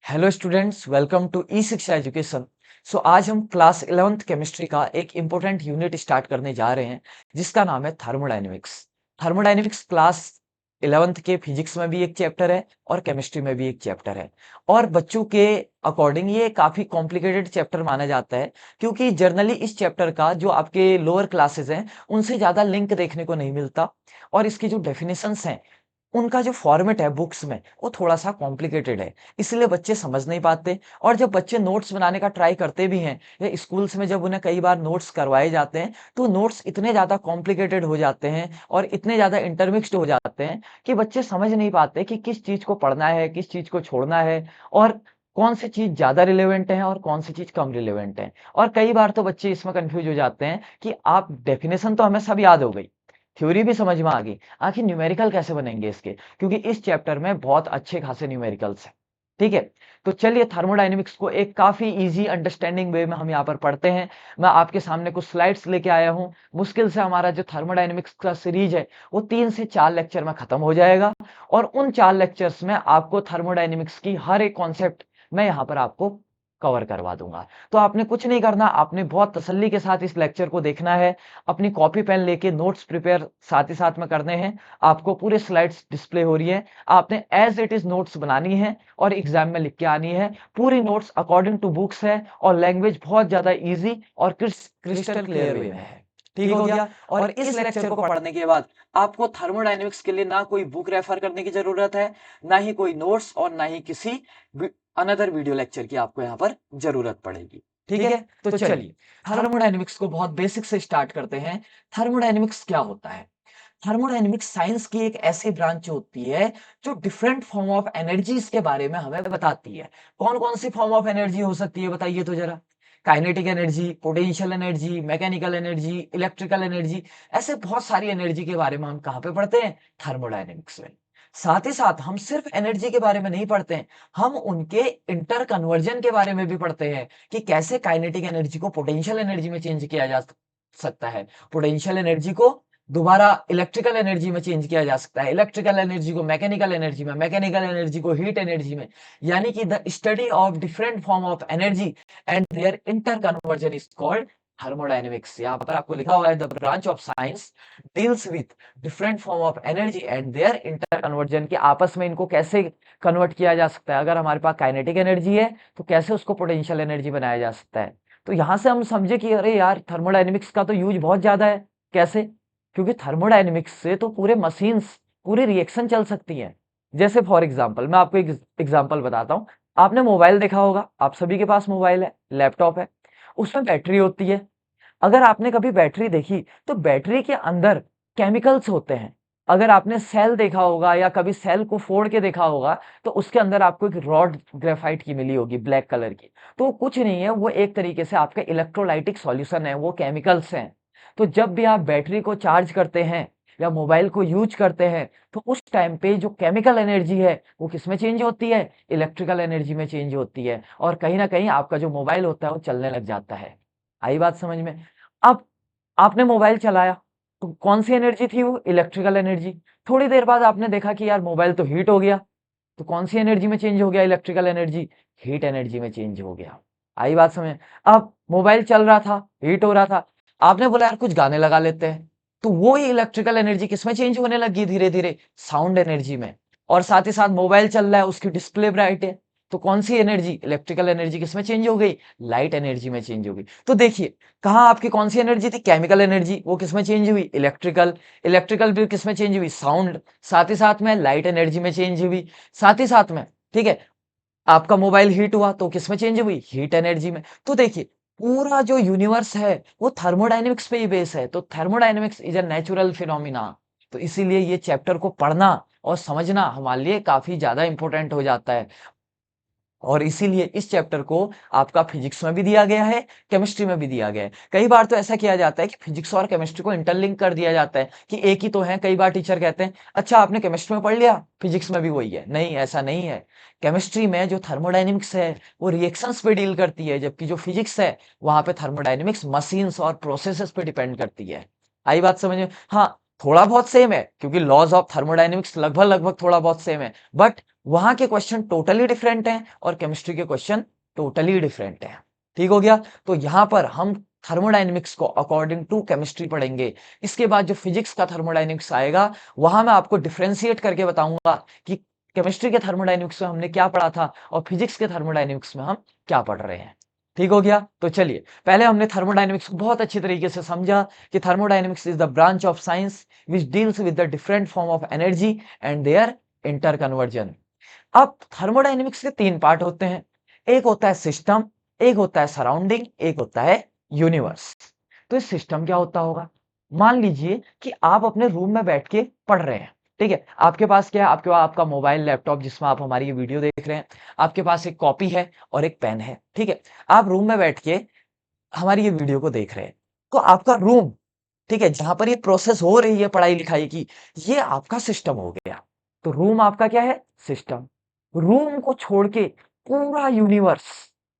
Hello students, welcome to ई शिक्षा education. आज हम क्लास 11th केमिस्ट्री का एक इम्पोर्टेंट यूनिट स्टार्ट करने जा रहे हैं जिसका नाम है थर्मोडायनेमिक्स। थर्मोडायनेमिक्स क्लास 11th के फिजिक्स में भी एक चैप्टर है और केमिस्ट्री में भी एक चैप्टर है। और बच्चों के अकॉर्डिंग ये काफी कॉम्प्लिकेटेड चैप्टर माना जाता है, क्योंकि जनरली इस चैप्टर का जो आपके लोअर क्लासेस हैं उनसे ज्यादा लिंक देखने को नहीं मिलता। और इसकी जो डेफिनेशंस हैं, उनका जो फॉर्मेट है बुक्स में, वो थोड़ा-सा कॉम्प्लिकेटेड है, इसलिए बच्चे समझ नहीं पाते। और जब बच्चे नोट्स बनाने का ट्राई करते भी हैं या स्कूल्स में जब उन्हें कई बार नोट्स करवाए जाते हैं, तो नोट्स इतने ज़्यादा कॉम्प्लिकेटेड हो जाते हैं और इतने ज़्यादा इंटरमिक्स्ड हो जाते हैं कि बच्चे समझ नहीं पाते कि किस चीज़ को पढ़ना है, किस चीज़ को छोड़ना है और कौन-सी चीज़ ज़्यादा रिलेवेंट है और कौन-सी चीज़ कम रिलेवेंट है। और कई बार तो बच्चे इसमें कन्फ्यूज़ हो जाते हैं कि आप डेफिनिशन तो हमें सब याद हो गई, थ्योरी भी समझ में आ गई, आखिर न्यूमेरिकल कैसे बनेंगे इसके? क्योंकि इस चैप्टर में बहुत अच्छे खासे न्यूमेरिकल्स हैं। ठीक है? तो चलिए थर्मोडायनेमिक्स को एक काफी इजी अंडरस्टैंडिंग वे में हम यहाँ पर पढ़ते हैं। मैं आपके सामने कुछ स्लाइड्स लेके आया हूँ। मुश्किल से हमारा जो थर्मोडायनेमिक्स का सीरीज है वो 3 से 4 लेक्चर में खत्म हो जाएगा और उन 4 लेक्चर्स में आपको थर्मोडायनेमिक्स की हर एक कॉन्सेप्ट मैं यहाँ पर आपको कवर करवा दूंगा। तो आपने कुछ नहीं करना, आपने बहुत तसल्ली के साथ इस लेक्चर को देखना है। अपनी कॉपी पेन लेके नोट्स प्रिपेयर साथ ही साथ में करने हैं। आपको पूरे स्लाइड्स डिस्प्ले हो रही है, आपने एज इट इज नोट्स बनानी है और एग्जाम में लिख के आनी है। पूरी नोट्स अकॉर्डिंग टू बुक्स है और लैंग्वेज बहुत ज्यादा इजी और क्रिस्टल क्लियर वे में है। ठीक हो गया? और इस लेक्चर को पढ़ने के बाद आपको थर्मोडायनेमिक्स के लिए ना कोई बुक रेफर करने की जरूरत है, ना ही कोई नोट्स और ना ही किसी अनदर वीडियो लेक्चर की आपको यहाँ पर जरूरत पड़ेगी। ठीक है? तो चलिए थर्मोडायनेमिक्स को बहुत बेसिक से स्टार्ट करते हैं। थर्मोडायनेमिक्स क्या होता है? थर्मोडायनेमिक्स साइंस की एक ऐसी ब्रांच होती है जो डिफरेंट फॉर्म ऑफ एनर्जीज के बारे में हमें बताती है। कौन कौन सी फॉर्म ऑफ एनर्जी हो सकती है बताइए तो जरा। Kinetic energy, potential energy, mechanical energy, electrical energy, ऐसे बहुत सारी एनर्जी के बारे में हम कहाँ पे पढ़ते हैं? थर्मोडायनेमिक्स में। साथ ही साथ हम सिर्फ एनर्जी के बारे में नहीं पढ़ते हैं, हम उनके इंटर कन्वर्जन के बारे में भी पढ़ते हैं कि कैसे काइनेटिक एनर्जी को पोटेंशियल एनर्जी में चेंज किया जा सकता है, पोटेंशियल एनर्जी को दोबारा इलेक्ट्रिकल एनर्जी में चेंज किया जा सकता है, इलेक्ट्रिकल एनर्जी को मैकेनिकल एनर्जी में, मैकेनिकल एनर्जी को हीट एनर्जी में। यानी कि the study of different form of energy and their interconversion is called thermodynamics. यहाँ पर आपको लिखा हुआ है the branch of science deals with different form of energy and their interconversion, के आपस में इनको कैसे कन्वर्ट किया जा सकता है। अगर हमारे पास काइनेटिक एनर्जी है तो कैसे उसको पोटेंशियल एनर्जी बनाया जा सकता है। तो यहां से हम समझे कि अरे यार, थर्मोडायनेमिक्स का तो यूज बहुत ज्यादा है। कैसे? क्योंकि थर्मोडायनेमिक्स से तो पूरे मशीन्स, पूरी रिएक्शन चल सकती हैं। जैसे फॉर एग्जांपल मैं आपको एक एग्जांपल बताता हूँ। आपने मोबाइल देखा होगा, आप सभी के पास मोबाइल है, लैपटॉप है, उसमें बैटरी होती है। अगर आपने कभी बैटरी देखी तो बैटरी के अंदर केमिकल्स होते हैं। अगर आपने सेल देखा होगा या कभी सेल को फोड़ के देखा होगा तो उसके अंदर आपको एक रॉड ग्रेफाइट की मिली होगी, ब्लैक कलर की। तो कुछ नहीं है, वो एक तरीके से आपका इलेक्ट्रोलाइटिक सॉल्यूशन है, वो केमिकल्स हैं। तो जब भी आप बैटरी को चार्ज करते हैं या मोबाइल को यूज करते हैं तो उस टाइम पे जो केमिकल एनर्जी है वो किस में चेंज होती है? इलेक्ट्रिकल एनर्जी में चेंज होती है। और कहीं ना कहीं आपका जो मोबाइल होता है वो चलने लग जाता है। आई बात समझ में? अब आपने मोबाइल चलाया तो कौन सी एनर्जी थी? वो इलेक्ट्रिकल एनर्जी। थोड़ी देर बाद आपने देखा कि यार मोबाइल तो हीट हो गया, तो कौन सी एनर्जी में चेंज हो गया? इलेक्ट्रिकल एनर्जी, हीट एनर्जी में चेंज हो गया। आई बात समझ? अब मोबाइल चल रहा था, हीट हो रहा था, आपने बोला यार कुछ गाने लगा लेते हैं, तो वो ही इलेक्ट्रिकल एनर्जी किसमें चेंज होने लगी धीरे धीरे? साउंड एनर्जी में। और साथ ही साथ मोबाइल चल रहा है, उसकी डिस्प्ले ब्राइट है, तो कौन सी एनर्जी, इलेक्ट्रिकल एनर्जी किसमें चेंज हो गई? लाइट एनर्जी में चेंज हो गई। तो देखिए, कहाँ आपकी कौन सी एनर्जी थी? केमिकल एनर्जी, वो किसमें चेंज हुई? इलेक्ट्रिकल। इलेक्ट्रिकल भी किसमें चेंज हुई? साउंड। साथ ही साथ में लाइट एनर्जी में चेंज हुई। साथ ही साथ में, ठीक है, आपका मोबाइल हीट हुआ तो किसमें चेंज हुई? हीट एनर्जी में। तो देखिए, पूरा जो यूनिवर्स है वो थर्मोडायनेमिक्स पे ही बेस है। तो thermodynamics is a natural phenomena. तो इसीलिए ये चैप्टर को पढ़ना और समझना हमारे लिए काफी ज्यादा इंपॉर्टेंट हो जाता है। और इसीलिए इस चैप्टर को आपका फिजिक्स में भी दिया गया है, केमिस्ट्री में भी दिया गया है। कई बार तो ऐसा किया जाता है कि फिजिक्स और केमिस्ट्री को इंटरलिंक कर दिया जाता है कि एक ही तो है। कई बार टीचर कहते हैं अच्छा आपने केमिस्ट्री में पढ़ लिया, फिजिक्स में भी वही है। नहीं, ऐसा नहीं है। केमिस्ट्री में जो थर्मोडायनेमिक्स है वो रिएक्शंस पे डील करती है, जबकि जो फिजिक्स है वहां पे थर्मोडायनेमिक्स मशीन्स और प्रोसेसेस पे डिपेंड करती है। आई बात समझ में? हाँ, थोड़ा बहुत सेम है, क्योंकि लॉज ऑफ थर्मोडायनेमिक्स लगभग लगभग थोड़ा बहुत सेम है, बट वहां के क्वेश्चन टोटली डिफरेंट हैं और केमिस्ट्री के क्वेश्चन टोटली डिफरेंट हैं। ठीक हो गया। तो यहां पर हम थर्मोडायनेमिक्स को अकॉर्डिंग टू केमिस्ट्री पढ़ेंगे। इसके बाद जो फिजिक्स का थर्मोडायनेमिक्स आएगा वहां मैं आपको डिफरेंशिएट करके बताऊंगा कि केमिस्ट्री के थर्मोडायनेमिक्स में हमने क्या पढ़ा था और फिजिक्स के थर्मोडायनेमिक्स में हम क्या पढ़ रहे हैं। ठीक हो गया। तो चलिए पहले हमने थर्मोडायनेमिक्स को बहुत अच्छी तरीके से समझा कि thermodynamics is the branch of science which deals with the different form of energy and their interconversion. अब थर्मोडायनेमिक्स के तीन पार्ट होते हैं, एक होता है सिस्टम, एक होता है सराउंडिंग, एक होता है यूनिवर्स। तो इस सिस्टम क्या होता होगा? मान लीजिए कि आप अपने रूम में बैठ के पढ़ रहे हैं। ठीक है, आपके पास क्या है? आपके पास आपका मोबाइल लैपटॉप जिसमें आप हमारी ये वीडियो देख रहे हैं, आपके पास एक कॉपी है और एक पेन है। ठीक है, आप रूम में बैठ के हमारी ये वीडियो को देख रहे हैं। तो आपका रूम, ठीक है, जहां पर ये प्रोसेस हो रही है पढ़ाई लिखाई की, ये आपका सिस्टम हो गया। तो रूम आपका क्या है? सिस्टम। रूम को छोड़ के पूरा यूनिवर्स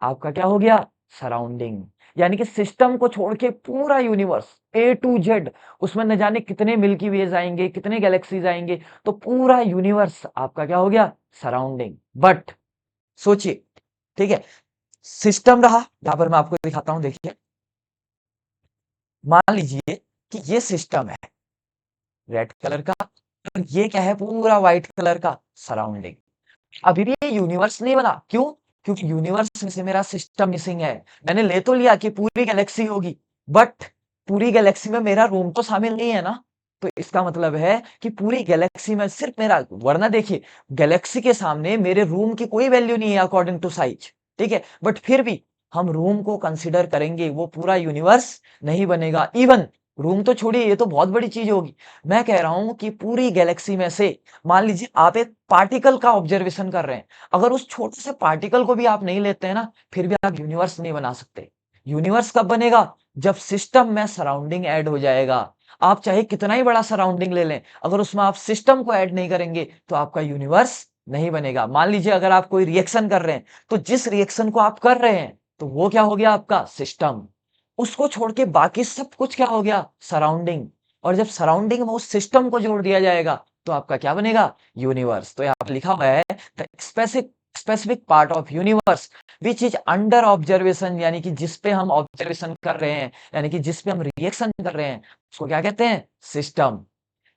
आपका क्या हो गया? सराउंडिंग। यानी कि सिस्टम को छोड़ के पूरा यूनिवर्स ए टू जेड, उसमें न जाने कितने मिल्की वेज आएंगे, कितने गैलेक्सीज आएंगे, तो पूरा यूनिवर्स आपका क्या हो गया? सराउंडिंग। बट सोचिए, ठीक है, सिस्टम रहा, यहां पर मैं आपको दिखाता हूं, देखिए, मान लीजिए कि ये सिस्टम है रेड कलर का और ये क्या है? पूरा व्हाइट कलर का सराउंडिंग। अभी भी ये यूनिवर्स नहीं बना, क्यों? क्योंकि यूनिवर्स में से मेरा सिस्टम मिसिंग है। मैंने ले तो लिया कि पूरी गैलेक्सी होगी, बट पूरी गैलेक्सी में मेरा रूम तो शामिल नहीं है ना। तो इसका मतलब है कि पूरी गैलेक्सी में सिर्फ मेरा, वरना देखिए गैलेक्सी के सामने मेरे रूम की कोई वैल्यू नहीं है अकॉर्डिंग टू साइज। ठीक है, बट फिर भी हम रूम को कंसिडर करेंगे, वो पूरा यूनिवर्स नहीं बनेगा। इवन रूम तो छोड़िए, ये तो बहुत बड़ी चीज होगी। मैं कह रहा हूं कि पूरी गैलेक्सी में से मान लीजिए आप एक पार्टिकल का ऑब्जर्वेशन कर रहे हैं, अगर उस छोटे से पार्टिकल को भी आप नहीं लेते हैं ना, फिर भी आप यूनिवर्स नहीं बना सकते। यूनिवर्स कब बनेगा? जब सिस्टम में सराउंडिंग ऐड हो जाएगा। आप चाहे कितना ही बड़ा सराउंडिंग ले लें, अगर उसमें आप सिस्टम को ऐड नहीं करेंगे तो आपका यूनिवर्स नहीं बनेगा। मान लीजिए अगर आप कोई रिएक्शन कर रहे हैं, तो जिस रिएक्शन को आप कर रहे हैं तो वो क्या हो गया? आपका सिस्टम। उसको छोड़ के बाकी सब कुछ क्या हो गया? सराउंडिंग। और जब सराउंडिंग में उस सिस्टम को जोड़ दिया जाएगा तो आपका क्या बनेगा? यूनिवर्स। तो यहाँ पर लिखा हुआ है the specific part of universe which is under observation, यानी कि जिस पे हम ऑब्जर्वेशन कर रहे हैं, यानी कि जिस पे हम रिएक्शन कर रहे हैं, उसको क्या कहते हैं? सिस्टम।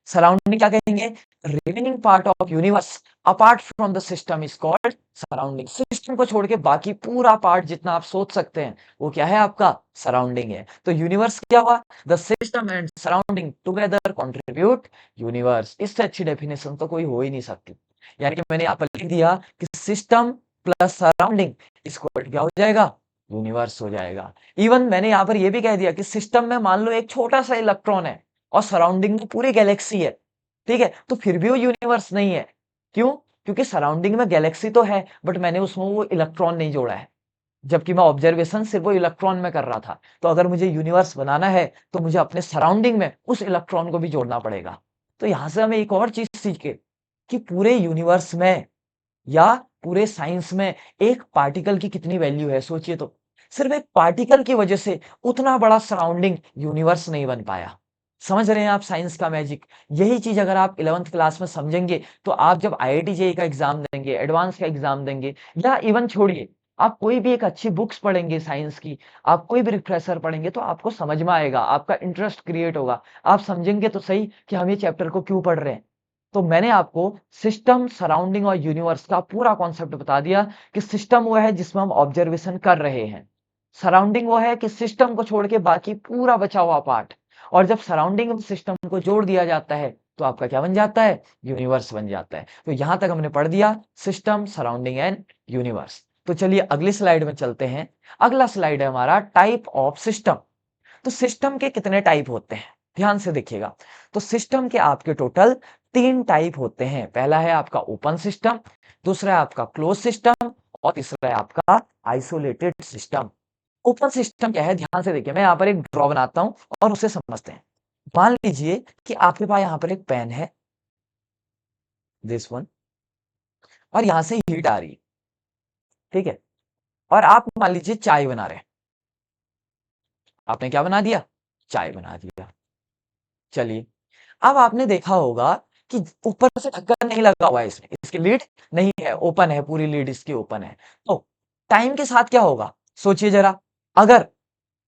सराउंडिंग क्या कहेंगे? Remaining part of universe apart from the system is called surrounding. System को छोड़ के बाकी पूरा पार्ट जितना आप सोच सकते हैं वो क्या है? आपका सराउंडिंग है। तो यूनिवर्स क्या हुआ? The system and surrounding together contribute universe. इससे अच्छी डेफिनेशन तो कोई हो ही नहीं सकती। यानी कि मैंने यहाँ पर लिख दिया कि सिस्टम प्लस सराउंडिंग इक्वल क्या हो जाएगा? यूनिवर्स हो जाएगा। इवन मैंने यहाँ पर यह भी कह दिया कि सिस्टम में मान लो एक छोटा सा इलेक्ट्रॉन है और सराउंडिंग में पूरी गैलेक्सी है, ठीक है, तो फिर भी वो यूनिवर्स नहीं है। क्यों? क्योंकि सराउंडिंग में गैलेक्सी तो है, बट मैंने उसमें वो इलेक्ट्रॉन नहीं जोड़ा है, जबकि मैं ऑब्जर्वेशन सिर्फ वो इलेक्ट्रॉन में कर रहा था। तो अगर मुझे यूनिवर्स बनाना है तो मुझे अपने सराउंडिंग में उस इलेक्ट्रॉन को भी जोड़ना पड़ेगा। तो यहां से हमें एक और चीज सीखे कि पूरे यूनिवर्स में या पूरे साइंस में एक पार्टिकल की कितनी वैल्यू है, सोचिए तो। सिर्फ एक पार्टिकल की वजह से उतना बड़ा सराउंडिंग यूनिवर्स नहीं बन पाया। समझ रहे हैं आप साइंस का मैजिक? यही चीज अगर आप 11th क्लास में समझेंगे तो आप जब आईआईटी जेईई का एग्जाम देंगे, एडवांस का एग्जाम देंगे, या इवन छोड़िए, आप कोई भी एक अच्छी बुक्स पढ़ेंगे साइंस की, आप कोई भी रिफ्रेशर पढ़ेंगे, तो आपको समझ में आएगा, आपका इंटरेस्ट क्रिएट होगा। आप समझेंगे तो सही कि हम ये चैप्टर को क्यों पढ़ रहे हैं। तो मैंने आपको सिस्टम, सराउंडिंग और यूनिवर्स का पूरा कॉन्सेप्ट बता दिया कि सिस्टम वो है जिसमें हम ऑब्जर्वेशन कर रहे हैं, सराउंडिंग वो है कि सिस्टम को छोड़ के बाकी पूरा बचा हुआ पार्ट, और जब सराउंडिंग में सिस्टम को जोड़ दिया जाता है तो आपका क्या बन जाता है? यूनिवर्स बन जाता है। तो यहां तक हमने पढ़ दिया सिस्टम, सराउंडिंग एंड यूनिवर्स। तो चलिए अगली स्लाइड में चलते हैं। अगला स्लाइड है हमारा टाइप ऑफ सिस्टम। तो सिस्टम के कितने टाइप होते हैं, ध्यान से देखिएगा। तो सिस्टम के आपके टोटल 3 टाइप होते हैं। पहला है आपका ओपन सिस्टम, दूसरा है आपका क्लोज सिस्टम, और तीसरा है आपका आइसोलेटेड सिस्टम। ओपन सिस्टम क्या है, ध्यान से देखिए, मैं यहाँ पर एक ड्रॉ बनाता हूं और उसे समझते हैं। मान लीजिए कि आपके पास यहाँ पर एक पेन है, दिस वन, और यहां से हीट आ रही है, ठीक है, और आप मान लीजिए चाय बना रहे हैं। आपने क्या बना दिया? चाय बना दिया। चलिए, अब आपने देखा होगा कि ऊपर से ढक्कन नहीं लगा हुआ है, इसमें इसकी लीड नहीं है, ओपन है, पूरी लीड इसकी ओपन है। तो टाइम के साथ क्या होगा, सोचिए जरा। अगर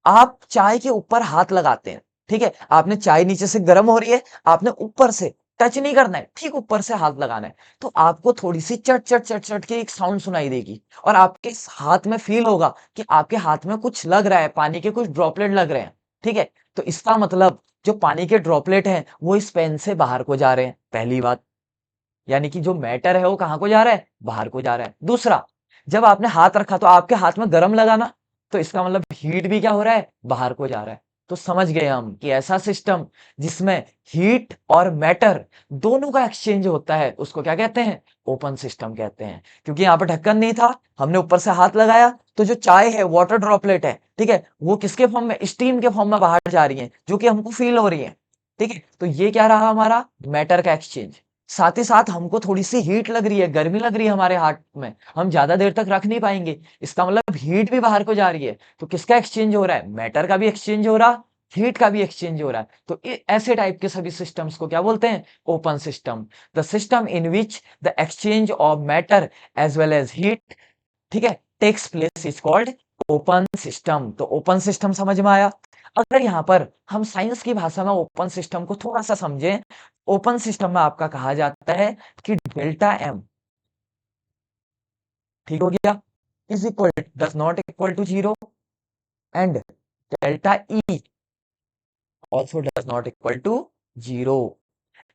आप चाय के ऊपर हाथ लगाते हैं, ठीक है, आपने चाय नीचे से गर्म हो रही है, आपने ऊपर से टच नहीं करना है, ठीक ऊपर से हाथ लगाना है, तो आपको थोड़ी सी चट चट चट चट की एक साउंड सुनाई देगी और आपके इस हाथ में फील होगा कि आपके हाथ में कुछ लग रहा है, पानी के कुछ ड्रॉपलेट लग रहे हैं, ठीक है। तो इसका मतलब जो पानी के ड्रॉपलेट हैं वो इस पेन से बाहर को जा रहे हैं, पहली बात। यानी कि जो मैटर है वो कहाँ को जा रहा है, बाहर को जा रहा है। दूसरा, जब आपने हाथ रखा तो आपके हाथ में गर्म लगा ना, तो इसका मतलब हीट भी क्या हो रहा है, बाहर को जा रहा है। तो समझ गए हम कि ऐसा सिस्टम जिसमें हीट और मैटर दोनों का एक्सचेंज होता है उसको क्या कहते हैं, ओपन सिस्टम कहते हैं। क्योंकि यहाँ पर ढक्कन नहीं था, हमने ऊपर से हाथ लगाया, तो जो चाय है, वाटर ड्रॉपलेट है, ठीक है, वो किसके फॉर्म में, स्टीम के फॉर्म में बाहर जा रही है, जो कि हमको फील हो रही है, ठीक है। तो ये क्या रहा हमारा, मैटर का एक्सचेंज। साथ ही साथ हमको थोड़ी-सी हीट लग रही है, गर्मी लग रही है हमारे हाथ में, हम ज़्यादा देर तक रख नहीं पाएँगे, इसका मतलब हीट भी बाहर को जा रही है। तो किसका एक्सचेंज हो रहा है, मैटर का भी एक्सचेंज हो रहा, हीट का भी एक्सचेंज हो रहा है। तो ऐसे टाइप के सभी सिस्टम्स को क्या बोलते हैं, open system. The system in which the exchange of matter as well as heat, ठीक है, takes place is called open system. तो ओपन सिस्टम समझ में आया। अगर यहाँ पर हम साइंस की भाषा में ओपन सिस्टम को थोड़ा सा समझें, ओपन सिस्टम में आपका कहा जाता है कि डेल्टा एम, ठीक हो गया, is equal, does not equal to zero, and delta E also does not equal to zero.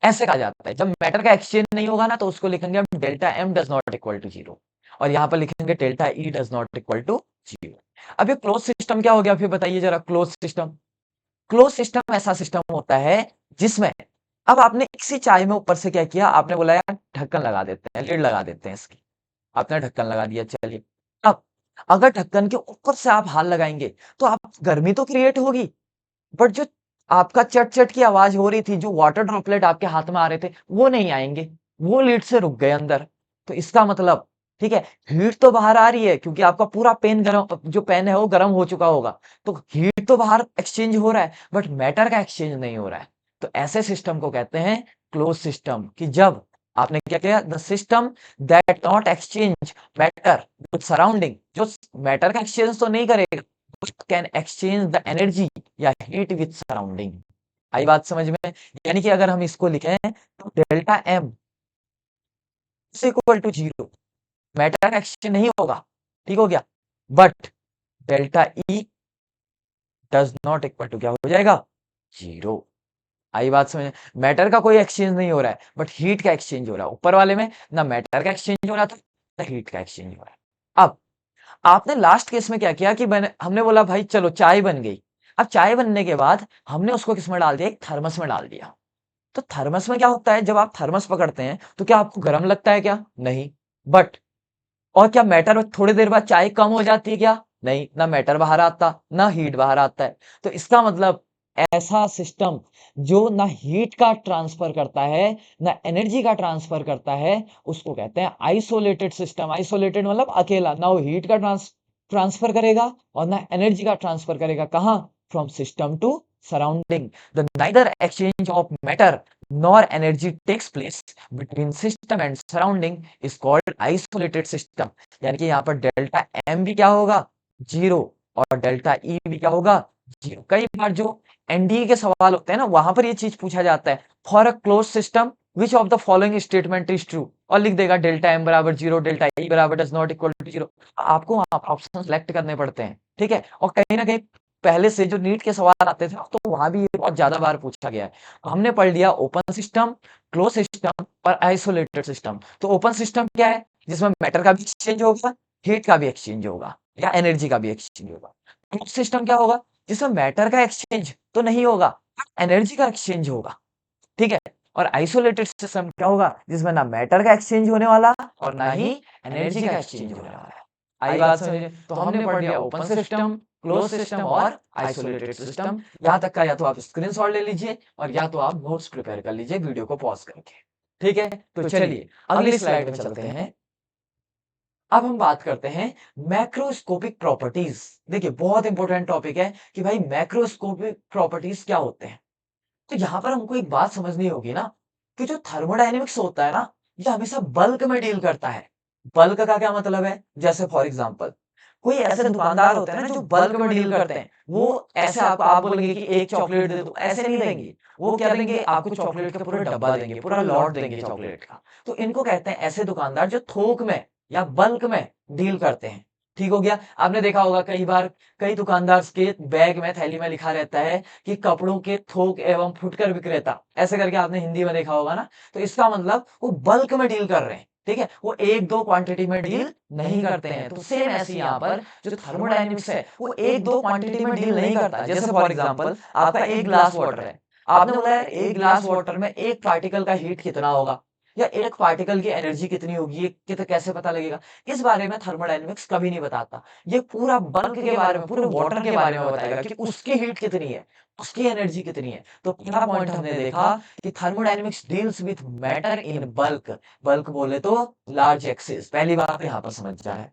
ऐसे कहा जाता है जब मैटर का एक्सचेंज नहीं होगा ना, तो उसको लिखेंगे हम delta M does not equal to zero, और यहाँ पर लिखेंगे delta E does not equal to zero. अब ये क्लोज सिस्टम क्या हो गया, फिर बताइए जरा। क्लोज सिस्टम, क्लोज सिस्टम ऐसा सिस्टम होता है जिसमें अब आपने इसी चाय में ऊपर से क्या किया, आपने बोला यार ढक्कन लगा देते हैं, लिड लगा देते हैं इसकी, आपने ढक्कन लगा दिया, चलिए। अब अगर ढक्कन के ऊपर से आप हाथ लगाएंगे तो आप गर्मी तो क्रिएट होगी, बट जो आपका चट-चट की आवाज़ हो रही थी, जो वाटर ड्रॉपलेट आपके हाथ में आ रहे थे, वो नहीं आएँगे, वो लीड से रुक गए अंदर। तो इसका मतलब, ठीक है, हीट तो बाहर आ रही है क्योंकि आपका पूरा पेन गरम, जो पेन है वो गरम हो चुका होगा, तो हीट तो बाहर एक्सचेंज हो रहा है, बट मैटर का एक्सचेंज नहीं हो रहा है। तो ऐसे सिस्टम को कहते हैं क्लोज़ सिस्टम, कि जब आपने क्या किया, the system that not exchange matter with surrounding, जो मैटर का एक्सचेंज तो नहीं करेगा, कैन एक्सचेंज द एनर्जी या हीट विथ सराउंडिंग। आई बात समझ में। यानी कि अगर हम इसको लिखें तो delta M is equal to zero, matter का एक्सचेंज नहीं होगा, ठीक हो गया, but delta E does not equal to क्या हो जाएगा, जीरो। आई बात समझ में। मैटर का कोई एक्सचेंज नहीं हो रहा है, बट हीट का एक्सचेंज हो रहा है। ऊपर वाले में ना मैटर का एक्सचेंज हो रहा था, ना हीट का एक्सचेंज हो रहा है। अब आपने लास्ट केस में क्या किया कि मैंने हमने बोला भाई चलो चाय बन गई। अब चाय बनने के बाद हमने उसको किसमें डाल दिया, एक थर्मस में डाल दिया। तो थर्मस में क्या होता है, जब आप थर्मस पकड़ते हैं तो क्या आपको गर्म लगता है क्या, नहीं। बट और क्या मैटर में थोड़ी देर बाद चाय कम हो जाती है क्या, नहीं, ना मैटर बाहर आता, ना हीट बाहर आता है। तो इसका मतलब ऐसा सिस्टम जो ना हीट का ट्रांसफर करता है, ना एनर्जी का ट्रांसफर करता है, उसको कहते हैं आइसोलेटेड सिस्टम। आइसोलेटेड मतलब अकेला, ना वो हीट का ट्रांसफर करेगा और ना एनर्जी का ट्रांसफर करेगा, कहाँ, from system to surrounding. The neither exchange of matter nor energy takes place between system and surrounding is called isolated system। यानी कि यहाँ पर डेल्टा एम भी क्या होगा, जीरो, और डेल्टा ई भी क्या होगा, जीरो। कई बार जो एनडीए के सवाल होते हैं ना, वहां पर ये चीज पूछा जाता है, for a close system which of the following statement is true, और लिख देगा डेल्टा एम बराबर जीरो, डेल्टा ई बराबर does not equal to zero. आपको वहां ऑप्शन सेलेक्ट करने पड़ते हैं, ठीक है। और कहीं ना कहीं पहले से जो नीट के सवाल आते थे, तो वहां भी ये बहुत ज्यादा बार पूछा गया है। तो हमने पढ़ लिया ओपन सिस्टम, क्लोज सिस्टम और आइसोलेटेड सिस्टम। तो ओपन सिस्टम क्या है, जिसमें मैटर का भी एक्सचेंज होगा, हीट का भी एक्सचेंज होगा, या एनर्जी का भी एक्सचेंज होगा। क्लोज सिस्टम क्या होगा, जिसमें मैटर का एक्सचेंज तो नहीं होगा, एनर्जी का एक्सचेंज होगा, ठीक है। और आइसोलेटेड सिस्टम क्या होगा, जिसमें ना मैटर का एक्सचेंज होने वाला और ना ही एनर्जी का एक्सचेंज होने वाला है। आई बात समझे। तो हमने पढ़ लिया ओपन सिस्टम, क्लोज सिस्टम और आइसोलेटेड सिस्टम। यहाँ तक का या तो आप स्क्रीनशॉट ले लीजिए और या तो आप नोट्स प्रिपेयर कर लीजिए वीडियो को पॉज करके, ठीक है। तो चलिए अगली स्लाइड में चलते हैं। अब हम बात करते हैं मैक्रोस्कोपिक प्रॉपर्टीज। देखिए बहुत इंपॉर्टेंट टॉपिक है कि भाई मैक्रोस्कोपिक प्रॉपर्टीज क्या होते हैं। तो यहाँ पर हमको एक बात समझनी होगी ना, कि जो थर्मोडायनेमिक्स होता है ना, ये हमेशा बल्क में डील करता है। बल्क का क्या मतलब है? जैसे फॉर एग्जांपल कोई ऐसे दुकानदार होते हैं ना जो बल्क में डील करते हैं, वो ऐसे आपको आप बोलेंगे कि एक चॉकलेट दे दो, ऐसे नहीं देंगे। वो क्या देंगे? आपको चॉकलेट का पूरा डब्बा देंगे, पूरा लॉट देंगे चॉकलेट का। तो इनको कहते हैं ऐसे दुकानदार जो थोक में या बल्क में डील करते हैं। ठीक हो गया? आपने देखा होगा कई बार कई दुकानदार के बैग में, थैली में लिखा रहता है कि कपड़ों के थोक एवं फुटकर विक्रेता, ऐसे करके आपने हिंदी में देखा होगा ना। तो इसका मतलब वो बल्क में डील कर रहे हैं। ठीक है, वो एक दो क्वांटिटी में डील नहीं करते हैं। तो सेम ऐसे यहाँ पर जो थर्मोडायनेमिक्स है वो एक दो क्वांटिटी में डील नहीं करता। जैसे फॉर एग्जांपल आपका एक ग्लास वाटर है, आपने बोला यार एक ग्लास वाटर में एक पार्टिकल का हीट कितना होगा या एक पार्टिकल की एनर्जी कितनी होगी, ये कैसे पता लगेगा? इस बारे में थर्मोडायनेमिक्स कभी नहीं बताता। ये पूरा बल्क के बारे में, पूरे वाटर के बारे में बताएगा कि उसकी हीट कितनी है, उसकी एनर्जी कितनी है। तो पहला पॉइंट हमने देखा कि thermodynamics deals with matter in bulk. Bulk बोले तो लार्ज एक्सिस। पहली बात यहाँ पर समझ जाए।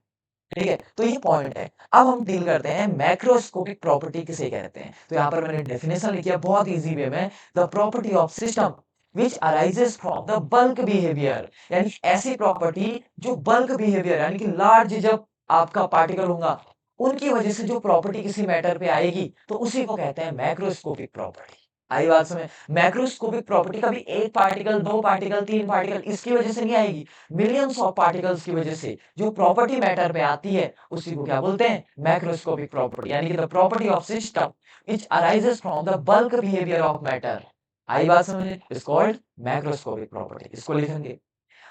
ठीक है, तो ये पॉइंट है। अब हम डील करते हैं मैक्रोस्कोपिक प्रॉपर्टी किसे कहते हैं। तो यहाँ पर मैंने डेफिनेशन लिखी है बहुत इजी वे में, the property of system which arises from the bulk behaviour. यानी ऐसी प्रॉपर्टी जो बल्क बिहेवियर यानी कि लार्ज जब आपका पार्टिकल होगा उनकी वजह से जो प्रॉपर्टी किसी मैटर पे आएगी तो उसी को कहते हैं मैक्रोस्कोपिक प्रॉपर्टी। आई बात समझ? मैक्रोस्कोपिक प्रॉपर्टी कभी एक पार्टिकल, दो पार्टिकल, तीन पार्टिकल इसकी वजह से नहीं आएगी, मिलियंस ऑफ पार्टिकल्स की वजह से जो प्रॉपर्टी मैटर पे आती है उसी को क्या बोलते हैं? Macroscopic property. यानी कि the property of system which arises from the bulk behaviour of matter. आई बात समझ? Is called macroscopic property. इसको लिखेंगे।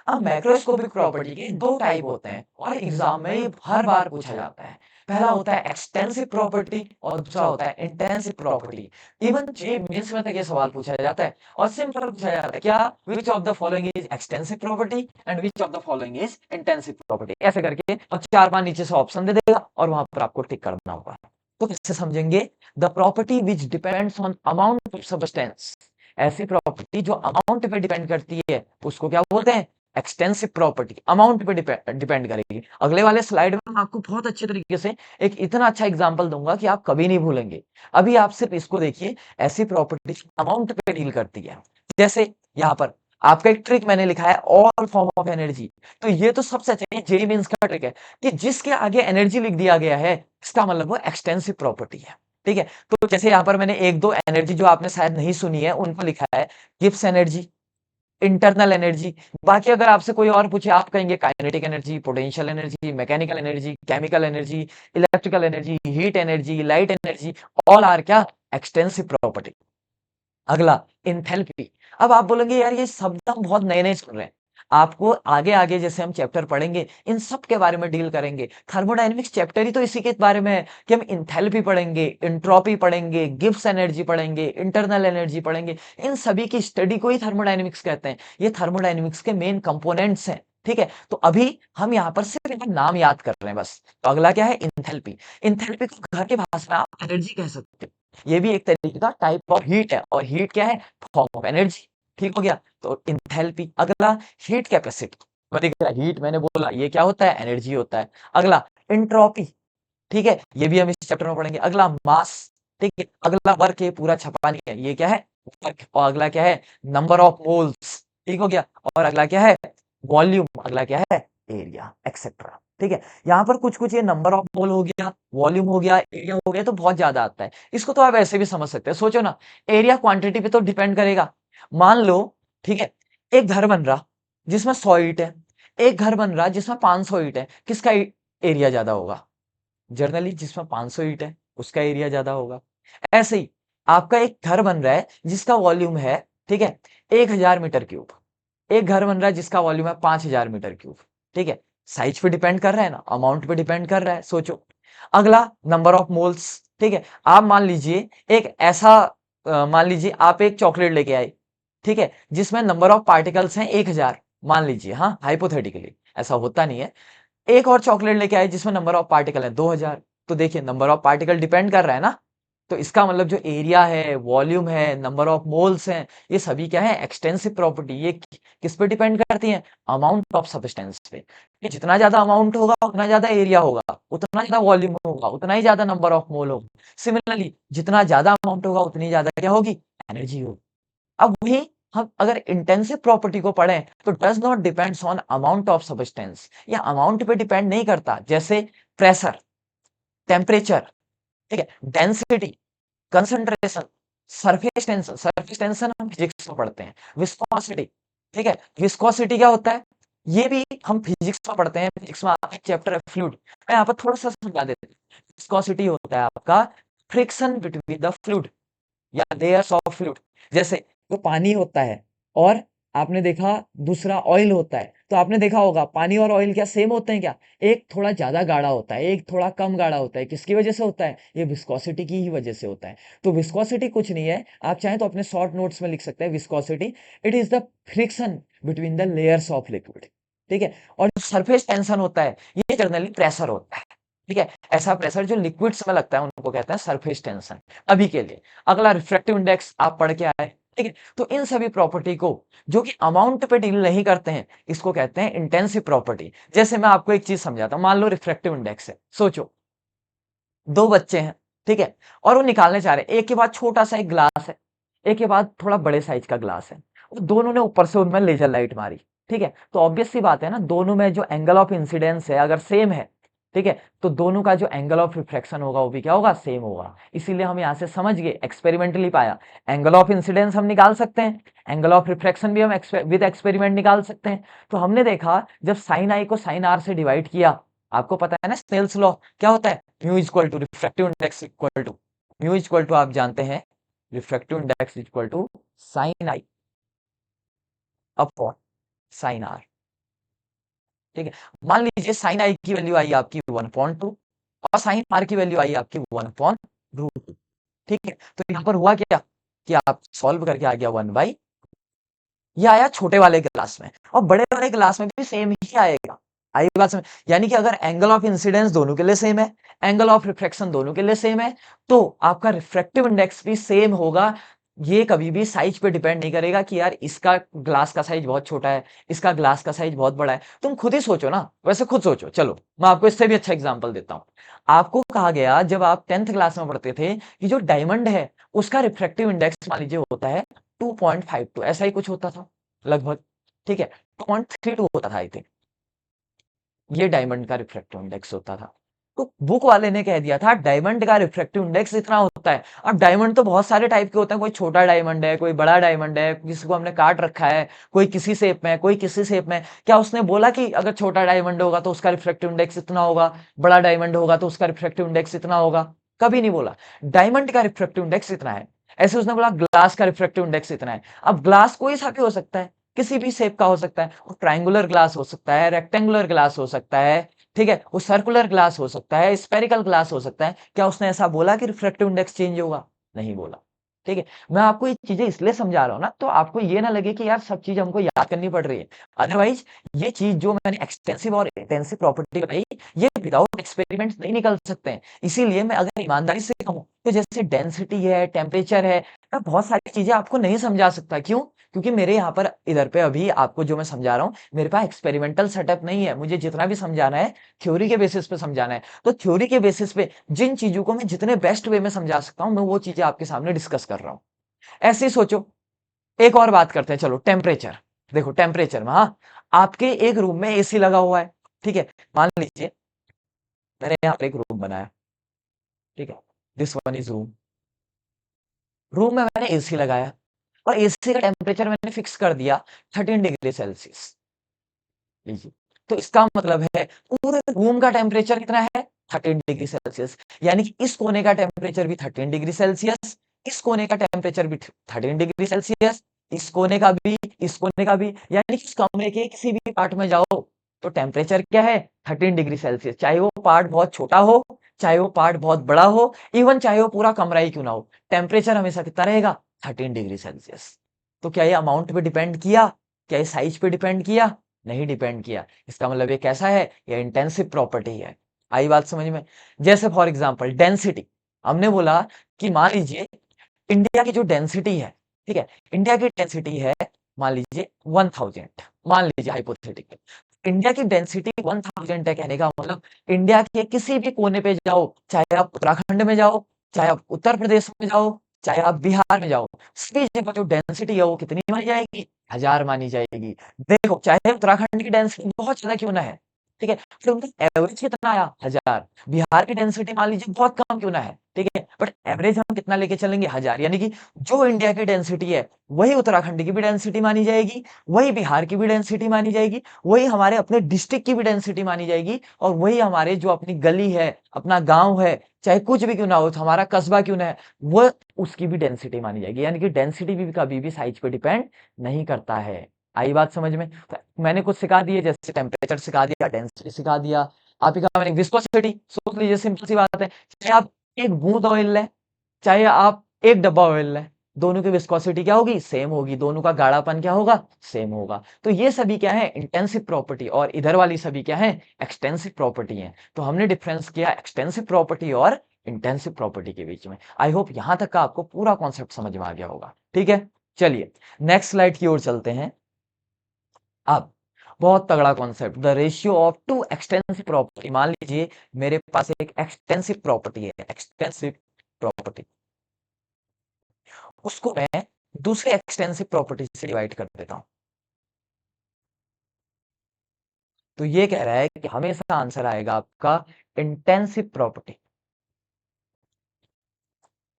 अब मैक्रोस्कोपिक प्रॉपर्टी के दो टाइप होते हैं और एग्जाम में ये हर बार पूछा जाता है। पहला होता है एक्सटेंसिव प्रॉपर्टी और दूसरा होता है इंटेंसिव प्रॉपर्टी। इवन जे मेंस में तक ये सवाल पूछा जाता है और सिंपल पूछा जाता है क्या? विच of the following is extensive property and which of the following is intensive property, ऐसे करके और चार पांच नीचे से ऑप्शन दे देगा और वहां पर आपको टिक करना होगा। तो कैसे समझेंगे? The property which depends on amount of substance. ऐसी प्रॉपर्टी जो अमाउंट पे डिपेंड करती है उसको क्या बोलते हैं? Extensive property. अमाउंट पे डिपेंड करेगी। अगले वाले स्लाइड में मैं आपको बहुत अच्छे तरीके से एक इतना अच्छा एग्जांपल दूंगा कि आप कभी नहीं भूलेंगे। अभी आप सिर्फ इसको देखिए, ऐसी प्रॉपर्टी अमाउंट पे डील करती है। जैसे यहाँ पर आपका एक ट्रिक मैंने लिखा है, ऑल फॉर्म ऑफ एनर्जी। तो ये तो सबसे अच्छा जेई मींस का ट्रिक है कि जिसके आगे एनर्जी लिख दिया गया है इसका मतलब वो एक्सटेंसिव प्रॉपर्टी है। ठीक है, तो जैसे यहाँ पर मैंने एक दो एनर्जी जो आपने शायद नहीं सुनी है उनको लिखा है, गिब्स एनर्जी, इंटरनल एनर्जी। बाकी अगर आपसे कोई और पूछे आप कहेंगे kinetic energy, potential energy, mechanical energy, chemical energy, electrical energy, heat energy, light energy, all are क्या? Extensive property. अगला एंथैल्पी। अब आप बोलेंगे यार ये शब्द हम बहुत नए-नए सुन रहे हैं। आपको आगे-आगे जैसे हम चैप्टर पढ़ेंगे, इन सब के बारे में डील करेंगे। थर्मोडायनामिक्स चैप्टर ही तो इसी के बारे में है कि हम एंथैल्पी पढ़ेंगे, एंट्रोपी पढ़ेंगे, गिब्स एनर्जी पढ़ेंगे, इंटरनल एनर्जी पढ़ेंगे। इन सभी की स्टडी को ही थर्मोडायनामिक्स कहते हैं। ये थर्मोडायनामिक्स के मेन कंपोनेंट्स हैं। ठीक है? तो अभी हम यहाँ पर सिर्फ इनका नाम याद कर रहे हैं बस। तो अगला क्या है? एंथैल्पी। एंथैल्पी को घर की भाषा में आप एनर्जी कह सकते हो। ये भी एक तरीके का टाइप ऑफ हीट है और हीट क्या है? Form of energy. ठीक हो गया? तो एंथैल्पी। अगला हीट कैपेसिटी। मैंने कहा हीट मैंने बोला ये क्या होता है? एनर्जी होता है। अगला एंट्रोपी। ठीक है? ये भी हम इस चैप्टर में पढ़ेंगे। अगला मास। ठीक है? अगला वर्क, ये पूरा छपा नहीं है। ये क्या है? वर्क। और अगला क्या है? Number of moles. ठीक हो गया? और अगला क्या है? वॉल्यूम। अगला क्या है? Area etcetera. ठीक है? यहाँ पर कुछ-कुछ ये नंबर ऑफ मोल हो गया, वॉल्यूम हो गया, एरिया हो गया तो बहुत ज़्यादा आता है। इसको तो आप ऐसे भी समझ सकते हैं। सोचो ना, एरिया क्वांटिटी पे तो डिपेंड करेगा। मान लो, ठीक है, एक घर बन रहा जिसमें 100 ईंट है, एक घर बन रहा जिसमें 500 ईंट है, किसका एरिया ज़्यादा होगा? जनरली जिसमें 500 ईंट है, उसका एरिया ज़्यादा होगा। ऐसे ही आपका एक घर बन रहा है जिसका वॉल्यूम है, ठीक है, 1000 मीटर क्यूब। एक घर बन रहा है जिसका वॉल्यूम है 5000 मीटर क्यूब। ठीक है? साइज पे डिपेंड कर रहा है ना, अमाउंट पे डिपेंड कर रहा है, सोचो। अगला नंबर ऑफ मोल्स। ठीक है? आप मान लीजिए एक ऐसा मान लीजिए आप एक चॉकलेट लेके आए, ठीक है? जिसमें नंबर ऑफ पार्टिकल्स हैं 1000, मान लीजिए, हाँ, हाइपोथेटिकली, ऐसा होता नहीं है। एक और चॉकलेट लेके आए जिसमें नंबर ऑफ पार्टिकल है 2000। तो देखिए नंबर ऑफ पार्टिकल डिपेंड कर रहा है ना। तो इसका मतलब जो एरिया है, वॉल्यूम है, नंबर ऑफ मोल्स हैं, ये सभी क्या है? Extensive property. ये किस पे डिपेंड करती हैं? अमाउंट ऑफ सब्सटेंस पे। कि जितना ज्यादा अमाउंट होगा उतना ज्यादा एरिया होगा, उतना ज्यादा वॉल्यूम होगा, उतना ही ज्यादा नंबर ऑफ मोल होगा। सिमिलरली जितना ज्यादा अमाउंट होगा उतनी ज्यादा क्या होगी? एनर्जी होगी। अब वही हम अगर इंटेंसिव प्रॉपर्टी को पढ़ें तो does not depends on amount of substance, या अमाउंट पे डिपेंड नहीं करता, जैसे प्रेशर, टेम्परेचर, ठीक है, डेंसिटी, कंसंट्रेशन, सरफेस टेंशन हम फिजिक्स में पढ़ते हैं, विस्कोसिटी, ठीक है, विस्कोसिटी क्या होता है ये भी हम फिजिक्स में पढ़ते हैं, फिजिक्स में आता है चैप्टर फ्लूइड। मैं यहाँ पर थोड़ा सा समझा देता हूँ। विस्कोसिटी होता है आपका फ्रिक्शन बिटवीन द फ्लूइड या लेयर्स ऑफ फ्लूइड। जैसे जो पानी होता है और आपने देखा दूसरा ऑयल होता है, तो आपने देखा होगा पानी और ऑयल क्या सेम होते हैं क्या? एक थोड़ा ज्यादा गाढ़ा होता है, एक थोड़ा कम गाढ़ा होता है। किसकी वजह से होता है? ये विस्कोसिटी की ही वजह से होता है। तो विस्कोसिटी कुछ नहीं है, आप चाहें तो अपने शॉर्ट नोट्स में लिख सकते हैं viscosity, it is the friction between the layers of liquid, ठीक है। और सरफेस टेंशन होता है, ये जनरली प्रेशर होता है, ठीक है। ऐसा प्रेशर जो लिक्विड्स में लगता है उनको कहते हैं सरफेस टेंशन। अभी के लिए अगला रिफ्रैक्टिव इंडेक्स आप पढ़ के आए, ठीक है। तो इन सभी प्रॉपर्टी को जो कि अमाउंट पे डील नहीं करते हैं, इसको कहते हैं इंटेंसिव प्रॉपर्टी। जैसे मैं आपको एक चीज समझाता हूं, मान लो रिफ्रैक्टिव इंडेक्स है, सोचो दो बच्चे हैं, ठीक है, और वो निकालने चाह रहे हैं, एक के बाद छोटा सा एक ग्लास है, एक के बाद थोड़ा बड़े साइज का ग्लास है, वो दोनों ने ऊपर से उनमें लेजर लाइट मारी, ठीक है। तो ऑब्वियस सी बात है ना, दोनों में जो एंगल ऑफ इंसिडेंस है अगर सेम है, ठीक है, तो दोनों का जो एंगल ऑफ रिफ्रैक्शन होगा वो भी क्या होगा? सेम होगा। इसीलिए हम यहाँ से समझ गए, एक्सपेरिमेंटली पाया, एंगल ऑफ इंसिडेंस हम निकाल सकते हैं, एंगल ऑफ रिफ्रैक्शन भी हम विद एक्सपेरिमेंट निकाल सकते हैं। तो हमने देखा जब साइन आई को साइन आर से डिवाइड किया, आपको पता है ना स्नेल्स लॉ क्या होता है, mu equal to refractive index equal to, mu equal to आप जानते हैं refractive index equal to sine I upon sine R, ठीक है। मान लीजिए साइन आई की वैल्यू आई आपकी 1.2 और साइन आर की वैल्यू आई आपकी 1.2, ठीक है। तो यहाँ पर हुआ क्या कि आप सॉल्व करके आ गया 1/, ये आया छोटे वाले क्लास में, और बड़े वाले क्लास में भी सेम ही आएगा। आई बात समझ? यानी कि अगर एंगल ऑफ इंसिडेंस दोनों के लिए सेम है, एंगल ऑफ रिफ्रैक्शन दोनों के लिए सेम है, तो आपका रिफ्रैक्टिव इंडेक्स भी सेम होगा। ये कभी भी साइज पे डिपेंड नहीं करेगा कि यार इसका ग्लास का साइज बहुत छोटा है, इसका ग्लास का साइज बहुत बड़ा है। तुम खुद ही सोचो ना, वैसे खुद सोचो, चलो मैं आपको इससे भी अच्छा एग्जांपल देता हूँ। आपको कहा गया जब आप 10th क्लास में पढ़ते थे कि जो डायमंड है उसका रिफ्रैक्टिव इंडेक्स मान लीजिए होता है 2.52, ऐसा ही कुछ होता था लगभग, ठीक है, 2.32 होता था आई थिंक, ये डायमंड का रिफ्रैक्टिव इंडेक्स होता था। तो बुक वाले ने कह दिया था डायमंड का रिफ्रैक्टिव इंडेक्स इतना होता है। अब डायमंड तो बहुत सारे टाइप के होते हैं, कोई छोटा डायमंड है, कोई बड़ा डायमंड है, किसी को हमने काट रखा है, कोई किसी शेप में है, कोई किसी शेप में। क्या उसने बोला कि अगर छोटा डायमंड होगा तो उसका रिफ्रैक्टिव इंडेक्स इतना होगा, बड़ा डायमंड होगा तो उसका रिफ्रैक्टिव इंडेक्स इतना होगा? कभी नहीं बोला। डायमंड का रिफ्रैक्टिव इंडेक्स इतना है। ऐसे उसने बोला ग्लास का रिफ्रैक्टिव इंडेक्स इतना है। अब ग्लास कोई सा भी हो सकता है, किसी भी शेप का हो सकता है, वो ट्रायंगुलर ग्लास हो सकता है, रेक्टेंगुलर ग्लास हो सकता है, ठीक है, वो सर्कुलर ग्लास हो सकता है, स्फेरिकल ग्लास हो सकता है। क्या उसने ऐसा बोला कि रिफ्रैक्टिव इंडेक्स चेंज होगा? नहीं बोला, ठीक है। मैं आपको ये चीजें इसलिए समझा रहा हूं ना, तो आपको ये ना लगे कि यार सब चीज हमको याद करनी पड़ रही है। अदरवाइज ये चीज जो मैंने एक्सटेंसिव और इंटेंसिव प्रॉपर्टी बताई, ये विदाउट एक्सपेरिमेंट नहीं निकल सकते हैं। इसीलिए मैं अगर ईमानदारी से कहूँ तो जैसे डेंसिटी है, टेम्परेचर है, मैं बहुत सारी चीजें आपको नहीं समझा सकता। क्यों? क्योंकि मेरे यहाँ पर इधर पे अभी आपको जो मैं समझा रहा हूँ, मेरे पास एक्सपेरिमेंटल सेटअप नहीं है। मुझे जितना भी समझाना है थ्योरी के बेसिस पे समझाना है। तो थ्योरी के बेसिस पे जिन चीजों को मैं जितने बेस्ट वे में समझा सकता हूँ, मैं वो चीजें आपके सामने डिस्कस कर रहा हूँ। ऐसे ही सोचो, एक और बात करते हैं, चलो टेम्परेचर। देखो टेम्परेचर में, हाँ, आपके एक रूम में एसी लगा हुआ है, ठीक है। मान लीजिए मैंने यहाँ पर एक रूम बनाया, ठीक है, this one is room. Room में मैंने एसी लगाया और एसी का टेम्परेचर मैंने फिक्स कर दिया 13 डिग्री सेल्सियस। लीजिए, तो इसका मतलब है पूरे रूम का टेम्परेचर कितना है? 13 डिग्री सेल्सियस। यानी कि इस कोने का टेम्परेचर भी 13 डिग्री सेल्सियस, इस कोने का टेम्परेचर भी 13 डिग्री सेल्सियस, इस कोने का भी, इस कोने का भी। यानी कि इस कमरे के किसी भी पार्ट में जाओ तो टेम्परेचर क्या है? 13 डिग्री सेल्सियस। चाहे वो पार्ट बहुत छोटा हो, चाहे वो पार्ट बहुत बड़ा हो, इवन चाहे वो पूरा कमरा ही क्यों ना हो, टेम्परेचर हमेशा कितना रहेगा? 13 डिग्री सेल्सियस। तो क्या ये अमाउंट पे डिपेंड किया? क्या ये साइज पे डिपेंड किया? नहीं डिपेंड किया। इसका मतलब ये कैसा है? ये इंटेंसिव प्रॉपर्टी है। आई बात समझ में? जैसे फॉर एग्जांपल डेंसिटी, हमने बोला कि मान लीजिए इंडिया की जो डेंसिटी है, ठीक है, इंडिया की डेंसिटी है मान लीजिए 1000, मान लीजिए हाइपोथेटिकल, इंडिया की डेंसिटी 1000 है। कहने का मतलब इंडिया के किसी भी कोने पे जाओ, चाहे आप उत्तराखंड में जाओ, चाहे आप उत्तर प्रदेश में जाओ, चाहे आप बिहार में जाओ, सभी जगह जो डेंसिटी है वो कितनी मानी जाएगी? 1000 मानी जाएगी। देखो, चाहे उत्तराखंड की डेंसिटी बहुत ज़्यादा क्यों ना है, ठीक है? फिर उनका एवरेज कितना आया? 1000। बिहार की डेंसिटी मान लीजिए बहुत कम क्यों ना है, ठीक है? बट एवरेज हम कितना लेके चलेंगे? 1000, यानी कि जो इंडिया की डेंसिटी है, वही उत्तराखंड की भी डेंसिटी मानी जाएगी, वही बिहार की भी डेंसिटी मानी जाएगी, वही हमारे अपने डिस्ट्रिक्ट की भी डेंसिटी मानी जाएगी, और वही हमारे जो अपनी गली है, अपना गाँव है, चाहे कुछ भी क्यों ना हो, हमारा कस्बा क्यों ना है, वो उसकी भी डेंसिटी मानी जाएगी। यानी कि डेंसिटी भी कभी भी साइज पे डिपेंड नहीं करता है। आई बात समझ में? तो मैंने कुछ सिखा दिए, जैसे टेम्परेचर सिखा दिया, डेंसिटी सिखा दिया, आप ही का मैंने विस्कोसिटी सोच लीजिए, सिंपल सी बात है। चाहे आप एक बूंद ऑयल लें, चाहे आप एक डब्बा ऑयल लें, दोनों की विस्कोसिटी क्या होगी? सेम होगी। दोनों का गाढ़ापन क्या होगा? सेम होगा। तो ये सभी क्या है? Intensive property. और इधर वाली सभी क्या है? एक्सटेंसिव प्रॉपर्टी है। तो हमने डिफरेंस किया एक्सटेंसिव प्रॉपर्टी और इंटेंसिव प्रॉपर्टी के बीच में। आई होप यहां तक का आपको पूरा कॉन्सेप्ट समझ में आ गया होगा। ठीक है, चलिए नेक्स्ट स्लाइड की ओर चलते हैं। अब बहुत तगड़ा concept, the ratio of two extensive property. मान लीजिए मेरे पास एक एक्सटेंसिव प्रॉपर्टी है, एक्सटेंसिव प्रॉपर्टी, उसको मैं दूसरे एक्सटेंसिव प्रॉपर्टी से डिवाइड कर देता हूं। तो ये कह रहा है कि हमेशा आंसर आएगा आपका इंटेंसिव प्रॉपर्टी।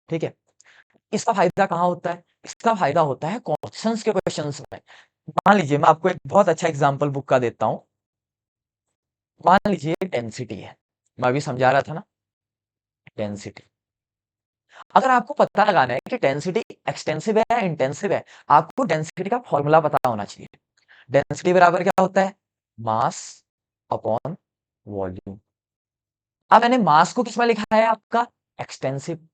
ठीक है, इसका फायदा कहां होता है? इसका फायदा होता है कॉन्स्टेंट्स के क्वेश्चंस में। मान लीजिए मैं आपको एक बहुत अच्छा एग्जांपल बुक का देता हूं। मान लीजिए डेंसिटी है, मैं अभी समझा रहा था ना, डेंसिटी। अगर आपको पता लगाना है कि डेंसिटी एक्सटेंसिव है या इंटेंसिव है, आपको डेंसिटी का फॉर्मूला पता होना चाहिए। डेंसिटी बराबर क्या होता है? Mass upon volume. अब मैंने मास को किसमें लिखा है? आपका एक्सटेंसिव।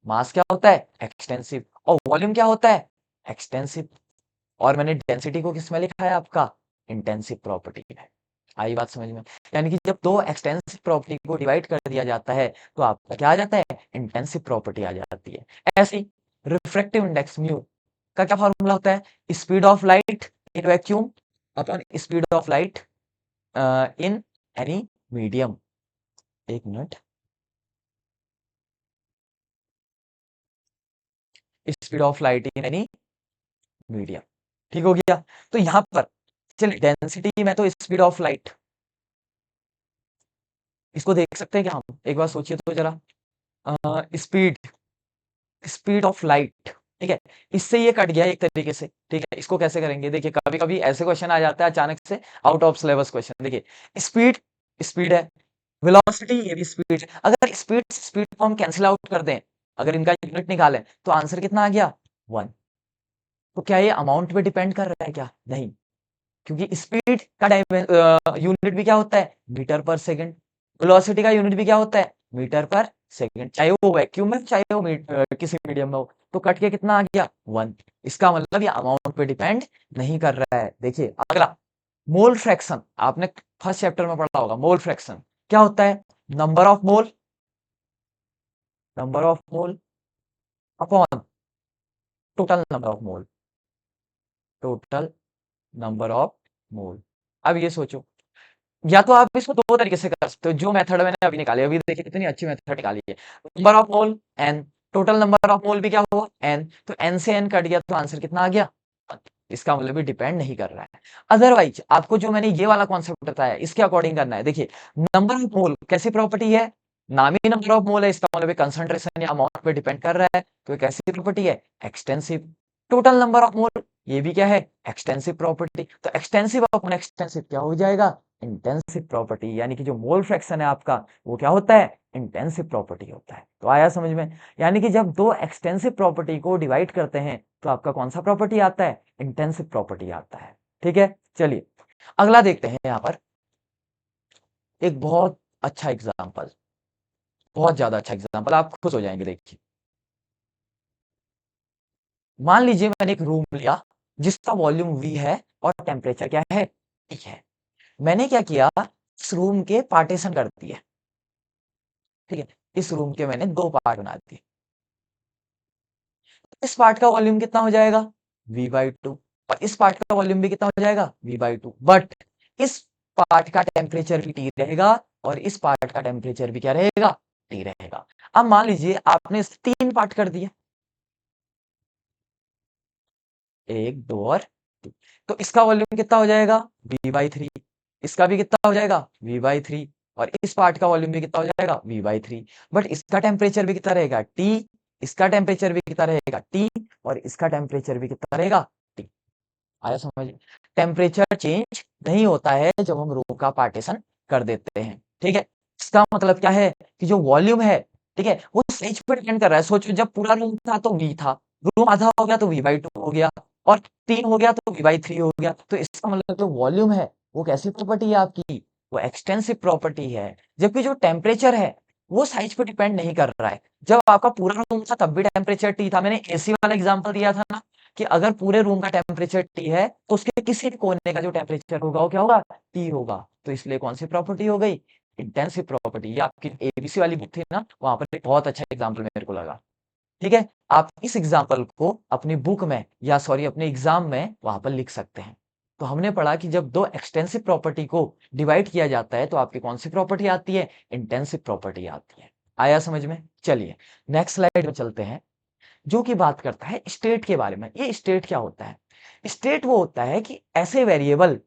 मास क्या होता है? एक्सटेंसिव। और वॉल्यूम क्या होता है? एक्सटेंसिव। और मैंने डेंसिटी को किसमें लिखा है? आपका इंटेंसिव प्रॉपर्टी में। आई बात समझ में? यानी कि जब दो एक्सटेंसिव प्रॉपर्टी को डिवाइड कर दिया जाता है, तो आपका क्या आ जाता है? इंटेंसिव प्रॉपर्टी आ जाती है। ऐसे ही रिफ्रैक्टिव इंडेक्स म्यू का क्या फॉर्मूला होता है? Speed of light in vacuum upon speed of light in any medium. एक minute, speed of light in any medium. ठीक हो गया? तो यहां पर चलिए डेंसिटी में तो स्पीड ऑफ लाइट, इसको देख सकते हैं क्या हम? एक बार सोचिए तो जरा, स्पीड, स्पीड ऑफ लाइट, ठीक है, इससे ये कट गया एक तरीके से। ठीक है, इसको कैसे करेंगे? देखिए कभी कभी ऐसे क्वेश्चन आ जाता है अचानक से, आउट ऑफ सिलेबस क्वेश्चन। देखिए स्पीड, स्पीड है, वेलोसिटी ये भी स्पीड है। अगर स्पीड स्पीड को हम कैंसिल आउट कर दें, अगर इनका यूनिट निकालें, तो आंसर कितना आ गया? 1। तो क्या ये अमाउंट पे डिपेंड कर रहा है क्या? नहीं, क्योंकि स्पीड का यूनिट भी क्या होता है? मीटर पर सेकंड। वेलोसिटी का यूनिट भी क्या होता है? मीटर पर सेकंड। चाहे वो वैक्यूम में, चाहे वो किसी मीडियम में हो। तो कट के कितना आ गया? 1। इसका मतलब ये अमाउंट पे डिपेंड नहीं कर रहा है। देखिए अगला, मोल फ्रैक्शन, आपने फर्स्ट चैप्टर में पढ़ा होगा। मोल फ्रैक्शन क्या होता है? Number of mole, number of mole upon total number of mole, total number of मोल। अब ये सोचो, या तो आप इसको दो तरीके से कर सकते हो, जो मेथड मैंने अभी निकाली, अभी देखिए कितनी अच्छी मेथड निकाली है। Number of mole N, total number of mole भी क्या हुआ? एन। तो एन से एन कट गया, तो आंसर कितना आ गया? इसका मतलब भी डिपेंड नहीं कर रहा है। अदरवाइज आपको जो मैंने ये वाला कॉन्सेप्ट बताया, इसके अकॉर्डिंग करना है। देखिए नंबर ऑफ मोल कैसी प्रॉपर्टी है? नाम ही नंबर ऑफ मोल है, इसका मतलब कंसंट्रेशन या अमाउंट पे डिपेंड कर रहा है, तो ये कैसी प्रॉपर्टी है? एक्सटेंसिव। टोटल नंबर ऑफ मोल, ये भी क्या है? Extensive property. तो एक्सटेंसिव अपॉन एक्सटेंसिव क्या हो जाएगा? Intensive property. यानी कि जो मोल फ्रैक्शन है आपका, वो क्या होता है? इंटेंसिव प्रॉपर्टी होता है। तो आया समझ में? यानी कि जब दो एक्सटेंसिव प्रॉपर्टी को डिवाइड करते हैं, तो आपका कौन सा प्रॉपर्टी आता है? इंटेंसिव प्रॉपर्टी आता है। ठीक है, चलिए अगला देखते हैं। यहां पर एक बहुत अच्छा एग्जांपल, बहुत ज्यादा अच्छा एग्जांपल, आप खुश हो जाएंगे। देखिए मान लीजिए मैंने एक रूम लिया, जिसका वॉल्यूम V है और टेम्परेचर क्या है? T है। मैंने क्या किया? इस रूम के पार्टीशन कर दिए। ठीक है, इस रूम के मैंने दो पार्ट बना दिए। इस पार्ट का वॉल्यूम कितना हो जाएगा? V/2। और इस पार्ट का वॉल्यूम भी कितना हो जाएगा? V/2। बट इस पार्ट का टेम्परेचर भी T रहेगा, और इस पार्ट का टेम्परेचर भी क्या रहेगा? T रहेगा। अब मान लीजिए आपने तीन पार्ट कर दिए। 1, 2 और 3। तो इसका वॉल्यूम कितना हो जाएगा? V/3। इसका भी कितना हो जाएगा? V/3। और इस पार्ट का वॉल्यूम भी कितना हो जाएगा? V/3। बट इसका टेम्परेचर भी कितना रहेगा? T। इसका टेम्परेचर भी कितना रहेगा? T। और इसका टेम्परेचर भी कितना रहेगा? T। आया समझ? टेम्परेचर चेंज नहीं होता है जब हम रूम का पार्टीशन कर देते हैं। ठीक है, इसका मतलब क्या है कि जो वॉल्यूम है, ठीक है, वो साइज पर डिपेंड कर रहा है। सोचो जब पूरा रूम था तो V था, रूम आधा हो गया तो V/2 हो गया, और 3 हो गया तो V/3 हो गया। तो इसका मतलब जो वॉल्यूम है वो कैसी प्रॉपर्टी है आपकी? वो एक्सटेंसिव प्रॉपर्टी है। जबकि जो टेम्परेचर है वो साइज पे डिपेंड नहीं कर रहा है। जब आपका पूरा रूम था तब भी टेम्परेचर T था। मैंने एसी वाला एग्जांपल दिया था ना, कि अगर पूरे रूम का टेम्परेचर T है तो उसके किसी भी कोने का जो टेम्परेचर होगा वो क्या होगा? T होगा। तो इसलिए कौन सी प्रॉपर्टी हो गई? Intensive property. ये आपकी एबीसी वाली बुक थी ना, वहां पर एक बहुत अच्छा एग्जाम्पल मेरे को लगा। ठीक है, आप इस एग्जाम्पल को अपनी बुक में या सॉरी अपने एग्जाम में वहां पर लिख सकते हैं। तो हमने पढ़ा कि जब दो एक्सटेंसिव प्रॉपर्टी को डिवाइड किया जाता है तो आपकी कौन सी प्रॉपर्टी आती है? इंटेंसिव प्रॉपर्टी आती है। आया समझ में? चलिए नेक्स्ट स्लाइड में चलते हैं, जो कि बात करता है स्टेट के बारे में। ये स्टेट क्या होता है? स्टेट वो होता है कि ऐसे वेरिएबल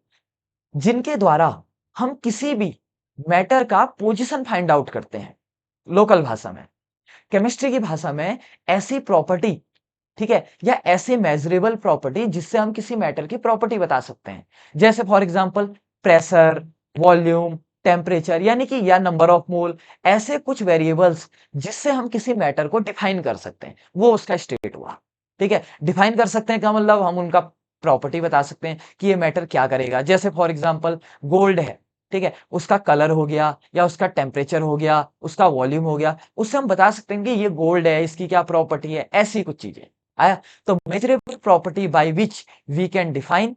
जिनके द्वारा हम किसी भी मैटर का पोजीशन फाइंड आउट करते हैं। लोकल भाषा में, केमिस्ट्री की भाषा में, ऐसी प्रॉपर्टी, ठीक है, या ऐसे मेजरेबल प्रॉपर्टी जिससे हम किसी मैटर की प्रॉपर्टी बता सकते हैं। जैसे for example pressure, volume, temperature, यानी कि या नंबर ऑफ मोल, ऐसे कुछ वेरिएबल्स जिससे हम किसी मैटर को डिफाइन कर सकते हैं, वो उसका स्टेट हुआ। ठीक है, डिफाइन कर सकते हैं का मतलब हम उनका प्रॉपर्टी बता सकते हैं कि ये मैटर क्या करेगा। जैसे फॉर एग्जांपल गोल्ड है, ठीक है, उसका कलर हो गया, या उसका टेम्परेचर हो गया, उसका वॉल्यूम हो गया, उससे हम बता सकते हैं कि ये गोल्ड है, इसकी क्या प्रॉपर्टी है, ऐसी कुछ चीजें। आया? तो measurable property by which we can define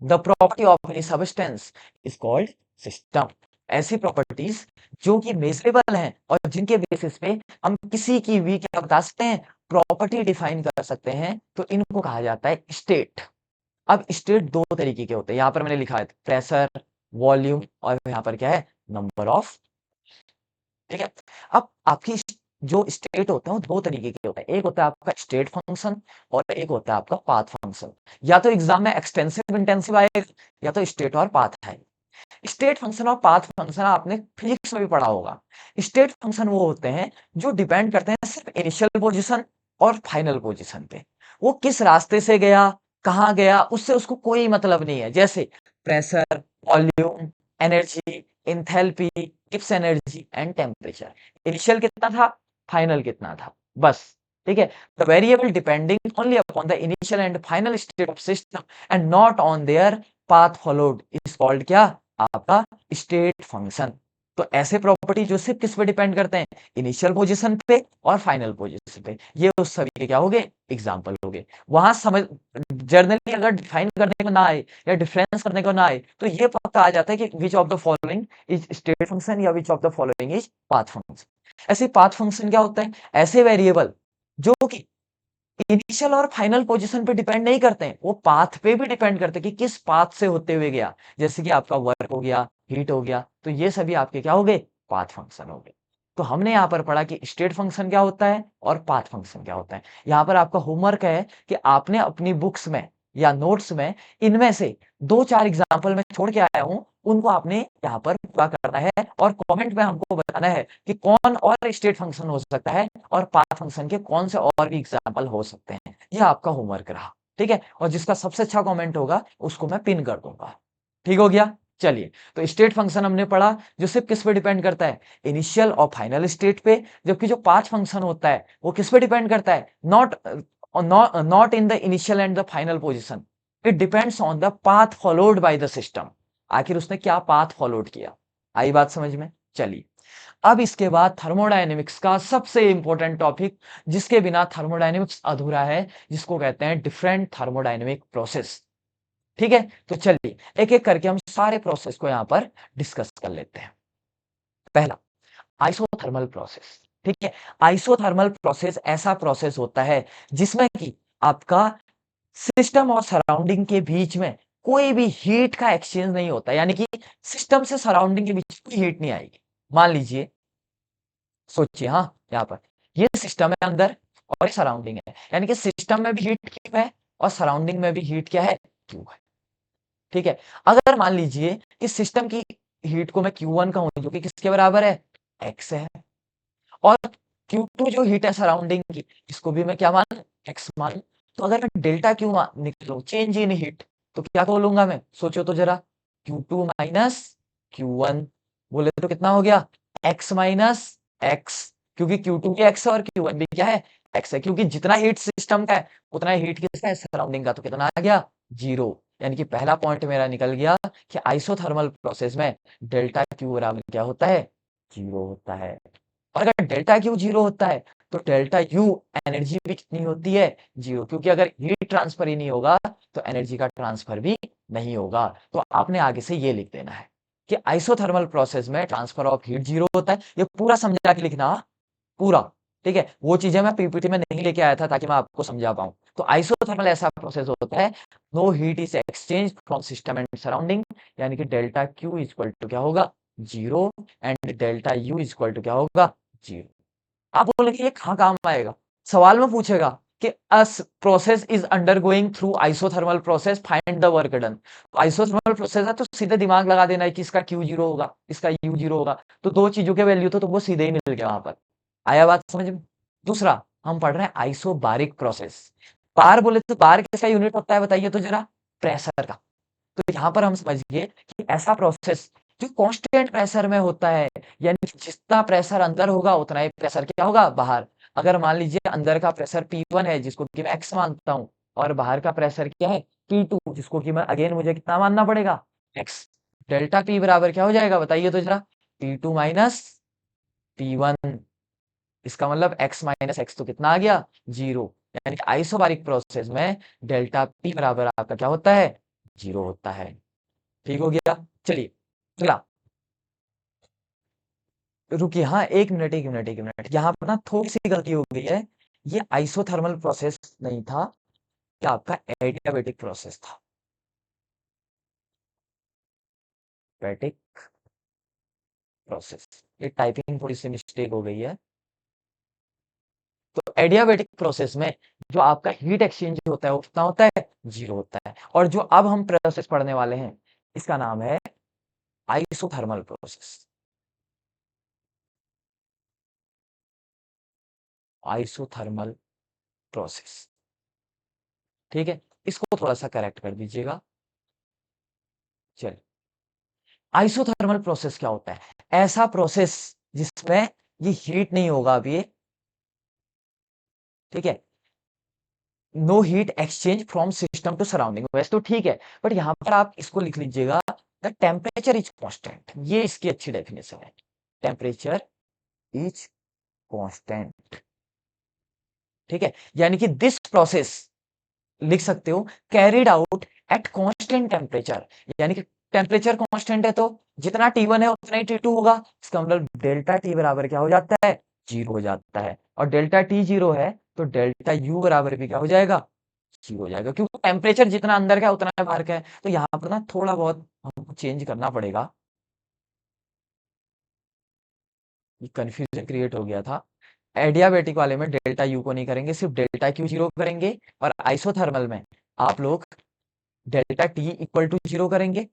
the property of any substance is called system. ऐसी प्रॉपर्टीज जो कि मेजरेबल हैं और जिनके बेसिस पे हम किसी की भी क्या बता सकते हैं? प्रॉपर्टी डिफाइन कर सकते हैं, तो इनको कहा जाता है स्टेट। अब स्टेट दो तरीके के होते हैं, यहां पर मैंने लिखा है प्रेशर, वॉल्यूम, और यहां पर क्या है? Number of. ठीक है, अब आपकी जो स्टेट होते हैं वो दो तरीके के होते हैं। एक होता है आपका स्टेट फंक्शन और एक होता है आपका पाथ फंक्शन। या तो एग्जाम में एक्सटेंसिव इंटेंसिव आएगा, या तो स्टेट और पाथ आएगा। स्टेट फंक्शन और पाथ फंक्शन आपने फिजिक्स में भी पढ़ा होगा। स्टेट फंक्शन वो होते हैं जो डिपेंड करते हैं सिर्फ इनिशियल पोजीशन और फाइनल पोजीशन पे। वो किस रास्ते से गया, कहाँ गया, उससे उसको कोई मतलब नहीं है। जैसे pressure, volume, energy, enthalpy, Gibbs energy and temperature. Initial कितना था, फाइनल कितना था, बस। ठीक है, the variable depending only upon the initial and final state of system and not on their path followed is called क्या? आपका स्टेट फंक्शन। तो ऐसे प्रॉपर्टी जो सिर्फ किस पे डिपेंड करते हैं? इनिशियल पोजीशन पे और फाइनल पोजीशन पे। ये उस सभी के क्या हो गए? एग्जांपल हो गए। वहां समझ जर्नली अगर डिफाइन करने को ना आए या डिफरेंस करने को ना आए तो ये पक्का आ जाता है कि which of the following is state function या which of the following is path function. ऐसे पाथ फंक्शन क्या होता है? ऐसे वेरिएबल जो कि इनिशियल और फाइनल पोजीशन पे डिपेंड नहीं करते हैं, वो पाथ पे भी डिपेंड करते हैं कि किस पाथ से होते हुए गया। जैसे कि आपका वर्क हो गया, हीट हो गया, तो ये सभी आपके क्या हो गए? पाथ फंक्शन हो गए। तो हमने यहाँ पर पढ़ा कि स्टेट फंक्शन क्या होता है और पाथ फंक्शन क्या होता है। यहाँ पर आपका होमवर्क है कि आपने अपनी बुक्स में या नोट्स में इनमें से 2-4 एग्जाम्पल में छोड़ के आया हूं, उनको आपने यहाँ पर पूरा करना है और कमेंट में हमको बताना है कि कौन और स्टेट फंक्शन हो सकता है और पाथ फंक्शन के कौन से और भी एग्जाम्पल हो सकते हैं। ये आपका होमवर्क रहा। ठीक है, और जिसका सबसे अच्छा कमेंट होगा उसको मैं पिन कर दूंगा। ठीक हो गया? चलिए, तो स्टेट फंक्शन हमने पढ़ा जो सिर्फ किस पे डिपेंड करता है? इनिशियल और फाइनल स्टेट पे। जबकि जो पाथ फंक्शन होता है वो किस पे डिपेंड करता है? Not in the initial and the final position, it depends on the path followed by the system. आखिर उसने क्या पाथ फॉलोड किया। आई बात समझ में? चलिए, अब इसके बाद थर्मोडायनेमिक्स का सबसे इंपॉर्टेंट टॉपिक, जिसके बिना थर्मोडायनेमिक्स अधूरा है, जिसको कहते हैं डिफरेंट थर्मोडायनेमिक प्रोसेस। ठीक है, तो चलिए एक एक करके हम सारे प्रोसेस को यहां पर डिस्कस कर लेते हैं। पहला, आइसोथर्मल प्रोसेस। ठीक है, आइसोथर्मल प्रोसेस ऐसा प्रोसेस होता है जिसमें कि आपका सिस्टम और सराउंडिंग के बीच में कोई भी हीट का एक्सचेंज नहीं होता, यानी कि सिस्टम से सराउंडिंग के बीच कोई हीट नहीं आएगी। मान लीजिए, सोचिए, हाँ, यहाँ पर ये सिस्टम है अंदर और ये सराउंडिंग है, यानी कि सिस्टम में भी हीट क्यों है और सराउंडिंग में भी हीट क्या है, Q है। ठीक है, अगर मान लीजिए कि सिस्टम की हीट को मैं Q1 कहूँ जो कि किसके बराबर है, X है, और Q2 जो हीट है सराउंडिंग की, इसको भी मैं क्या मान, X मान। तो अगर मैं डेल्टा Q निकलूं, चेंज इन हीट, तो क्या बोलूंगा मैं, सोचो तो जरा, Q2 माइनस Q1 बोले तो कितना हो गया, X माइनस X, क्योंकि Q2 भी X है और Q1 भी क्या है, X है, क्योंकि जितना हीट सिस्टम का है उतना हीट किसका है, सराउंडिंग का। तो कितना आ गया, 0। यानी कि पहला पॉइंट मेरा निकल गया कि आइसोथर्मल प्रोसेस में डेल्टा Q बराबर क्या होता है, 0 होता है। और अगर डेल्टा Q 0 होता है तो डेल्टा U एनर्जी भी कितनी होती है, 0, क्योंकि अगर हीट ट्रांसफर ही नहीं होगा तो एनर्जी का ट्रांसफर भी नहीं होगा। तो आपने आगे से ये लिख देना है कि आइसोथर्मल प्रोसेस में ट्रांसफर ऑफ हीट 0 होता है। ये पूरा समझा के लिखना, पूरा। ठीक है, वो चीजें मैं पीपीटी में नहीं लेके आया था ताकि मैं आपको समझा पाऊं। तो आइसोथर्मल ऐसा प्रोसेस होता है, no heat is exchange from system and surrounding, यानी कि डेल्टा Q इक्वल टू क्या होगा, 0, and delta U equal to क्या होगा, 0। आप बोलेंगे ये कहाँ काम आएगा, सवाल में पूछेगा कि as process is undergoing through isothermal process, find the work done. तो आइसोथर्मल प्रोसेस है तो सीधे दिमाग लगा देना है कि इसका Q 0 होगा, इसका U 0 होगा, तो दो चीजों के वैल्यू तो तुमको सीधे ही मिल गया वहां पर। आया बात समझ में। दूसरा हम पढ़ रहे हैं आइसोबारिक प्रोसेस। बार बोले तो बार किसका यूनिट होता है बताइए तो जरा, प्रेशर का। तो यहाँ पर हम समझिए कि ऐसा प्रोसेस जो कांस्टेंट प्रेशर में होता है, यानी कि जितना प्रेशर अंदर होगा उतना ही प्रेशर क्या होगा, बाहर। अगर मान लीजिए अंदर का प्रेशर P1 है जिसको कि मैं X मानता हूँ, और बाहर का प्रेशर क्या है, P2, जिसको कि मैं अगेन मुझे कितना मानना पड़ेगा, X। डेल्टा P बराबर क्या हो जाएगा बताइए तो जरा, P2 माइनस P1। इसका मतलब x माइनस एक्स तो कितना आ गया, 0। यानी कि आइसोबारिक प्रोसेस में डेल्टा P बराबर आपका क्या होता है, 0 होता है। ठीक हो गया। चलिए अगला, रुकिए, हाँ, एक मिनट, यहाँ पर ना थोड़ी सी गलती हो गई है। ये आइसोथर्मल प्रोसेस नहीं था, क्या आपका एडियाबेटिक प्रोसेस था, एडियाबेटिक प्रोसेस। ये टाइपिंग थोड़ी सी मिस्टेक हो गई है। तो एडियाबेटिक प्रोसेस में जो आपका हीट एक्सचेंज होता है वो कितना होता है, 0 होता है। और जो अब हम प्रोसेस पढ़ने वाले हैं इसका नाम है आइसोथर्मल प्रोसेस। आइसोथर्मल प्रोसेस, ठीक है, इसको थोड़ा सा करेक्ट कर दीजिएगा। चलिए, आइसोथर्मल प्रोसेस क्या होता है, ऐसा प्रोसेस जिसमें ये हीट नहीं होगा अभी, ठीक है, no heat exchange from system to surrounding. वैसे तो ठीक है, बट यहां पर आप इसको लिख लीजिएगा, द टेम्परेचर इज कांस्टेंट। ये इसकी अच्छी डेफिनेशन है, टेम्परेचर इज कांस्टेंट। ठीक है, यानी कि दिस प्रोसेस लिख सकते हो carried out at constant temperature, यानी कि टेम्परेचर कांस्टेंट है तो जितना T1 है उतना ही T2 होगा। इसका मतलब डेल्टा T बराबर क्या हो जाता है, 0 हो जाता है। और डेल्टा T 0 है तो डेल्टा U बराबर भी क्या हो जाएगा, 0 हो जाएगा, क्योंकि टेम्परेचर जितना अंदर का है उतना बाहर का है। तो यहाँ पर ना थोड़ा बहुत हमको चेंज करना पड़ेगा, ये कंफ्यूजन क्रिएट हो गया था। एडियाबेटिक वाले में डेल्टा U को नहीं करेंगे, सिर्फ डेल्टा Q 0 करेंगे, और आइसोथर्मल में आप लोग डेल्टा T इक्वल टू 0 करेंगे,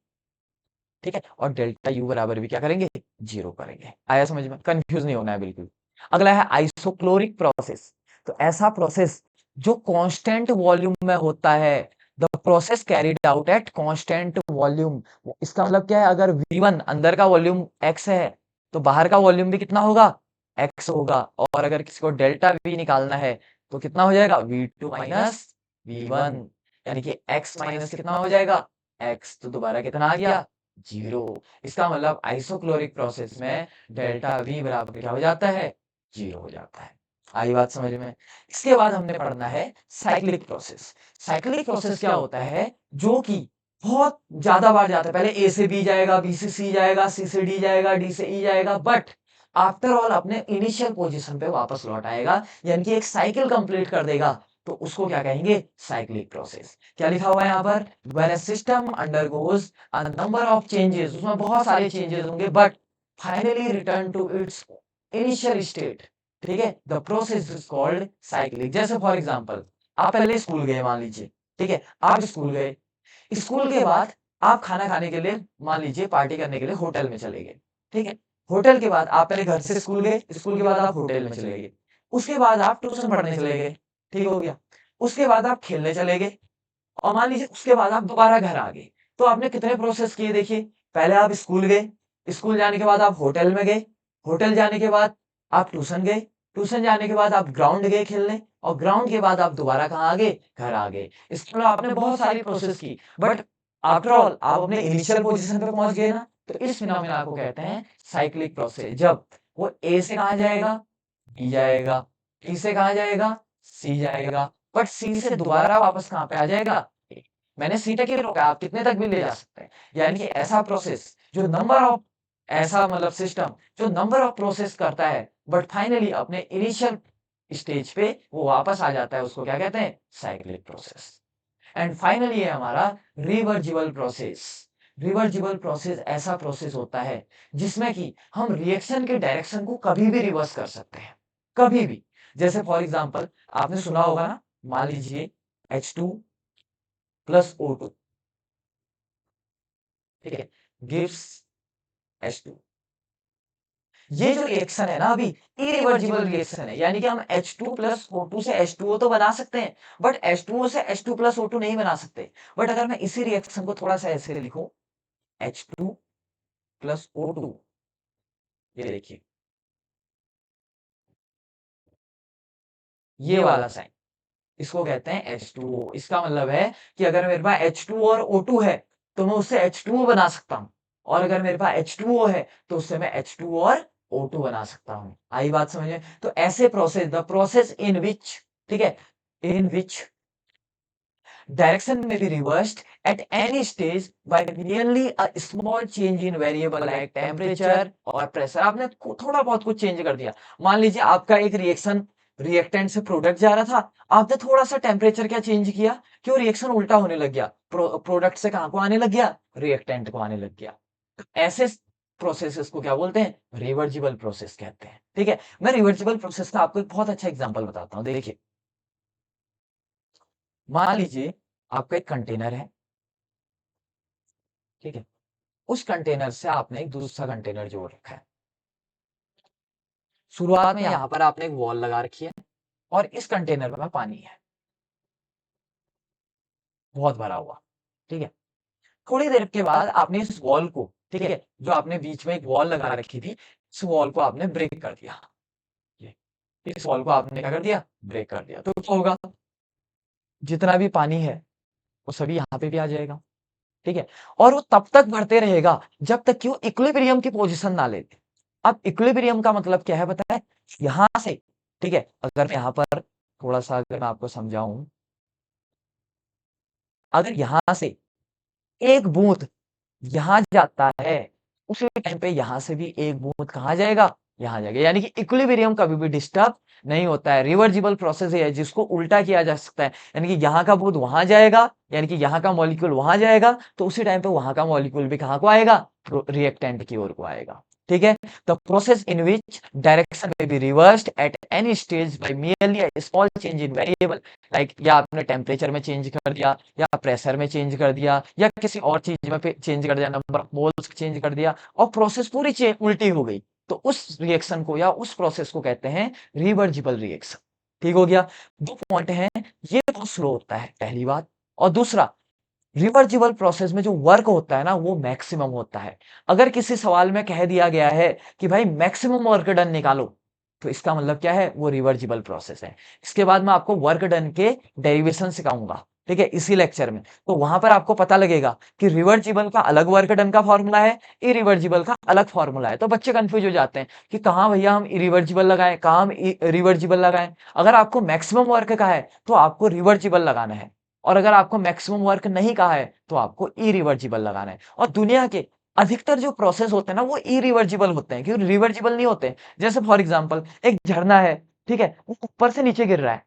ठीक है, और डेल्टा U बराबर भी क्या करेंगे, 0 करेंगे। आया समझ में, कंफ्यूज नहीं होना है बिल्कुल। अगला है आइसोक्लोरिक प्रोसेस। तो ऐसा प्रोसेस जो कांस्टेंट वॉल्यूम में होता है, the process carried out at constant volume. इसका मतलब क्या है, अगर V1 अंदर का वॉल्यूम x है तो बाहर का वॉल्यूम भी कितना होगा, x होगा। और अगर किसी को डेल्टा V निकालना है तो कितना हो जाएगा, V2 माइनस V1, यानी कि x माइनस कितना हो जाएगा, x। तो दोबारा कितना आ गया, 0। इसका मतलब आइसोक्लोरिक प्रोसेस में डेल्टा V बराबर क्या हो जाता है, 0 हो जाता है। आई बात समझ में। इसके बाद हमने पढ़ना है साइक्लिक प्रोसेस। साइक्लिक प्रोसेस क्या होता है, जो कि बहुत ज्यादा बार जाता है, पहले ए से बी जाएगा, बी से सी जाएगा, सी से डी जाएगा, डी से ई जाएगा, बट आफ्टर ऑल अपने इनिशियल पोजीशन पे वापस लौट आएगा, यानी कि एक साइकिल कंप्लीट कर देगा। तो उसको क्या कहेंगे, साइक्लिक प्रोसेस। क्या लिखा हुआ है यहाँ पर, when a system undergoes a number of changes, उसमें बहुत सारे चेंजेस होंगे, but finally return to its initial state. ठीक है, the process is called cyclic. जैसे फॉर एग्जांपल, आप पहले स्कूल गए मान लीजिए, ठीक है, आप स्कूल गए, स्कूल के बाद आप खाना खाने के लिए, मान लीजिए पार्टी करने के लिए होटल में चले गए, ठीक है। होटल के बाद आप पहले घर से स्कूल गए, स्कूल के बाद आप होटल में चले गए, उसके बाद आप ट्यूशन पढ़ने चले गए, ठीक हो गया। उसके बाद आप खेलने चले गए और मान लीजिए उसके बाद आप दोबारा घर आ गए। तो आपने कितने प्रोसेस किए देखिए, पहले आप स्कूल गए, स्कूल जाने के बाद आप होटल में गए, होटल जाने के बाद आप ट्यूशन गए, ट्यूशन जाने के बाद आप ग्राउंड गए खेलने और ग्राउंड के बाद आप दोबारा कहाँ आ गए, घर आ गए। इसके अलावा आपने बहुत सारी प्रोसेस की, बट आफ्टर ऑल आप अपने इनिशियल पोजीशन पे पहुंच गए ना। तो इस फिनोमेना को कहते हैं साइक्लिक प्रोसेस। जब वो ए से कहाँ जाएगा, बी जाएगा, बी से कहाँ जाएगा, सी जाएगा, बट सी से दोबारा वापस कहाँ पे आ जाएगा, A। मैंने सी तक ही रोका, आप कितने तक भी ले जा सकते हैं। यानी कि ऐसा प्रोसेस जो नंबर ऑफ, ऐसा मतलब सिस्टम जो नंबर ऑफ प्रोसेस करता है बट फाइनली अपने इनिशियल स्टेज पे वो वापस आ जाता है, उसको क्या कहते हैं, साइक्लिक प्रोसेस। एंड फाइनली है हमारा रिवर्जिबल प्रोसेस। रिवर्जिबल प्रोसेस ऐसा प्रोसेस होता है जिसमें कि हम रिएक्शन के डायरेक्शन को कभी भी रिवर्स कर सकते हैं, कभी भी। जैसे फॉर एग्जांपल आपने सुना होगा ना, मान लीजिए H2 प्लस O2, ठीक है, गिव्स H2। ये जो रिएक्शन है ना अभी, इरिवर्जिबल रिएक्शन है, यानी कि हम H2 प्लस O2 से H2O तो बना सकते हैं, बट H2O से H2 प्लस O2 नहीं बना सकते। बट अगर मैं इसी रिएक्शन को थोड़ा सा ऐसे लिखूं, H2 प्लस O2, ये देखिए ये वाला साइन, इसको कहते हैं H2O। इसका मतलब है कि अगर मेरे पास H2 और O2 है तो मैं उससे H2O बना सकता हूं, और अगर मेरे पास H2O है तो उससे मैं H2 और O2 बना सकता हूं। आई बात समझ में? तो ऐसे प्रोसेस, द प्रोसेस इन विच, ठीक है, in which direction may be reversed at any stage by merely a small change in variable like temperature और pressure। आपने थोड़ा बहुत कुछ चेंज कर दिया। मान लीजिए आपका एक रिएक्शन रिएक्टेंट से प्रोडक्ट जा रहा था, आपने थोड़ा सा टेम्परेचर क्या चेंज किया कि वो रिएक्शन उल्टा होने लग गया, प्रोडक्ट से कहां को आने लग गया, रिएक्टेंट को आने लग गया। तो ऐसे प्रोसेसेस को क्या बोलते हैं, रिवर्जिबल प्रोसेस कहते हैं। ठीक है, मैं रिवर्जिबल प्रोसेस का आपको एक बहुत अच्छा एग्जांपल बताता हूँ। देखिए, मान लीजिए आपका एक कंटेनर है, ठीक है, उस कंटेनर से आपने एक दूसरा कंटेनर जोड़ रखा है। शुरुआत में यहां पर आपने एक वॉल लगा रखी है और इस कंटेनर में पानी है, बहुत भरा हुआ, ठीक है। थोड़ी देर के बाद आपने इस वॉल को, ठीक है, जो आपने बीच में एक वॉल लगा रखी थी, इस वॉल को आपने ब्रेक कर दिया। ये इस वॉल को आपने क्या कर दिया, ब्रेक कर दिया। तो क्या होगा, जितना भी पानी है वो सभी यहाँ पे भी आ जाएगा, ठीक है। और वो तब तक बढ़ते रहेगा जब तक कि वो इक्विलिब्रियम की पोजीशन ना ले। अब इक्विलिब्रियम का मतलब क्या है पता है, यहां से, ठीक है, अगर मैं यहां पर थोड़ा सा अगर मैं आपको समझाऊं, अगर यहां से एक बूंद यहाँ जाता है, उसी टाइम पे यहाँ से भी एक बूंद कहाँ जाएगा, यहाँ जाएगा। यानी कि इक्विलिब्रियम कभी भी डिस्टर्ब नहीं होता है। रिवर्जिबल प्रोसेस है जिसको उल्टा किया जा सकता है, यानी कि यहाँ का बूंद वहां जाएगा, यानी कि यहाँ का मॉलिक्यूल वहां जाएगा, तो उसी टाइम पे वहां का मॉलिक्यूल भी कहाँ को आएगा, रिएक्टेंट की ओर को आएगा। ठीक है, the process in which direction में be reversed at any stage by merely a small change in variable, like या आपने टेम्परेचर में चेंज कर दिया, या प्रेशर में चेंज कर दिया, या किसी और चीज में चेंज कर दिया, नंबर ऑफ मोल्स चेंज कर दिया, और प्रोसेस पूरी उल्टी हो गई। तो उस रिएक्शन को या उस प्रोसेस को कहते हैं रिवर्जिबल रिएक्शन। ठीक हो गया, दो पॉइंट हैं, ये बहुत स्लो होता है, पहली बात। और दूसरा, रिवर्जिबल प्रोसेस में जो वर्क होता है ना वो मैक्सिमम होता है। अगर किसी सवाल में कह दिया गया है कि भाई मैक्सिमम वर्क डन निकालो, तो इसका मतलब क्या है, वो रिवर्जिबल प्रोसेस है। इसके बाद मैं आपको वर्क डन के डेरिवेशन सिखाऊंगा, ठीक है, इसी लेक्चर में। तो वहां पर आपको पता लगेगा कि रिवर्जिबल का अलग वर्क डन का फॉर्मूला है, इरिवर्जिबल का अलग फॉर्मूला है। तो बच्चे कंफ्यूज हो जाते हैं कि कहाँ भैया हम इरिवर्जिबल लगाएं, कहाँ हम रिवर्जिबल लगाएं। अगर आपको मैक्सिमम वर्क का है तो आपको रिवर्जिबल लगाना है, और अगर आपको मैक्सिमम वर्क नहीं कहा है तो आपको इरिवर्जिबल लगाना है। और दुनिया के अधिकतर जो प्रोसेस होते हैं ना वो इरिवर्जिबल होते हैं, क्योंकि रिवर्जिबल नहीं होते। जैसे फॉर एग्जांपल एक झरना है, ठीक है, वो ऊपर से नीचे गिर रहा है,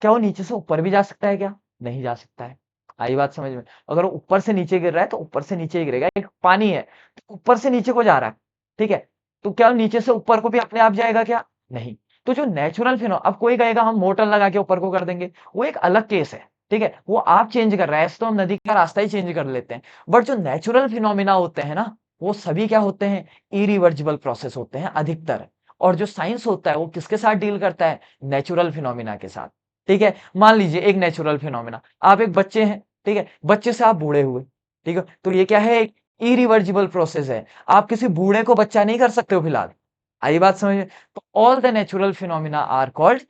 क्या वो नीचे से ऊपर भी जा सकता है क्या, नहीं जा सकता है। आई बात समझ में? अगर वो ऊपर से नीचे गिर रहा है तो ऊपर से नीचे ही गिरेगा। एक पानी है तो ऊपर से नीचे को जा रहा है, ठीक है, तो क्या वो नीचे से ऊपर को भी अपने आप जाएगा क्या, नहीं। तो जो नेचुरल फिनो, अब कोई कहेगा हम मोटर लगा के ऊपर को कर देंगे, वो एक अलग केस है। ठीक है, वो आप चेंज कर रहे हैं, ऐसे तो हम नदी का रास्ता ही चेंज कर लेते हैं। बट जो नेचुरल फिनोमिना होते हैं ना, वो सभी क्या होते हैं? इरिवर्सिबल प्रोसेस होते हैं अधिकतर। और जो साइंस होता है वो किसके साथ डील करता है? नेचुरल फिनोमिना के साथ। ठीक है, मान लीजिए एक नेचुरल फिनोमिना, आप एक बच्चे हैं, ठीक है, बच्चे से आप बूढ़े हुए, ठीक है, तो ये क्या है? एक इरिवर्सिबल प्रोसेस है। आप किसी बूढ़े को बच्चा नहीं कर सकते हो फिलहाल। आई बात समझ में? तो all the natural phenomena are called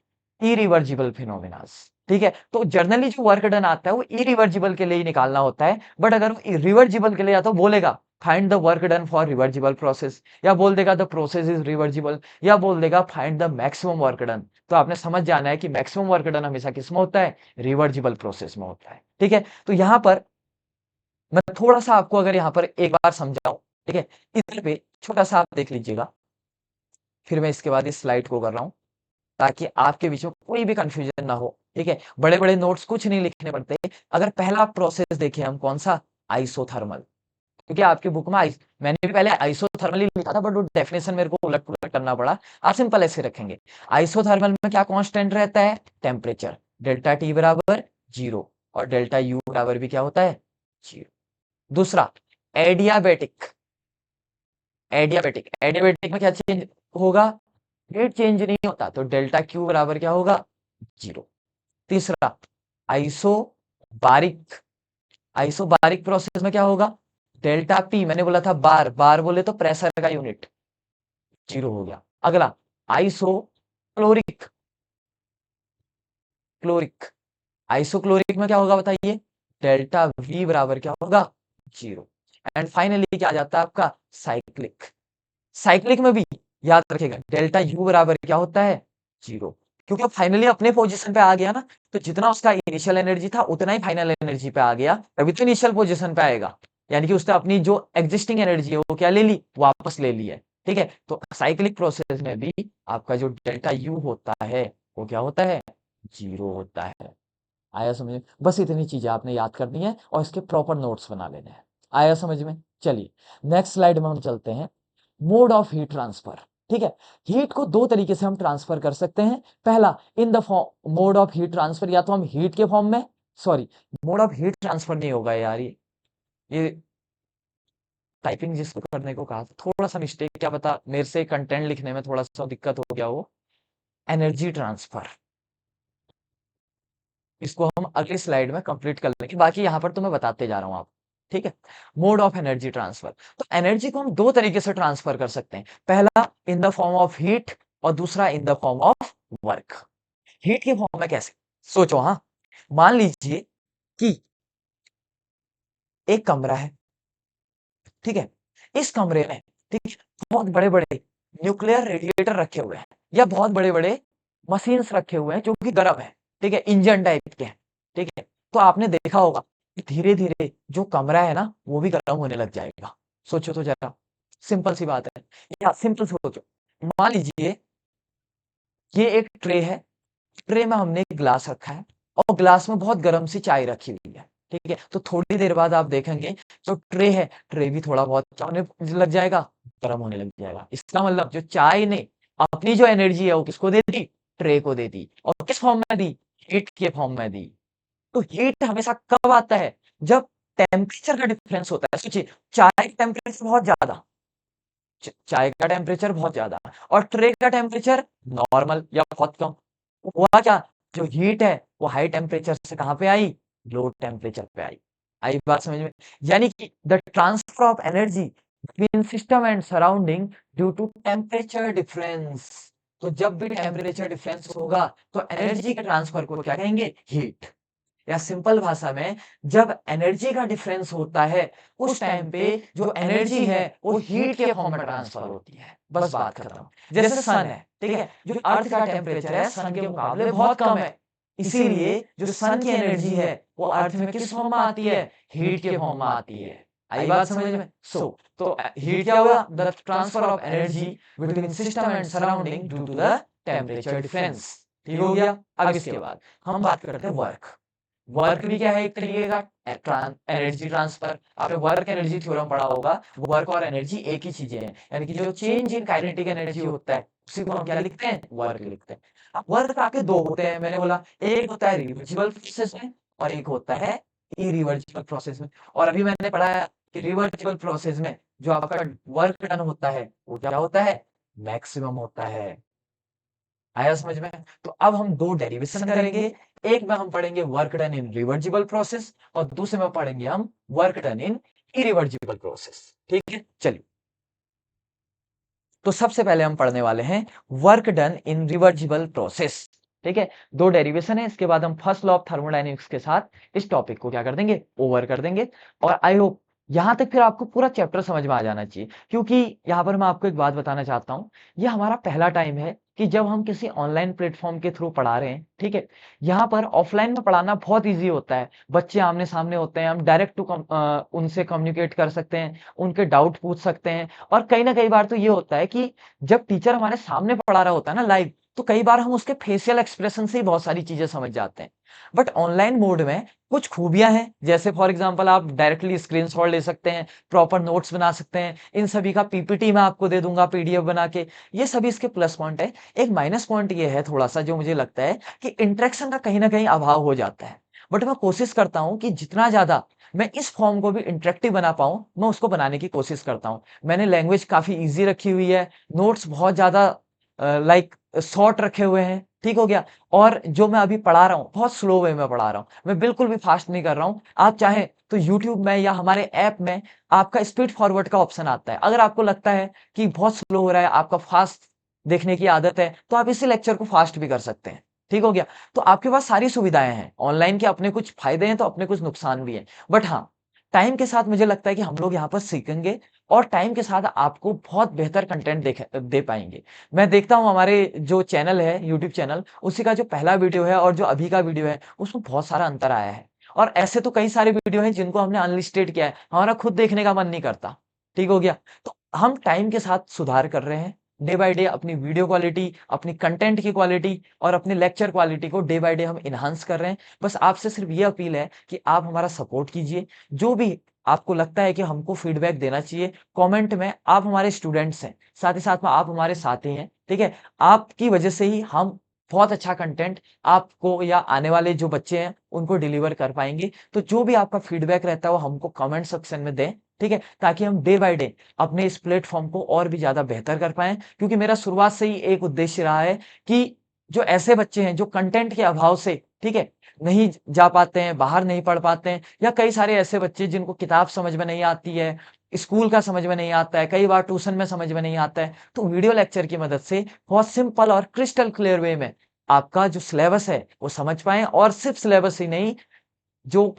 irreversible phenomenas. ठीक है, तो जनरली जो वर्क डन आता है वो इरिवर्सिबल के लिए ही निकालना होता है। बट अगर वो रिवर्सिबल के लिए आता, तो बोलेगा find the work done for reversible process, या बोल देगा द प्रोसेस इज रिवर्सिबल, या बोल देगा find the maximum work done. तो आपने समझ जाना है कि मैक्सिमम वर्क डन हमेशा किसमें होता है? रिवर्सिबल प्रोसेस में होता है। ठीक है, तो यहां पर मैं थोड़ा सा आपको अगर यहाँ पर एक बार समझाऊं, ठीक है, इधर पे छोटा सा आप देख लीजिएगा, फिर मैं इसके बाद इस स्लाइड को कर रहा हूं, ताकि आपके बीच में कोई भी कंफ्यूजन ना हो। ठीक है, बड़े बड़े नोट्स कुछ नहीं लिखने पड़ते। अगर पहला प्रोसेस देखें हम, कौन सा? आइसोथर्मल। क्योंकि आपकी बुक में मैंने भी पहले आइसोथर्मल ही लिखा था, बट वो डेफिनेशन मेरे को उलट पुलट करना पड़ा। आप सिंपल ऐसे रखेंगे, आइसोथर्मल में क्या कांस्टेंट रहता है? टेम्परेचर। डेल्टा टी बराबर 0, और डेल्टा यू बराबर भी क्या होता है? 0। दूसरा, एडियाबेटिक। एडियाबेटिक एडियाबेटिक में क्या चेंज होगा? रेट चेंज नहीं होता, तो डेल्टा क्यू बराबर क्या होगा? 0। तीसरा, आइसोबारिक। आइसोबारिक प्रोसेस में क्या होगा? डेल्टा पी, मैंने बोला था बार, बार बोले तो प्रेशर का यूनिट, 0 हो गया। अगला, आइसो क्लोरिक। क्लोरिक आइसोक्लोरिक में क्या होगा बताइए? डेल्टा वी बराबर क्या होगा? 0। एंड फाइनली क्या आ जाता है आपका? साइक्लिक। साइक्लिक में भी याद रखेगा, डेल्टा यू बराबर क्या होता है? 0। क्योंकि फाइनली अपने पोजीशन पे आ गया ना, तो जितना उसका इनिशियल एनर्जी था उतना ही फाइनल एनर्जी पे आ गया, तभी तो इनिशियल पोजीशन पे आएगा। यानी कि उसने अपनी जो एग्जिस्टिंग एनर्जी है वो क्या ले ली? वापस ले ली है। ठीक है, तो साइक्लिक प्रोसेस में भी आपका जो डेल्टा यू होता है वो क्या होता है? 0 होता है। आया समझ में? बस इतनी चीजें आपने याद करनी है और इसके प्रॉपर नोट्स बना लेने हैं। आया समझ में? चलिए नेक्स्ट स्लाइड में हम चलते हैं। Mode of heat transfer. ठीक है, हीट को दो तरीके से हम ट्रांसफर कर सकते हैं। पहला, in the form mode of heat transfer, या तो हम हीट के फॉर्म में, sorry, mode of heat transfer नहीं होगा यार, ये टाइपिंग जिसको करने को कहा थोड़ा सा मिस्टेक, क्या पता मेरे से कंटेंट लिखने में थोड़ा सा दिक्कत हो गया हो। एनर्जी ट्रांसफर, इसको हम अगली स्लाइड में कंप्लीट कर लेंगे, बाकी यहाँ पर तो मैं बताते जा रहा हूँ आप। ठीक है, मोड ऑफ एनर्जी ट्रांसफर, तो एनर्जी को हम दो तरीके से ट्रांसफर कर सकते हैं। पहला, in the form of heat, और दूसरा in the form of work. Heat के फॉर्म में कैसे? सोचो, हाँ, मान लीजिए कि एक कमरा है, ठीक है, इस कमरे में, ठीक, बहुत बड़े बड़े न्यूक्लियर रेडिएटर रखे हुए हैं, या बहुत बड़े बड़े मशीन्स रखे हुए हैं जो कि गर्म है, ठीक है, इंजन टाइप के हैं। ठीक है, तो आपने देखा होगा कि धीरे धीरे जो कमरा है ना वो भी गर्म होने लग जाएगा। सोचो तो जरा, सिंपल सी बात है। या सिंपल सोचो, मान लीजिए ये एक ट्रे है, ट्रे में हमने एक ग्लास रखा है, और ग्लास में बहुत गर्म सी चाय रखी हुई है। ठीक है, तो थोड़ी देर बाद आप देखेंगे जो ट्रे है, ट्रे भी थोड़ा बहुत क्या होने लग जाएगा? गर्म होने लग जाएगा। इसका मतलब जो चाय ने अपनी जो एनर्जी है वो किसको दे दी? ट्रे को दे दी। और किस फॉर्म में दी? हीट के फॉर्म में दी। तो हीट हमेशा कब आता है? जब टेम्परेचर का डिफरेंस होता है। सोचिए, चाय का टेम्परेचर बहुत ज्यादा, चाय का टेम्परेचर बहुत ज्यादा, और ट्रे का टेम्परेचर नॉर्मल या बहुत कम। हुआ क्या? जो हीट है वो हाई टेम्परेचर से कहां पे आई? लो टेम्परेचर पे आई। आई बात समझ में? यानी कि the transfer of energy between system and surrounding due to temperature difference. तो जब भी टेम्परेचर डिफरेंस होगा तो एनर्जी के ट्रांसफर को क्या कहेंगे? हीट। या सिंपल भाषा में, जब एनर्जी का डिफरेंस होता है उस टाइम पे जो एनर्जी है वो हीट के फॉर्म में ट्रांसफर होती है। बस बात खत्म। जैसे सन है, ठीक है, जो अर्थ का टेम्परेचर है सन के मुकाबले बहुत कम है, इसीलिए जो सन की एनर्जी है वो अर्थ में किस फॉर्म में आती है? हीट के फॉर्म में आती है। आई बात समझ में? तो हीट क्या होगा? The transfer of energy between system and surrounding due to the temperature difference. ठीक हो गया? अब इसके बाद हम बात करते हैं वर्क। वर्क भी क्या है? एक तरीके का एनर्जी ट्रांसफर। आपने वर्क एनर्जी थ्योरम पढ़ा होगा। वर्क और एनर्जी एक ही चीजें हैं, यानी कि जो चेंज इन काइनेटिक एनर्जी होता है उसी को हम क्या लिखते हैं? वर्क लिखते हैं। अब वर्क आपके दो होते हैं, मैंने बोला एक होता है रिवर्सिबल प्रोसेस में, और एक होता है इरिवर्सिबल प्रोसेस में। और अभी मैंने पढ़ा है कि रिवर्सिबल प्रोसेस में जो आपका वर्क डन होता है वो क्या होता है, मैक्सिमम होता है। आया समझ में? तो अब हम दो डेरिवेशन करेंगे। एक में हम पढ़ेंगे work done in reversible process और दूसरे में पढ़ेंगे हम वर्क डन इन इरिवर्सिबल प्रोसेस। ठीक है, चलिए। तो सबसे पहले हम पढ़ने वाले हैं work done in reversible process. ठीक है, दो डेरिवेशन है, इसके बाद हम फर्स्ट लॉ ऑफ थर्मोडायनेमिक्स के साथ इस टॉपिक को क्या कर देंगे, ओवर कर देंगे। और आई होप यहां तक फिर आपको पूरा चैप्टर समझ में आ जाना चाहिए, क्योंकि यहां पर मैं आपको एक बात बताना चाहता हूं, ये हमारा पहला टाइम है कि जब हम किसी ऑनलाइन प्लेटफॉर्म के थ्रू पढ़ा रहे हैं। ठीक है, यहाँ पर ऑफलाइन में पढ़ाना बहुत ईजी होता है, बच्चे आमने सामने होते हैं, हम डायरेक्ट टू उनसे कम्युनिकेट कर सकते हैं, उनके डाउट पूछ सकते हैं। और कई ना कई बार तो ये होता है कि जब टीचर हमारे सामने पढ़ा रहा होता है ना लाइव, तो कई बार हम उसके फेशियल एक्सप्रेशन से ही बहुत सारी चीजें समझ जाते हैं। बट ऑनलाइन मोड में कुछ खूबियां हैं, जैसे फॉर एग्जांपल आप डायरेक्टली स्क्रीनशॉट ले सकते हैं, प्रॉपर नोट्स बना सकते हैं, इन सभी का पीपीटी मैं आपको दे दूंगा पीडीएफ बना के। ये सभी इसके प्लस पॉइंट है। एक माइनस पॉइंट ये है थोड़ा सा, जो मुझे लगता है कि इंटरेक्शन का कहीं ना कहीं अभाव हो जाता है। बट मैं कोशिश करता हूं कि जितना ज्यादा मैं इस फॉर्म को भी इंटरेक्टिव बना पाऊं, मैं उसको बनाने की कोशिश करता हूं। मैंने लैंग्वेज काफी इजी रखी हुई है, नोट्स बहुत ज्यादा लाइक शॉर्ट रखे हुए हैं। ठीक हो गया। और जो मैं अभी पढ़ा रहा हूँ बहुत स्लो वे में पढ़ा रहा हूँ, मैं बिल्कुल भी फास्ट नहीं कर रहा हूँ। आप चाहें तो यूट्यूब में या हमारे ऐप में आपका स्पीड फॉरवर्ड का ऑप्शन आता है। अगर आपको लगता है कि बहुत स्लो हो रहा है, आपका फास्ट देखने की आदत है, तो आप इसी लेक्चर को फास्ट भी कर सकते हैं। ठीक हो गया। तो आपके पास सारी सुविधाएं हैं ऑनलाइन के, अपने कुछ फायदे हैं तो अपने कुछ नुकसान भी हैं। बट हाँ, टाइम के साथ मुझे लगता है कि हम लोग यहाँ पर सीखेंगे और टाइम के साथ आपको बहुत बेहतर कंटेंट दे पाएंगे। मैं देखता हूँ हमारे जो चैनल है यूट्यूब चैनल, उसी का जो पहला वीडियो है और जो अभी का वीडियो है उसमें बहुत सारा अंतर आया है। और ऐसे तो कई सारे वीडियो हैं जिनको हमने अनलिस्टेड किया है, हमारा खुद देखने का मन नहीं करता। ठीक हो गया। तो हम टाइम के साथ सुधार कर रहे हैं, डे बाय डे अपनी वीडियो क्वालिटी, अपनी कंटेंट की क्वालिटी और अपनी लेक्चर क्वालिटी को डे बाय डे हम इनहांस कर रहे हैं। बस आपसे सिर्फ ये अपील है कि आप हमारा सपोर्ट कीजिए। जो भी आपको लगता है कि हमको फीडबैक देना चाहिए, कमेंट में, आप हमारे स्टूडेंट्स हैं, साथ ही साथ में आप हमारे साथी हैं। ठीक है, आपकी वजह से ही हम बहुत अच्छा कंटेंट आपको या आने वाले जो बच्चे हैं उनको डिलीवर कर पाएंगे। तो जो भी आपका फीडबैक रहता है वो हमको कमेंट सेक्शन में दें। ठीक है, ताकि हम डे बाय डे अपने इस प्लेटफॉर्म को और भी ज्यादा बेहतर कर पाएं, क्योंकि मेरा शुरुआत से ही एक उद्देश्य रहा है कि जो ऐसे बच्चे हैं जो कंटेंट के अभाव से, ठीक है, नहीं जा पाते हैं, बाहर नहीं पढ़ पाते हैं, या कई सारे ऐसे बच्चे जिनको किताब समझ में नहीं आती है, स्कूल का समझ में नहीं आता है, कई बार ट्यूशन में समझ में नहीं आता है, तो वीडियो लेक्चर की मदद से बहुत सिंपल और क्रिस्टल क्लियर वे में आपका जो सिलेबस है वो समझ पाए, और सिर्फ सिलेबस ही नहीं, जो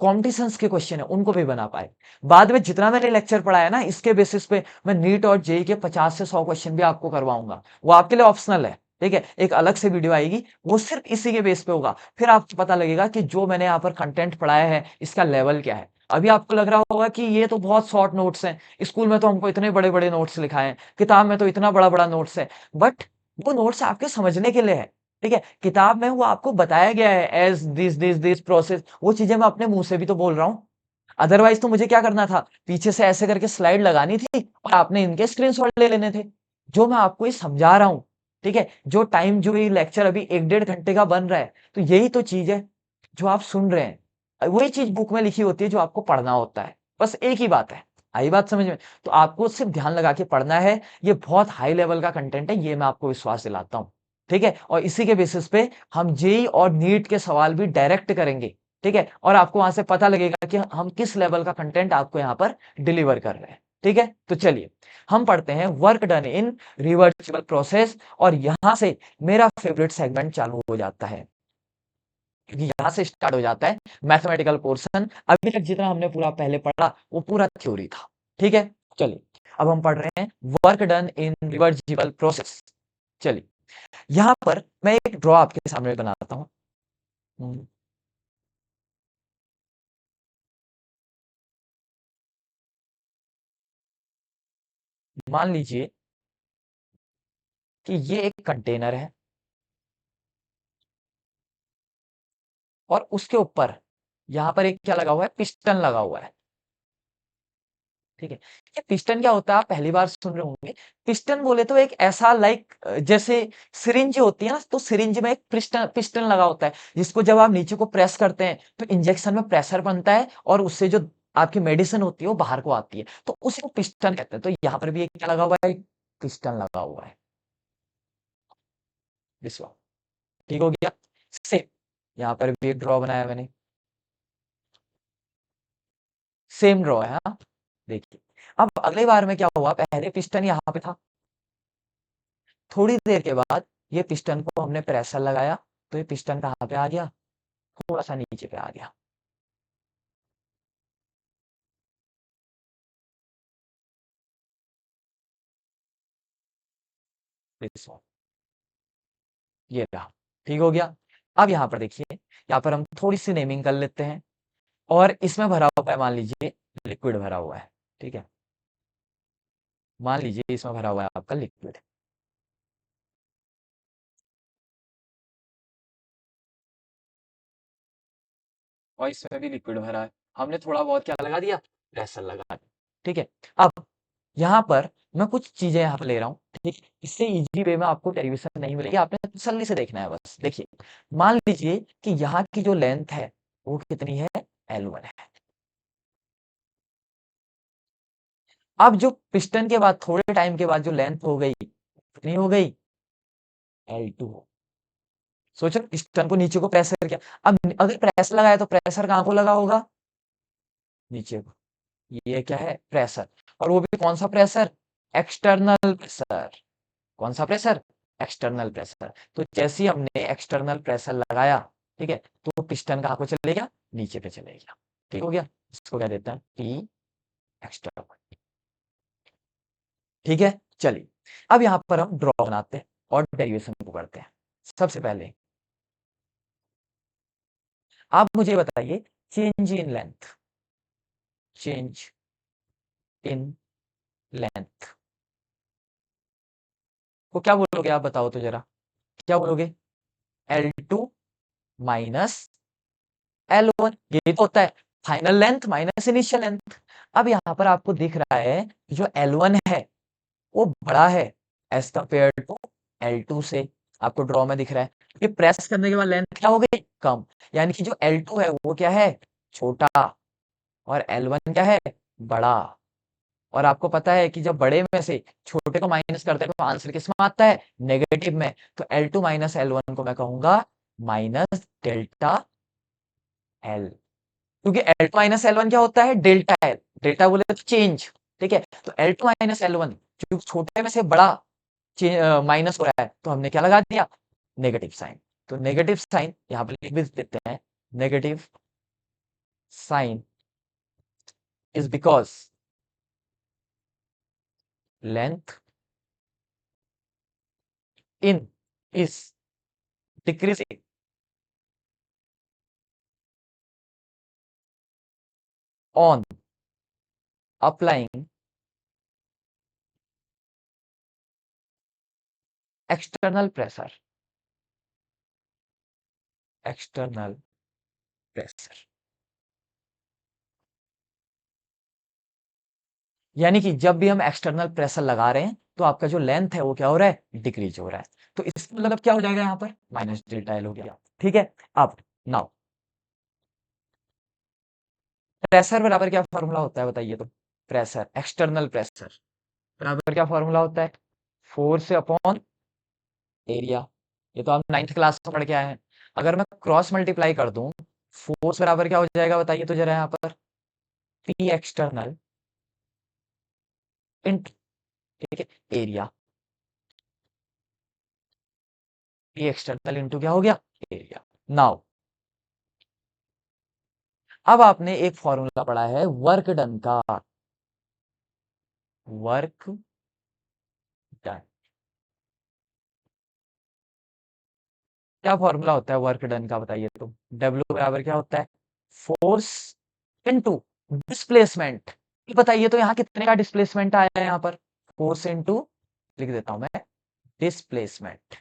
कॉम्पिटिशन्स के क्वेश्चन है उनको भी बना पाए। बाद में जितना मैंने लेक्चर पढ़ाया ना, इसके बेसिस पे मैं नीट और जेई के 50 से 100 क्वेश्चन भी आपको करवाऊंगा। वो आपके लिए ऑप्शनल है। ठीक है, एक अलग से वीडियो आएगी, वो सिर्फ इसी के बेस पे होगा। फिर आपको पता लगेगा कि जो मैंने यहाँ पर कंटेंट पढ़ाया है इसका लेवल क्या है। अभी आपको लग रहा होगा कि ये तो बहुत शॉर्ट नोट्स हैं, स्कूल में तो हमको इतने बड़े बड़े नोट्स लिखाए हैं, किताब में तो इतना बड़ा बड़ा नोट्स है। बट वो नोट्स आपके समझने के लिए है। ठीक है, किताब में वो आपको बताया गया है एज दिस प्रोसेस, वो चीजें मैं अपने मुंह से भी तो बोल रहा हूँ। अदरवाइज तो मुझे क्या करना था, पीछे से ऐसे करके स्लाइड लगानी थी और आपने इनके स्क्रीनशॉट ले लेने थे। जो मैं आपको ये समझा रहा हूँ, ठीक है, जो टाइम, जो ये लेक्चर अभी 1 डेढ़ घंटे का बन रहा है, तो यही तो चीज है जो आप सुन रहे हैं। वही चीज बुक में लिखी होती है जो आपको पढ़ना होता है। बस एक ही बात है। आई बात समझ में? तो आपको सिर्फ ध्यान लगा के पढ़ना है। ये बहुत हाई लेवल का कंटेंट है, ये मैं आपको विश्वास दिलाता हूँ। ठीक है, और इसी के बेसिस पे हम जेई और नीट के सवाल भी डायरेक्ट करेंगे। ठीक है, और आपको वहां से पता लगेगा कि हम किस लेवल का कंटेंट आपको यहाँ पर डिलीवर कर रहे हैं। ठीक है, तो चलिए हम पढ़ते हैं work done in reversible process, और यहां से मेरा फेवरेट सेगमेंट चालू हो जाता है, क्योंकि यहां से स्टार्ट हो जाता है मैथमेटिकल पोर्शन। अभी तक जितना हमने पूरा पहले पढ़ा वो पूरा थ्योरी था। ठीक है, चलिए अब हम पढ़ रहे हैं work done in reversible process. चलिए, यहां पर मैं एक ड्रॉ आपके सामने बनाता हूं। हम्म, मान लीजिए कि ये एक कंटेनर है और उसके ऊपर यहां पर एक क्या लगा हुआ है, पिस्टन लगा हुआ है। ठीक है। ये पिस्टन क्या होता है आप पहली बार सुन रहे होंगे। पिस्टन बोले तो एक ऐसा लाइक जैसे सिरिंज होती है ना, तो सिरिंज में एक पिस्टन पिस्टन लगा होता है, जिसको जब आप नीचे को प्रेस करते हैं तो इंजेक्शन में प्रेशर बनता है और उससे जो आपकी मेडिसिन होती है वो बाहर को आती है, तो उसी को पिस्टन कहते हैं। तो यहाँ पर भी एक क्या लगा हुआ है, पिस्टन लगा हुआ है। दिस वन, ठीक हो गया। सेम यहाँ पर भी एक ड्रॉ बनाया मैंने, सेम ड्रॉ है। हाँ, देखिए अब अगली बार में क्या हुआ, पहले पिस्टन यहाँ पे था, थोड़ी देर के बाद ये पिस्टन को हमने प्रेशर लगाया, तो ये पिस्टन कहाँ पे आ गया, थोड़ा सा नीचे पे आ गया। This one, ये रहा, ठीक हो गया। अब यहाँ पर देखिए, यहाँ पर हम थोड़ी सी नेमिंग कर लेते हैं, और इसमें भरा हुआ है, मान लीजिए लिक्विड भरा हुआ है, ठीक है। मान लीजिए इसमें भरा हुआ है आपका लिक्विड, और इसमें भी लिक्विड भरा है, हमने थोड़ा बहुत क्या लगा दिया, प्रेशर लगा दिया, ठीक है। अब यहाँ पर मैं कुछ चीजें यहाँ पर ले रहा हूँ, ठीक। इससे इजी वे में आपको डेरिवेशन नहीं मिलेगी, आपने तसल्ली से देखना है बस। देखिए मान लीजिए कि यहाँ की जो लेंथ है वो कितनी है, L1 है। अब जो पिस्टन के बाद थोड़े टाइम के बाद जो लेंथ हो गई, कितनी हो गई, L2। सोचो पिस्टन को नीचे को प्रेशर किया, अब अगर प्रेशर लगाया तो प्रेशर कहाँ को लगा होगा, नीचे को। ये क्या है, प्रेशर, और वो भी कौन सा प्रेशर, एक्सटर्नल प्रेशर। कौन सा प्रेशर, एक्सटर्नल प्रेशर। तो जैसे ही हमने एक्सटर्नल प्रेशर लगाया, ठीक है, तो पिस्टन कहाँ को चले गया, नीचे पे चले गया, ठीक हो गया। इसको क्या देते हैं, पी एक्सटर्नल, ठीक है। चलिए अब यहाँ पर हम ड्रॉ बनाते हैं और डेरिवेशन को करते हैं। सबसे पहले आप मुझे बताइए, change in length, change in length को क्या बोलोगे, आप बताओ तो जरा, क्या बोलोगे, L2 माइनस L1, ये तो होता है final length minus initial length. अब यहाँ पर आपको दिख रहा है जो L1 है वो बड़ा है एज कंपेयर टू L2 से, आपको ड्रॉ में दिख रहा है। ये प्रेस करने के बाद लेंथ क्या हो गई, कम, यानी कि जो L2 है वो क्या है, छोटा, और L1 क्या है, बड़ा। और आपको पता है कि जब बड़े में से छोटे को माइनस करते हैं तो आंसर किसमें आता है, नेगेटिव में। तो L2 माइनस L1 को मैं कहूंगा माइनस डेल्टा L, क्योंकि L2 माइनस L1 क्या होता है, डेल्टा L, डेल्टा बोले तो चेंज, ठीक है। तो L2 माइनस L1, क्योंकि छोटे में से बड़ा माइनस हो रहा है, तो हमने क्या लगा दिया, नेगेटिव साइन। तो नेगेटिव साइन यहाँ पर लिख भी देते हैं, negative sign is because length in is decreasing on applying external pressure, external pressure। यानी कि जब भी हम एक्सटर्नल प्रेशर लगा रहे हैं तो आपका जो लेंथ है वो क्या हो रहा है, डिक्रीज हो रहा है। तो इसका मतलब क्या हो जाएगा, यहाँ पर माइनस डेल्टा एल हो गया, ठीक है। अब नाउ प्रेशर बराबर क्या फॉर्मूला होता है बताइए तो, प्रेशर एक्सटर्नल प्रेशर बराबर क्या फॉर्मूला होता है, फोर्स अपॉन एरिया। ये तो आप 9th क्लास में पढ़ के आए हैं। अगर मैं क्रॉस मल्टीप्लाई कर दूं, फोर्स बराबर क्या हो जाएगा बताइए तो जरा यहाँ पर, पी एक्सटर्नल इन, ठीक है, एरिया, पी एक्सटर्नल इंटू क्या हो गया, एरिया। नाउ अब आपने एक फॉर्मूला पढ़ा है वर्क डन का, वर्क डन, क्या फॉर्मूला होता है वर्क डन का बताइए तो, डब्ल्यू बराबर क्या होता है, फोर्स इनटू डिस्प्लेसमेंट। बताइए तो यहाँ कितने का डिस्प्लेसमेंट आया है, यहाँ पर फोर्स इनटू, लिख देता हूं मैं, डिस्प्लेसमेंट।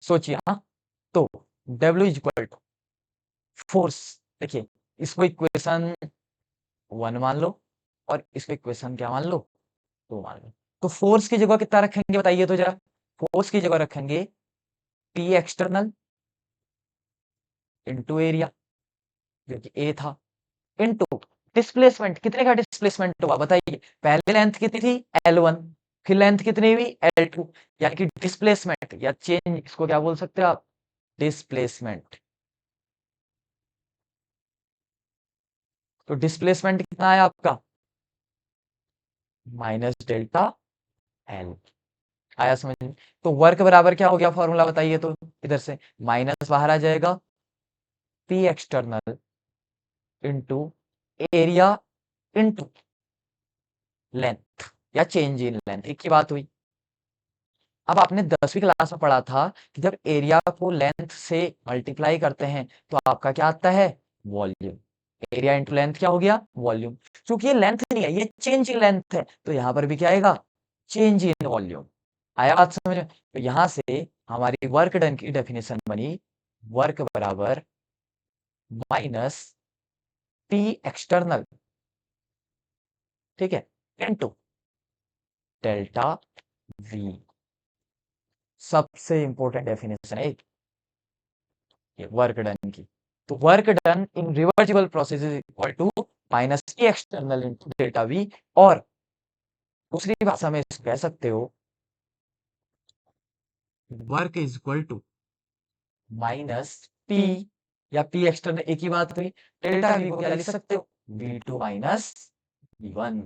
सोचिए, हाँ, तो W is equal to force, देखिए इसको इक्वेशन 1 मान लो और इसको इक्वेशन क्या मान लो, 2 मान लो। तो फोर्स की जगह कितना रखेंगे बताइए तो जरा। फोर्स की जगह रखेंगे पी एक्सटर्नल इंटू एरिया, जो कि ए था, इंटू डिस्प्लेसमेंट। कितने का डिस्प्लेसमेंट हुआ बताइए। पहले लेंथ कितनी थी L1, फिर लेंथ कितनी हुई L2, यानी कि डिस्प्लेसमेंट या चेंज, इसको क्या बोल सकते हो आप, डिस्प्लेसमेंट। तो डिस्प्लेसमेंट कितना है आपका, माइनस डेल्टा एल। आया समझ में। तो वर्क बराबर क्या हो गया फॉर्मूला बताइए तो, इधर से माइनस बाहर आ जाएगा, P external into area into length या चेंज इन लेंथ, एक ही बात हुई। अब आपने 10वीं क्लास में पढ़ा था कि जब एरिया को लेंथ से मल्टीप्लाई करते हैं तो आपका क्या आता है, वॉल्यूम। एरिया इंटू लेंथ क्या हो गया, वॉल्यूम। क्योंकि ये लेंथ नहीं है, ये चेंज इन लेंथ है, तो यहां पर भी क्या आएगा, चेंज इन वॉल्यूम। आया बात समझ में। तो यहां से हमारी वर्क डन की डेफिनेशन बनी, वर्क बराबर माइनस पी एक्सटर्नल, ठीक है, इनटू डेल्टा वी। सबसे इंपॉर्टेंट डेफिनेशन है ये वर्क डन की। तो work done in reversible process is equal to minus E external into delta V, और दूसरी भाषा में इसको कह सकते हो work is equal to minus P, या पी एक्सटर्नल एक ही बात हुई, डेल्टा वी को क्या लिख सकते हो, V2 माइनस V1,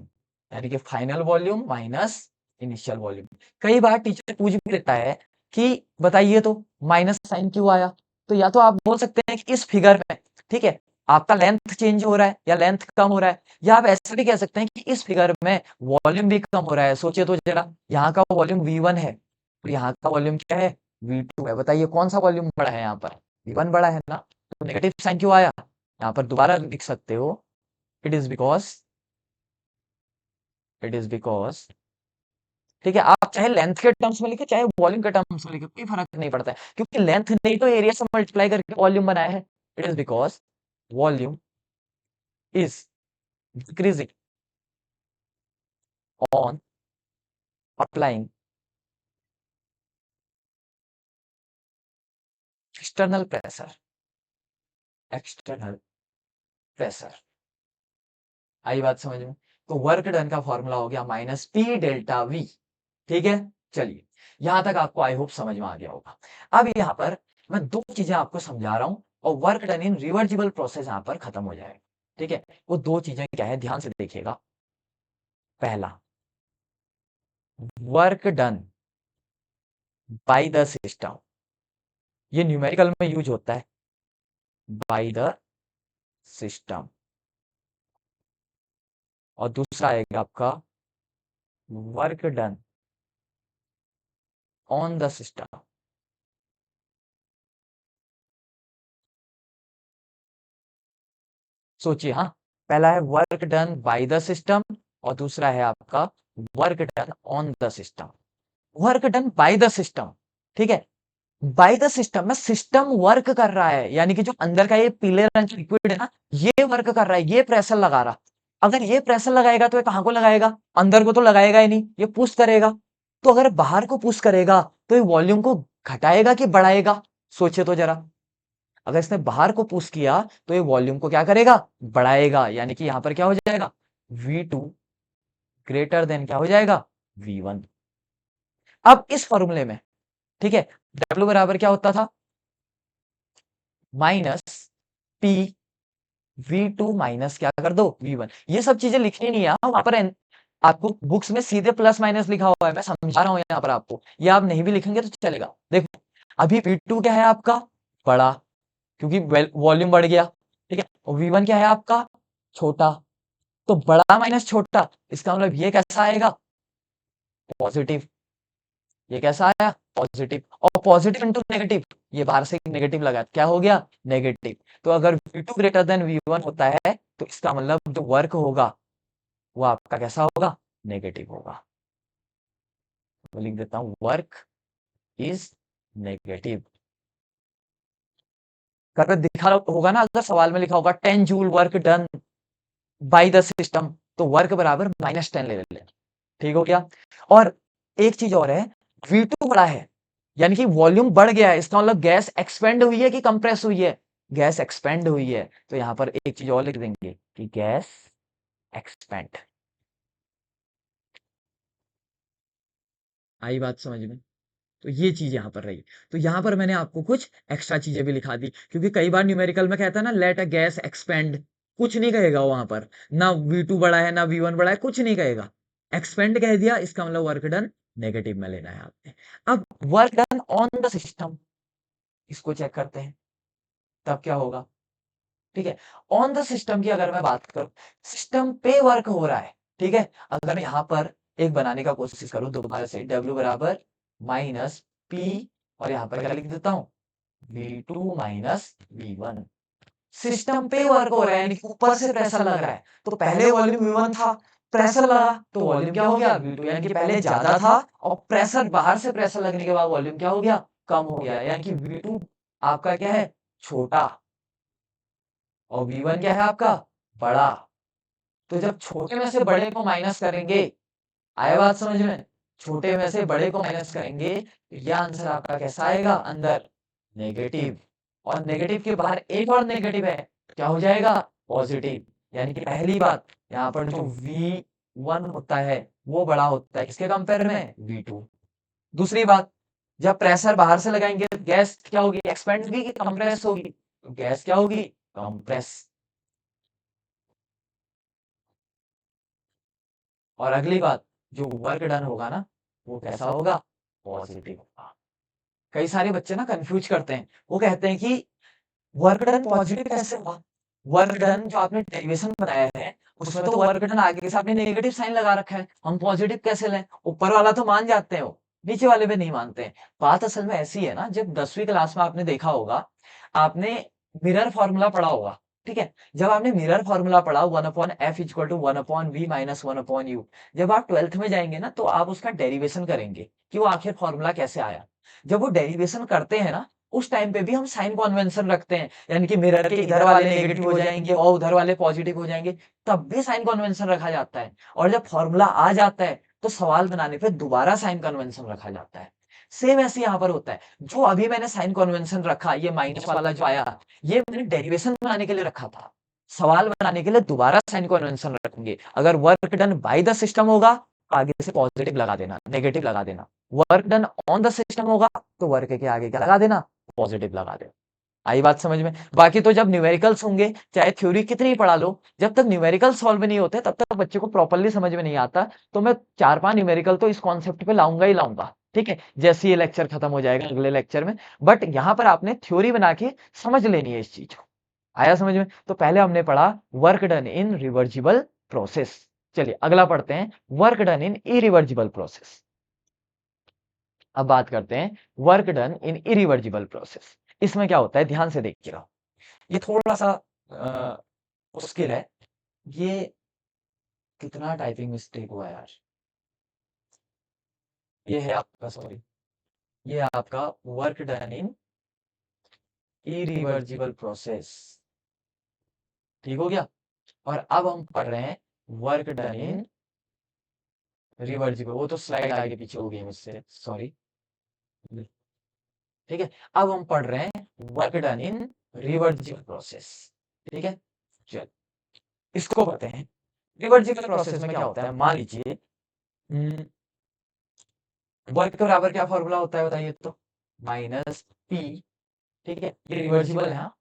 यानी कि final volume minus initial volume. कई बार टीचर पूछ भी लेता है कि बताइए तो माइनस साइन क्यों आया। तो या तो आप बोल सकते हैं कि इस फिगर में, ठीक है, आपका लेंथ चेंज हो रहा है या लेंथ कम हो रहा है, या आप ऐसे भी कह सकते हैं कि इस फिगर में वॉल्यूम भी कम हो रहा है। सोचिए तो जरा, यहाँ का वॉल्यूम V1 है और यहाँ का वॉल्यूम क्या है, V2 है। बताइए कौन सा वॉल्यूम बड़ा है, यहाँ पर V1 बड़ा है ना। तो नेगेटिव साइन क्यों आया, यहाँ पर दोबारा लिख सकते हो, it is because, it is because, ठीक है, आप चाहे लेंथ के टर्म्स में लिखे चाहे वॉल्यूम के टर्म्स में लिखे, कोई फर्क नहीं पड़ता है, क्योंकि लेंथ ने तो एरिया से मल्टीप्लाई करके वॉल्यूम बनाया है। It is because volume is decreasing on applying external pressure, external pressure. आई बात समझ में। तो वर्क डन का फॉर्मूला हो गया माइनस पी डेल्टा वी, ठीक है। चलिए, यहां तक आपको आई होप समझ में आ गया होगा। अब यहां पर मैं दो चीजें आपको समझा रहा हूं और work done in reversible process यहां पर खत्म हो जाएगा, ठीक है। वो दो चीजें क्या है, ध्यान से देखिएगा। पहला, work done by the system, ये न्यूमेरिकल में यूज होता है, बाय द सिस्टम। और दूसरा आएगा आपका work done on the system. सोचिए, हाँ, पहला है work done by the system और दूसरा है आपका work done on the system. Work done by the system, ठीक है, बाय द सिस्टम में सिस्टम वर्क कर रहा है, यानी कि जो अंदर का ये पीले रंग का लिक्विड है ना, ये वर्क कर रहा है, ये प्रेशर लगा रहा। अगर ये प्रेशर लगाएगा तो ये कहां को लगाएगा, अंदर को तो लगाएगा ही नहीं, ये पुश करेगा। तो अगर बाहर को पुश करेगा तो ये वॉल्यूम को घटाएगा कि बढ़ाएगा, सोचिए तो जरा। अगर इसने बाहर को पुश किया तो ये वॉल्यूम को क्या करेगा, बढ़ाएगा, यानी कि यहां पर क्या हो जाएगा, V2 ग्रेटर देन क्या हो जाएगा, V1। अब इस फॉर्मूले में, ठीक है, W बराबर क्या होता था, माइनस पी V2 माइनस क्या कर दो, V1। ये सब चीजें लिखनी नहीं है, वहां पर आपको बुक्स में सीधे प्लस माइनस लिखा हुआ है, मैं समझा रहा हूं यहाँ पर आपको, ये आप नहीं भी लिखेंगे तो चलेगा। देखो, अभी V2 क्या है आपका, बड़ा, क्योंकि वॉल्यूम बढ़ गया, ठीक है। और V1 क्या है आपका, छोटा। तो बड़ा माइनस छोटा, इसका मतलब ये कैसा आएगा, पॉजिटिव। ये कैसा आया, पॉजिटिव। और पॉजिटिव इंटू नेगेटिव, ये बाहर से नेगेटिव लगा, क्या हो गया, नेगेटिव। तो अगर V2 ग्रेटर देन V1 होता है तो इसका मतलब जो वर्क होगा वो आपका कैसा होगा, नेगेटिव होगा। तो लिख देता हूं, वर्क इज नेगेटिव। कर लिखा होगा ना, अगर सवाल में लिखा होगा 10 joule work done by the system, तो वर्क बराबर -10 ले लें। ठीक हो गया। और एक चीज और है, V2 बड़ा है, यानी कि वॉल्यूम बढ़ गया है, इसका मतलब गैस एक्सपेंड हुई है कि कंप्रेस हुई है? गैस एक्सपेंड हुई है। तो यहां पर एक चीज और लिख देंगे कि गैस एक्सपेंड। आई बात समझ में? तो ये चीज यहां पर रही। तो यहां पर मैंने आपको कुछ एक्स्ट्रा चीजें भी लिखा दी, क्योंकि कई बार न्यूमेरिकल में कहता है ना लेट अ गैस एक्सपेंड, कुछ नहीं कहेगा वहां पर, ना V2 बड़ा है ना V1 बड़ा है, कुछ नहीं कहेगा। एक्सपेंड कह दिया, इसका मतलब वर्क डन नेगेटिव में लेना है आपने। अब work done on the system, इसको चेक करते हैं, तब क्या होगा? ठीक है, ऑन द सिस्टम की अगर मैं बात करूं, सिस्टम पे वर्क हो रहा है। ठीक है, अगर मैं यहां पर एक बनाने का कोशिश करूं दोबारा से, W बराबर माइनस P, और यहां पर क्या लिख देता हूं, V2 माइनस V1। सिस्टम पे वर्क हो रहा है, यानी कि ऊपर से प्रेशर लग रहा है, तो पहले वॉल्यूम V1 था, प्रेशर लगा तो वॉल्यूम क्या हो गया, V2, यानी कि पहले ज्यादा था और प्रेशर, बाहर से प्रेशर लगने के बाद वॉल्यूम क्या हो गया, कम हो गया, यानी कि V2 आपका क्या है, छोटा, और V1 क्या है आपका, बड़ा। तो जब छोटे में से बड़े को माइनस करेंगे, आया बात समझ में, छोटे में से बड़े को माइनस करेंगे, तो यह आंसर आपका कैसा आएगा, अंदर नेगेटिव। और नेगेटिव के बाहर एक और नेगेटिव है, क्या हो जाएगा, पॉजिटिव। यानी कि पहली बात, यहाँ पर जो V1 होता है वो बड़ा होता है किसके कंपेयर में, V2। दूसरी बात, जब प्रेशर बाहर से लगाएंगे तो गैस क्या होगी, एक्सपेंड होगी कि कंप्रेस होगी, तो गैस क्या होगी, कंप्रेस। और अगली बात, जो वर्क डन होगा ना, वो कैसा होगा, पॉजिटिव होगा। कई सारे बच्चे ना कंफ्यूज करते हैं, वो कहते हैं कि वर्क डन पॉजिटिव कैसे हुआ? वर्क डन जो आपने डेरिवेशन बनाया है, उसमें तो वर्क डन आगे से आपने नेगेटिव साइन लगा रखा है, हम पॉजिटिव कैसे लें? ऊपर वाला तो मान जाते हैं वो, नीचे वाले पे नहीं मानते हैं। बात असल में ऐसी है ना, जब 10वीं क्लास में आपने देखा होगा, आपने मिरर फॉर्मूला पढ़ा होगा। ठीक है, जब आपने मिरर फॉर्मूला पढ़ा 1/f equal to 1/v minus 1/u, जब आप 12th में जाएंगे ना, तो आप उसका डेरिवेशन करेंगे कि वो आखिर फॉर्मूला कैसे आया। जब वो डेरिवेशन करते हैं ना, उस टाइम पे भी हम साइन कन्वेंशन रखते हैं, यानी कि मिरर के इधर वाले नेगेटिव हो जाएंगे और उधर वाले पॉजिटिव हो जाएंगे, तब भी साइन कन्वेंशन रखा जाता है। और जब फॉर्मूला आ जाता है, तो सवाल बनाने पे दोबारा साइन कन्वेंशन रखा जाता है। सेम ऐसे यहाँ पर होता है, जो अभी मैंने साइन कन्वेंशन रखा, ये माइनस वाला जो आया, ये मैंने डेरिवेशन बनाने के लिए रखा था। सवाल बनाने के लिए दोबारा साइन कन्वेंशन रखेंगे। अगर work done by the system होगा, तो आगे से पॉजिटिव लगा देना, नेगेटिव लगा देना। Work done on the system होगा, तो वर्क के आगे क्या लगा देना, पॉजिटिव लगा देना। आई बात समझ में? बाकी तो जब न्यूमेरिकल्स होंगे, चाहे थ्योरी कितनी ही पढ़ा लो, जब तक न्यूमेरिकल सॉल्व नहीं होते तब तक बच्चे को प्रॉपर्ली समझ में नहीं आता। तो मैं 4-5 न्यूमेरिकल तो इस कॉन्सेप्ट पे लाऊंगा ही लाऊंगा। ठीक है, जैसे ये लेक्चर खत्म हो जाएगा अगले लेक्चर में, बट यहाँ पर आपने थ्योरी बना के समझ लेनी है इस चीज को। आया समझ में? तो पहले हमने पढ़ा work done in reversible process. चलिए अगला पढ़ते हैं, वर्क डन इन इरिवर्जिबल प्रोसेस। अब बात करते हैं वर्क डन इन इरिवर्जिबल प्रोसेस। इसमें क्या होता है, ध्यान से देखिएगा, ये थोड़ा सा मुश्किल है। ये कितना टाइपिंग मिस्टेक हुआ यार, ये है आपका, सॉरी, ये आपका वर्क डन इन इरिवर्जिबल प्रोसेस। ठीक हो गया। और अब हम पढ़ रहे हैं वर्क डन इन रिवर्जिबल, वो तो स्लाइड आगे पीछे हो गई मुझसे, सॉरी। ठीक है, अब हम पढ़ रहे हैं work done in reversible process. ठीक है, चल इसको पढ़ते हैं। रिवर्जिबल प्रोसेस में क्या होता है, मान लीजिए वर्क के बराबर क्या फॉर्मूला होता है बताइए तो, माइनस पी। ठीक है, ये रिवर्जिबल है हाँ?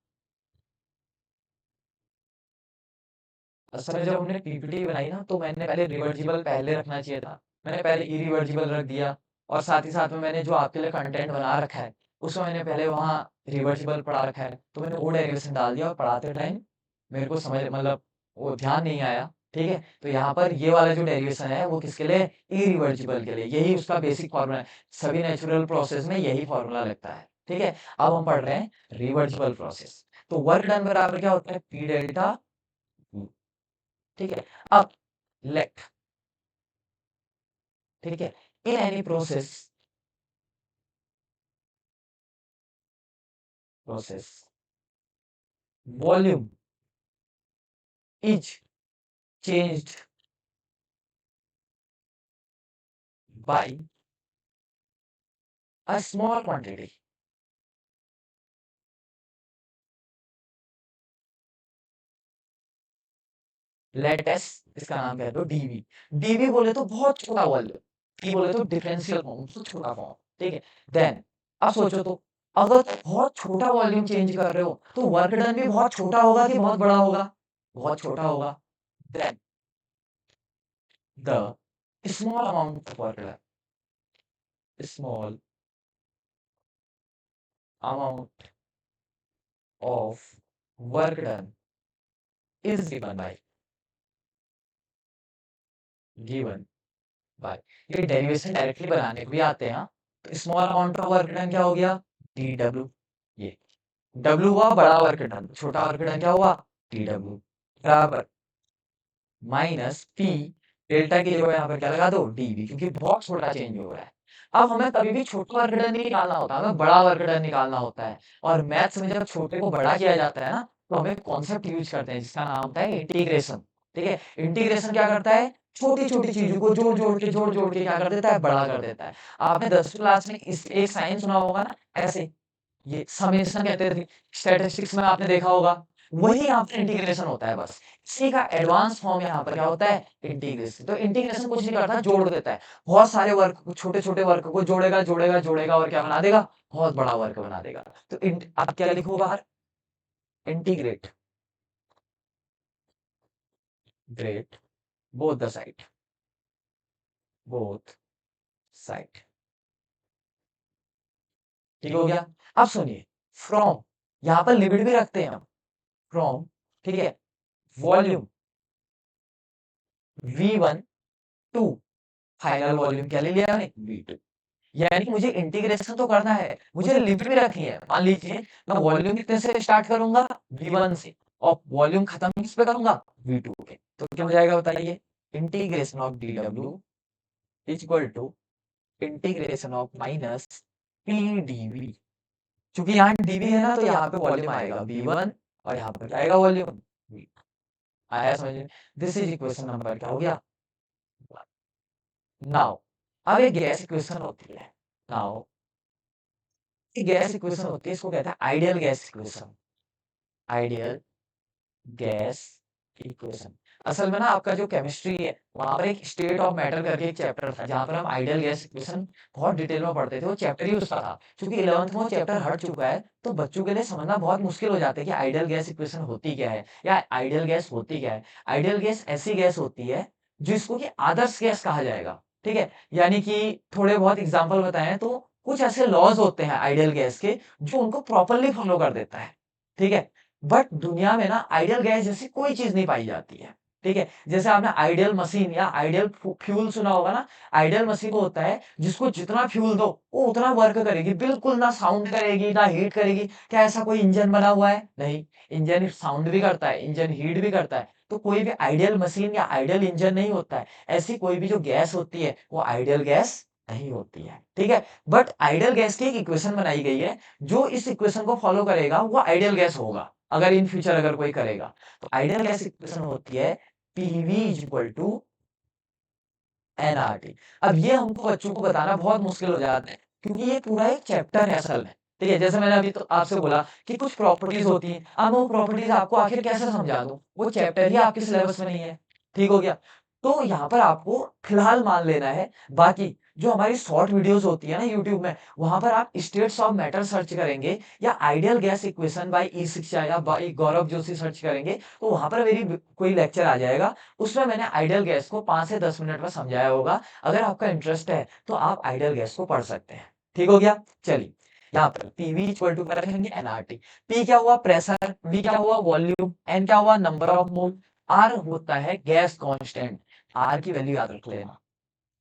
असल में जब हमने पीपीटी बनाई ना, तो मैंने पहले रिवर्जिबल पहले रखना चाहिए था, मैंने पहले इरिवर्जिबल रख दिया। और साथ ही साथ में मैंने जो आपके लिए कंटेंट बना रखा है, उसमें मैंने पहले वहाँ रिवर्जिबल पढ़ा रखा है, तो मैंने वो डेरिवेशन डाल दिया, और पढ़ाते टाइम मेरे को समझ मतलब वो ध्यान नहीं आया। ठीक है, तो यहाँ पर ये वाला जो डेरिवेशन है वो किसके लिए, इरिवर्जिबल के लिए, यही उसका बेसिक फॉर्मूला है। सभी नेचुरल प्रोसेस में यही फॉर्मूला लगता है। ठीक है, अब हम पढ़ रहे हैं रिवर्जिबल प्रोसेस। तो वर्क डन बराबर क्या होता है, पी डेल्टा। ठीक है, अब लेट, ठीक है, in any process, process volume is changed by a small quantity. Let's, इसका नाम कह दो डीवी। डीवी बोले तो बहुत छोटा वॉल्यूम, टी बोले तो डिफरेंशियल फॉर्म, तो छोटा फॉर्म, ठीक है। देन अब सोचो तो, अगर तुम बहुत छोटा वॉल्यूम चेंज कर रहे हो तो वर्क डन भी बहुत छोटा होगा कि बहुत बड़ा होगा? बहुत छोटा होगा। Then the small amount of work done, small amount of work done is given by, ये डेरिवेशन डायरेक्टली बनाने को भी आते हैं, हाँ। तो small amount of work done क्या हो गया? D W. ये डब्ल्यू हुआ बड़ा वर्क डन, छोटा वर्क डन क्या हुआ? टी डब्ल्यू बराबर माइनस पी, डेल्टा की जगह यहाँ पर क्या लगा दो? डीवी, क्योंकि बहुत छोटा चेंज हो रहा है। अब हमें कभी भी छोटा वर्क डन नहीं निकालना होता, हमें बड़ा वर्क डन निकालना होता है। और मैथ्स में जब छोटे को बड़ा किया जाता है ना, तो हमें कॉन्सेप्ट यूज करते हैं जिसका नाम होता है इंटीग्रेशन। ठीक है, इंटीग्रेशन क्या करता है? छोटी छोटी चीजों को जोड़ जोड़ के क्या कर देता है? बड़ा कर देता है। आपने 10वीं क्लास में इस एक साइन सुना होगा ना, ऐसे, ये समेशन कहते थे, स्टैटिस्टिक्स में आपने देखा होगा। वही यहाँ पे इंटीग्रेशन होता है बस। इसी का एडवांस फॉर्म यहाँ पर क्या होता है? इंटीग्रेशन। तो इंटीग्रेशन कुछ नहीं करता, जोड़ देता है। बहुत सारे वर्क को, छोटे छोटे वर्क को जोड़ेगा जोड़ेगा जोड़ेगा और क्या बना देगा? बहुत बड़ा वर्क बना देगा। तो आप क्या लिखो बाहर? Integrate great both the side, both side. ठीक हो गया। अब सुनिए, फ्रॉम, यहाँ पर लिमिट भी रखते हैं हम। फ्रॉम, ठीक है, volume V1 to final volume क्या ले लिया मैंने? V2। यानी कि मुझे इंटीग्रेशन तो करना है, मुझे लिमिट भी रखनी है। मान लीजिए मैं वॉल्यूम कितने से स्टार्ट करूंगा? V1 से, और वॉल्यूम खत्म किस पे करूंगा? V2 पे। तो क्या हो जाएगा बताइए? Integration of dw is equal to integration of minus P D V. क्योंकि यहाँ डीवी है ना, तो यहाँ पे वॉल्यूम आएगा V1 और यहाँ पर क्या आएगा? Volume V। आया समझ में? दिस इज इक्वेशन नंबर क्या हो गया? नाउ अब एक गैस इक्वेशन होती है। नाउ एक गैस इक्वेशन होती है, इसको कहते हैं ideal gas equation. Ideal gas equation. असल में ना आपका जो केमिस्ट्री है, वहां पर एक स्टेट ऑफ मैटर करके एक चैप्टर था, जहां पर हम आइडियल गैस इक्वेशन बहुत डिटेल में पढ़ते थे। वो चैप्टर ही उसका था। क्योंकि 11th में वो चैप्टर हट चुका है, तो बच्चों के लिए समझना बहुत मुश्किल हो जाता है कि आइडियल गैस इक्वेशन होती क्या है, या आइडियल गैस होती क्या है। आइडियल गैस ऐसी गैस होती है जिसको कि आदर्श गैस कहा जाएगा। ठीक है, यानी कि थोड़े बहुत एग्जाम्पल बताएं तो कुछ ऐसे लॉज होते हैं आइडियल गैस के, जो उनको प्रॉपरली फॉलो कर देता है। ठीक है, बट दुनिया में ना आइडियल गैस जैसी कोई चीज नहीं पाई जाती है। ठीक है, जैसे आपने आइडियल मशीन या आइडियल फ्यूल सुना होगा ना। आइडियल मशीन वो होता है जिसको जितना फ्यूल दो वो उतना वर्क करेगी, बिल्कुल ना साउंड करेगी ना हीट करेगी। क्या ऐसा कोई इंजन बना हुआ है? नहीं। इंजन साउंड भी करता है, इंजन हीट भी करता है। तो कोई भी आइडियल मशीन या आइडियल इंजन नहीं होता है। ऐसी कोई भी जो गैस होती है वो आइडियल गैस नहीं होती है। ठीक है, बट आइडियल गैस की एक इक्वेशन बनाई गई है, जो इस इक्वेशन को फॉलो करेगा वो आइडियल गैस होगा, अगर इन फ्यूचर अगर कोई करेगा। तो आइडियल गैस इक्वेशन होती है PV is equal to NRT. अब ये हमको बच्चों को बताना बहुत मुश्किल हो जाता है, क्योंकि ये पूरा एक चैप्टर है असल में। ठीक है, जैसे मैंने अभी तो आपसे बोला कि कुछ प्रॉपर्टीज होती हैं, अब वो प्रॉपर्टीज आपको आखिर कैसे समझा दूं? वो चैप्टर ही आपके सिलेबस में नहीं है। ठीक हो गया। तो यहाँ पर आपको फिलहाल मान लेना है। बाकी जो हमारी शॉर्ट वीडियोस होती है ना यूट्यूब में, वहां पर आप स्टेट्स ऑफ मैटर सर्च करेंगे या आइडियल गैस इक्वेशन बाय ई शिक्षा या बाय गौरव जोशी सर्च करेंगे, तो वहां पर मेरी कोई लेक्चर आ जाएगा। उसमें मैंने आइडियल गैस को 5 से 10 मिनट में समझाया होगा। अगर आपका इंटरेस्ट है तो आप आइडियल गैस को पढ़ सकते हैं। ठीक हो गया। चलिए, यहाँ पर पीवी इक्वल टू क्या रखेंगे? एनआरटी। पी क्या हुआ? प्रेशर। वी क्या हुआ? वॉल्यूम। एन क्या हुआ? Number of mole. आर होता है गैस कांस्टेंट। आर की वैल्यू याद रख लेना।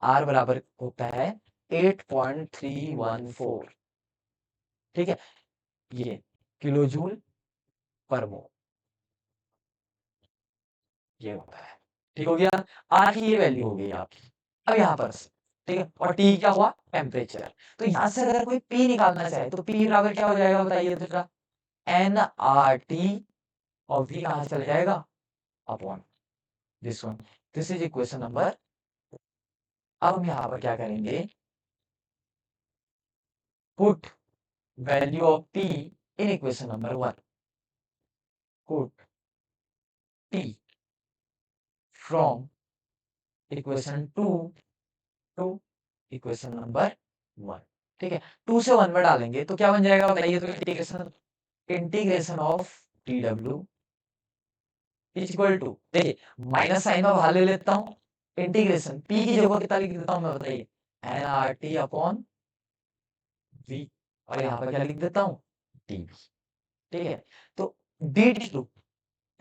आर बराबर होता है 8.314। ठीक है, ये किलो जूल पर मोल ये होता है। ठीक हो गया। आर की ये वैल्यू हो गई आपकी। अब यहाँ पर से, ठीक है, और टी क्या हुआ? टेम्परेचर। तो यहाँ से अगर कोई पी निकालना चाहे तो पी बराबर क्या हो जाएगा बताइए जरा? एन आर टी और v कहाँ चला जाएगा upon this one. This is equation number. अब हम यहाँ पर क्या करेंगे, put value of t in equation number 1, put t from equation 2 to equation number 1। ठीक है, 2 से 1 में डालेंगे तो क्या बन जाएगा बताइए, तो integration of D W is equal to, देखिए माइनस साइन में बाहर ले लेता हूँ, इंटीग्रेशन पी की जगह कितना लिख देता हूँ मैं बताइए, N R T upon V, और यहाँ पर क्या लिख देता हूँ डी वी। ठीक है, तो डी डब्ल्यू,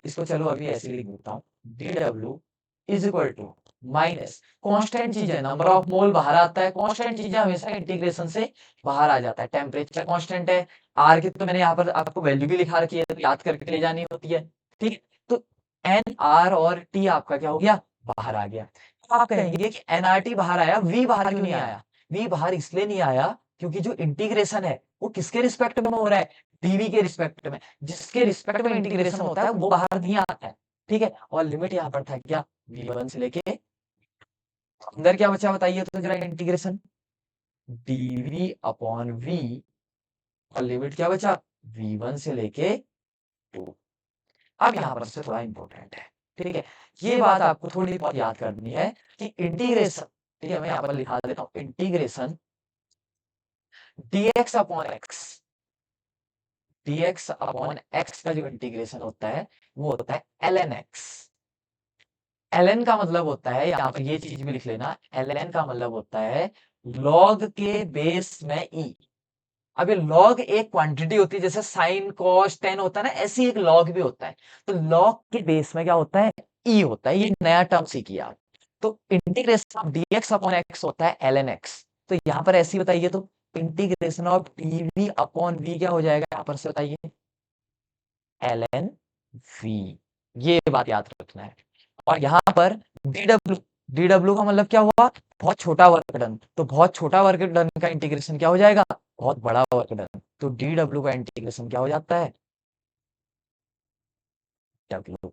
इसको चलो अभी ऐसे लिख देता हूँ, D W is equal to minus constant चीज है, नंबर ऑफ मोल बाहर आता है, कांस्टेंट चीज हमेशा इंटीग्रेशन से बाहर आ जाता है, टेम्परेचर कांस्टेंट है, आर की तो मैंने यहाँ पर आपको वैल्यू भी लिखा रखी है, तो याद करके ले जानी होती है। ठीक है, तो एन आर और टी आपका क्या हो गया, बाहर आ गया। तो आप कहेंगे कि एनआरटी बाहर आया, वी बाहर क्यों नहीं आया, वी बाहर इसलिए नहीं आया क्योंकि जो इंटीग्रेशन है वो किसके रिस्पेक्ट में हो रहा है, डीवी के रिस्पेक्ट में, जिसके रिस्पेक्ट में इंटीग्रेशन होता है वो बाहर नहीं आता है। ठीक है, और लिमिट यहाँ पर था क्या, v1 से लेके अंदर क्या बचा बताइए तो जरा, इंटीग्रेशन dv अपॉन v, और लिमिट क्या बचा v1 से लेके 2। अब यहाँ पर से थोड़ा इंपॉर्टेंट है, ठीक है, ये बात आपको थोड़ी बहुत याद करनी है कि इंटीग्रेशन, ठीक है, मैं यहाँ पर लिखा देता हूँ, integration dx upon x, dx upon x का जो इंटीग्रेशन होता है वो होता है ln x। ln का मतलब होता है, यहाँ पर ये चीज भी लिख लेना, ln का मतलब होता है log के बेस में e। अब ये log एक क्वांटिटी होती है, जैसे साइन कॉस टेन होता है ना, ऐसे ही एक log भी होता है। तो log के बेस में क्या होता है, e होता है, ये नया टर्म सीखिए आप। तो integration of dx upon x होता है ln x। तो यहाँ पर ऐसे ही बताइए, तो integration of dv upon v क्या हो जाएगा यहाँ पर से बताइए, ln v। ये बात याद रखना है। और यहाँ पर dw, dw का मतलब क्या हुआ, बहुत छोटा वर्क डन, तो बहुत छोटा वर्क डन का इंटीग्रेशन क्या हो जाएगा, बहुत बड़ा वर्क डन, तो dw का इंटीग्रेशन क्या हो जाता है w।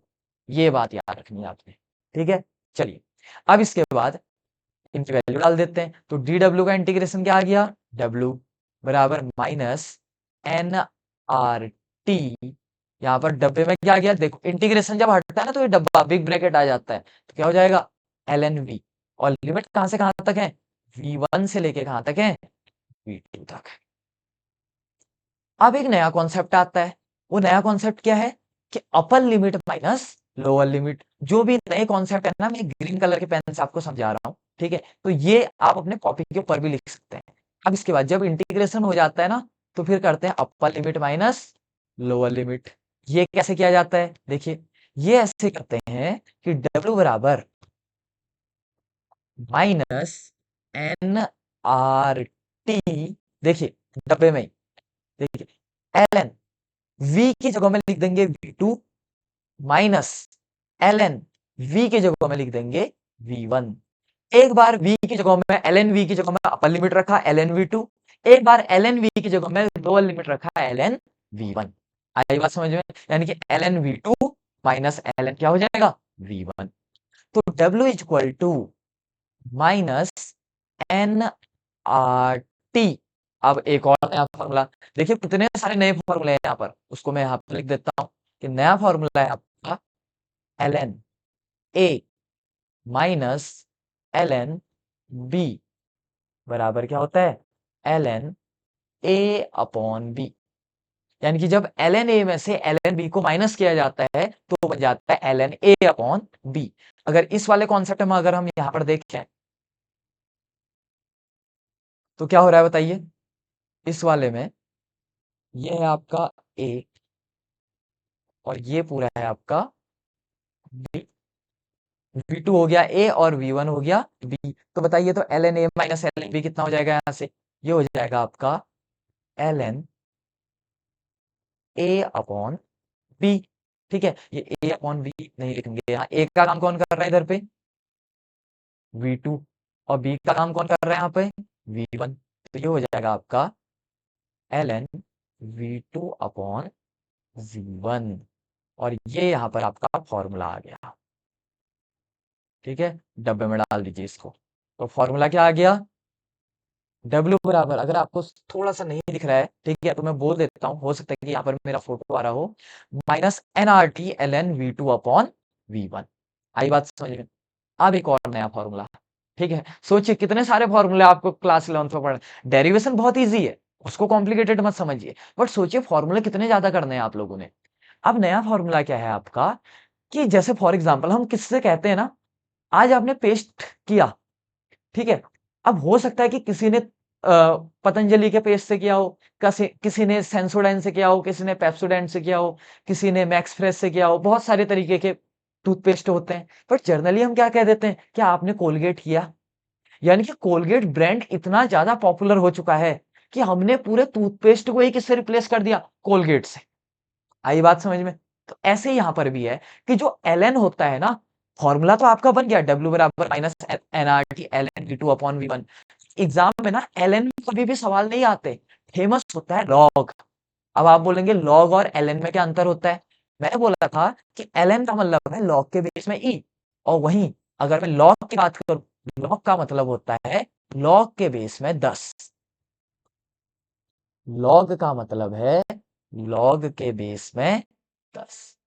ये बात याद रखनी है आपने। ठीक है, चलिए अब इसके बाद इनकी वैल्यू डाल देते हैं, तो dw का इंटीग्रेशन क्या आ गया, w बराबर माइनस एन आर टी, यहाँ पर डब्बे में क्या आ गया, देखो इंटीग्रेशन जब हटता है ना तो ये डब्बा बिग ब्रैकेट आ जाता है, तो क्या हो जाएगा एल एन वी, और लिमिट कहां से कहां तक है, v1 से लेके कहां तक है, v2 तक। अब एक नया कॉन्सेप्ट आता है, वो नया कॉन्सेप्ट क्या है कि upper limit minus lower limit. जो भी नए कॉन्सेप्ट है ना, मैं ग्रीन कलर के पेन से आपको समझा रहा हूँ, ठीक है, तो ये आप अपने कॉपी के ऊपर भी लिख सकते हैं। अब इसके बाद जब इंटीग्रेशन हो जाता है ना, तो फिर करते हैं upper limit minus lower limit. ये कैसे किया जाता है, देखिए ये ऐसे करते हैं कि W बराबर माइनस एन आर टी, देखिए डब्बे में, देखिए एल एन, v की जगह में लिख देंगे v2 minus L N, v की जगह में लिख देंगे v1। एक बार v की जगह में एल एन वी की जगह में अपर लिमिट रखा एल एन वी टू, एक बार एल एन वी की जगह में लोअर लिमिट रखा एल एन वी वन। आई बात समझ में, यानी कि L N V two minus L N क्या हो जाएगा v1। तो w is equal to minus N R T. अब एक और नया फॉर्मूला, देखिए कितने सारे नए फॉर्मूले हैं यहाँ पर, उसको मैं यहाँ पर लिख देता हूँ कि नया फॉर्मूला है आपका L N A minus L N B बराबर क्या होता है L N A upon B. यानी कि जब एल एन ए में से एल एन बी को माइनस किया जाता है तो बन जाता है L N A upon B. अगर इस वाले कॉन्सेप्ट में अगर हम यहां पर देखें तो क्या हो रहा है बताइए, इस वाले में ये है आपका ए और ये पूरा है आपका बी, V2 हो गया ए और V1 हो गया बी। तो बताइए तो L N A minus L N B कितना हो जाएगा यहां से, ये हो जाएगा आपका L N A upon B. ठीक है, ये ए अपॉन बी नहीं लिखेंगे, यहाँ ए का काम कौन कर रहा है इधर पे V2, और बी का काम कौन कर रहा है यहाँ पे V1। तो ये हो जाएगा आपका L N V2 upon V1। और ये यहाँ पर आपका फॉर्मूला आ गया। ठीक है, डब्बे में डाल दीजिए इसको। तो फॉर्मूला क्या आ गया? W बराबर, अगर आपको थोड़ा सा नहीं दिख रहा है, ठीक है, तो मैं बोल देता हूँ, हो सकता है कि यहाँ पर मेरा फोटो आ रहा हो, माइनस NRT ln V2/V1। आई बात समझ में? अब एक और नया फॉर्मूला। ठीक है, सोचिए कितने सारे फॉर्मूले आपको क्लास 11th में पढ़े। डेरिवेशन बहुत इजी है, उसको कॉम्प्लिकेटेड मत समझिए, बट सोचिए फॉर्मूले कितने ज्यादा करने हैं आप लोगों ने। अब नया फॉर्मूला क्या है आपका, कि जैसे फॉर एग्जांपल हम किससे कहते हैं ना, आज आपने पेस्ट किया, ठीक है, अब हो सकता है कि किसी ने पतंजलि के पेस्ट से किया हो, किसी ने सेंसोडाइन से किया हो, किसी ने पेप्सोडेंट से किया हो, किसी ने मैक्स फ्रेश से किया हो, बहुत सारे तरीके के टूथपेस्ट होते हैं, बट जनरली हम क्या कह देते हैं, क्या आपने कोलगेट किया? यानी कि कोलगेट ब्रांड इतना ज्यादा पॉपुलर हो चुका है कि हमने पूरे टूथपेस्ट को ही किससे रिप्लेस कर दिया? कोलगेट से। आई बात समझ में? तो ऐसे ही यहां पर भी है कि जो ln होता है ना, फॉर्मूला तो आपका बन गया, W बराबर minus NRT ln V2/V1। Exam में ना ln में कभी भी सवाल नहीं आते, फेमस होता है log। अब आप बोलेंगे log और ln में क्या अंतर होता है? मैंने बोला था कि ln का मतलब है log के बेस में e, और वहीं अगर मैं log की बात करूं, log का मतलब होता है log के बेस में 10। log का मतलब है log के बेस में 10।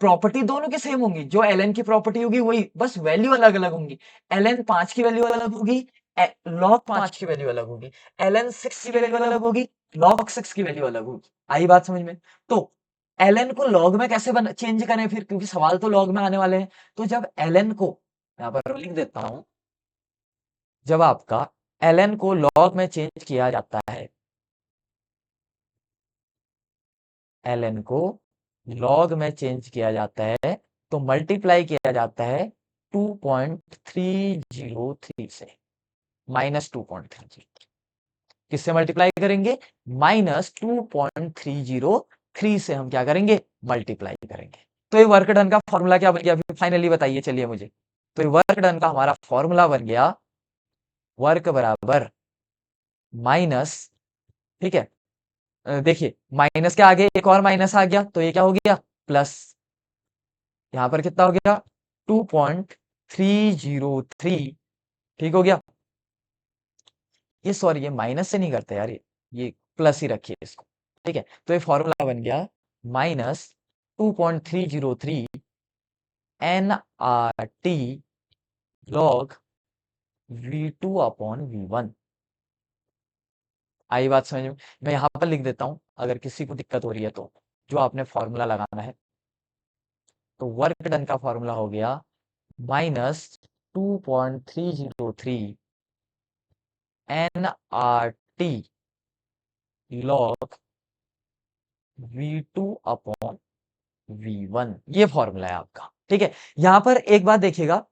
प्रॉपर्टी दोनों की सेम होंगी, जो ln की प्रॉपर्टी होगी वही, बस वैल्यू अलग अलग होंगी। ln 5 की वैल्यू अलग होगी, log 5 की वैल्यू अलग होगी, ln 6 की वैल्यू अलग होगी, log 6 की वैल्यू अलग होगी। आई बात समझ में? तो ln को log में कैसे चेंज करें फिर, क्योंकि सवाल तो log में आने वाले हैं। तो जब ln को, यहाँ पर लिख देता हूं, जब आपका ln को log में चेंज किया जाता है, ln को log में चेंज किया जाता है, तो मल्टीप्लाई किया जाता है 2.303 से, -2.30। किससे मल्टीप्लाई करेंगे? -2.303 से हम क्या करेंगे? मल्टीप्लाई करेंगे। तो ये वर्क डन का फॉर्मूला क्या बन गया, अभी फाइनली बताइए चलिए मुझे। तो ये वर्क डन का हमारा फॉर्मूला बन गया, वर्क बराबर माइनस, ठीक है, देखिए माइनस के आगे एक और माइनस आ गया, तो ये क्या हो गया? प्लस। यहां पर कितना हो गया? 2.303। ठीक हो गया? ये सॉरी, ये माइनस से नहीं करते यार, ये प्लस ही रखिए इसको। ठीक है, तो ये फॉर्मूला बन गया -2.303 NRT log V2/V1। आई बात समझ में? मैं यहां पर लिख देता हूं, अगर किसी को दिक्कत हो रही है तो, जो आपने फॉर्मूला लगाना है। तो वर्क डन का फॉर्मूला हो गया -2.303 NRT log V2/V1। ये फॉर्मूला है आपका। ठीक है, यहां पर एक बात देखिएगा,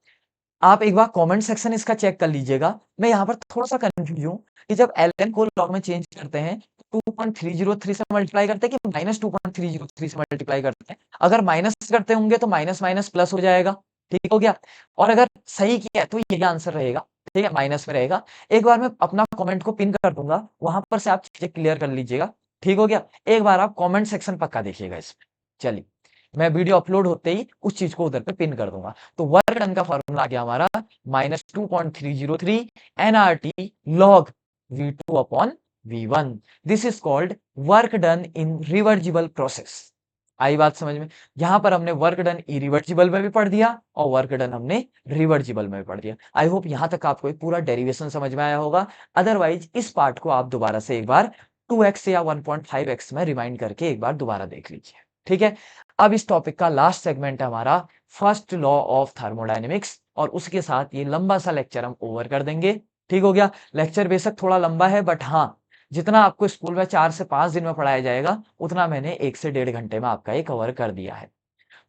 आप एक बार कमेंट सेक्शन इसका चेक कर लीजिएगा। मैं यहाँ पर थोड़ा-सा कन्फ्यूज़ हूँ कि जब ln को लॉग में चेंज करते हैं, 2.303 से मल्टीप्लाई करते हैं कि -2.303 से मल्टीप्लाई करते हैं? अगर माइनस करते होंगे तो माइनस माइनस प्लस हो जाएगा, ठीक हो गया? और अगर सही किया है तो यही आंसर रहेगा, ठीक है? माइनस में रहेगा। एक बार मैं अपना कमेंट को पिन कर दूँगा, वहाँ पर से आप चीज़ें क्लियर कर लीजिएगा, ठीक हो गया? एक बार आप कमेंट सेक्शन पक्का देखिएगा इसमें। चलिए, मैं वीडियो अपलोड होते ही उस चीज़ को उधर पे पिन कर दूँगा। तो वर्क डन का फॉर्मूला आ गया हमारा -2.303 NRT log V2/V1। This is called work done in reversible process. आई बात समझ में? यहां पर हमने वर्क डन इरिवर्जिबल में भी पढ़ दिया और वर्क डन हमने रिवर्जिबल में भी पढ़ दिया। आई होप यहां तक आपको एक पूरा डेरिवेशन समझ में आया होगा। अदरवाइज इस पार्ट को आप दोबारा से एक बार 2x या 1.5x में रिमाइंड करके एक बार दोबारा देख लीजिए। ठीक है, अब इस टॉपिक का लास्ट सेगमेंट है हमारा फर्स्ट लॉ ऑफ थर्मोडायनेमिक्स, और उसके साथ ये लंबा सा लेक्चर हम ओवर कर देंगे। ठीक हो गया? लेक्चर बेशक थोड़ा लंबा है, बट हाँ, जितना आपको स्कूल में 4 से 5 दिन में पढ़ाया जाएगा, उतना मैंने 1 से 1.5 घंटे में आपका ये कवर कर दिया है।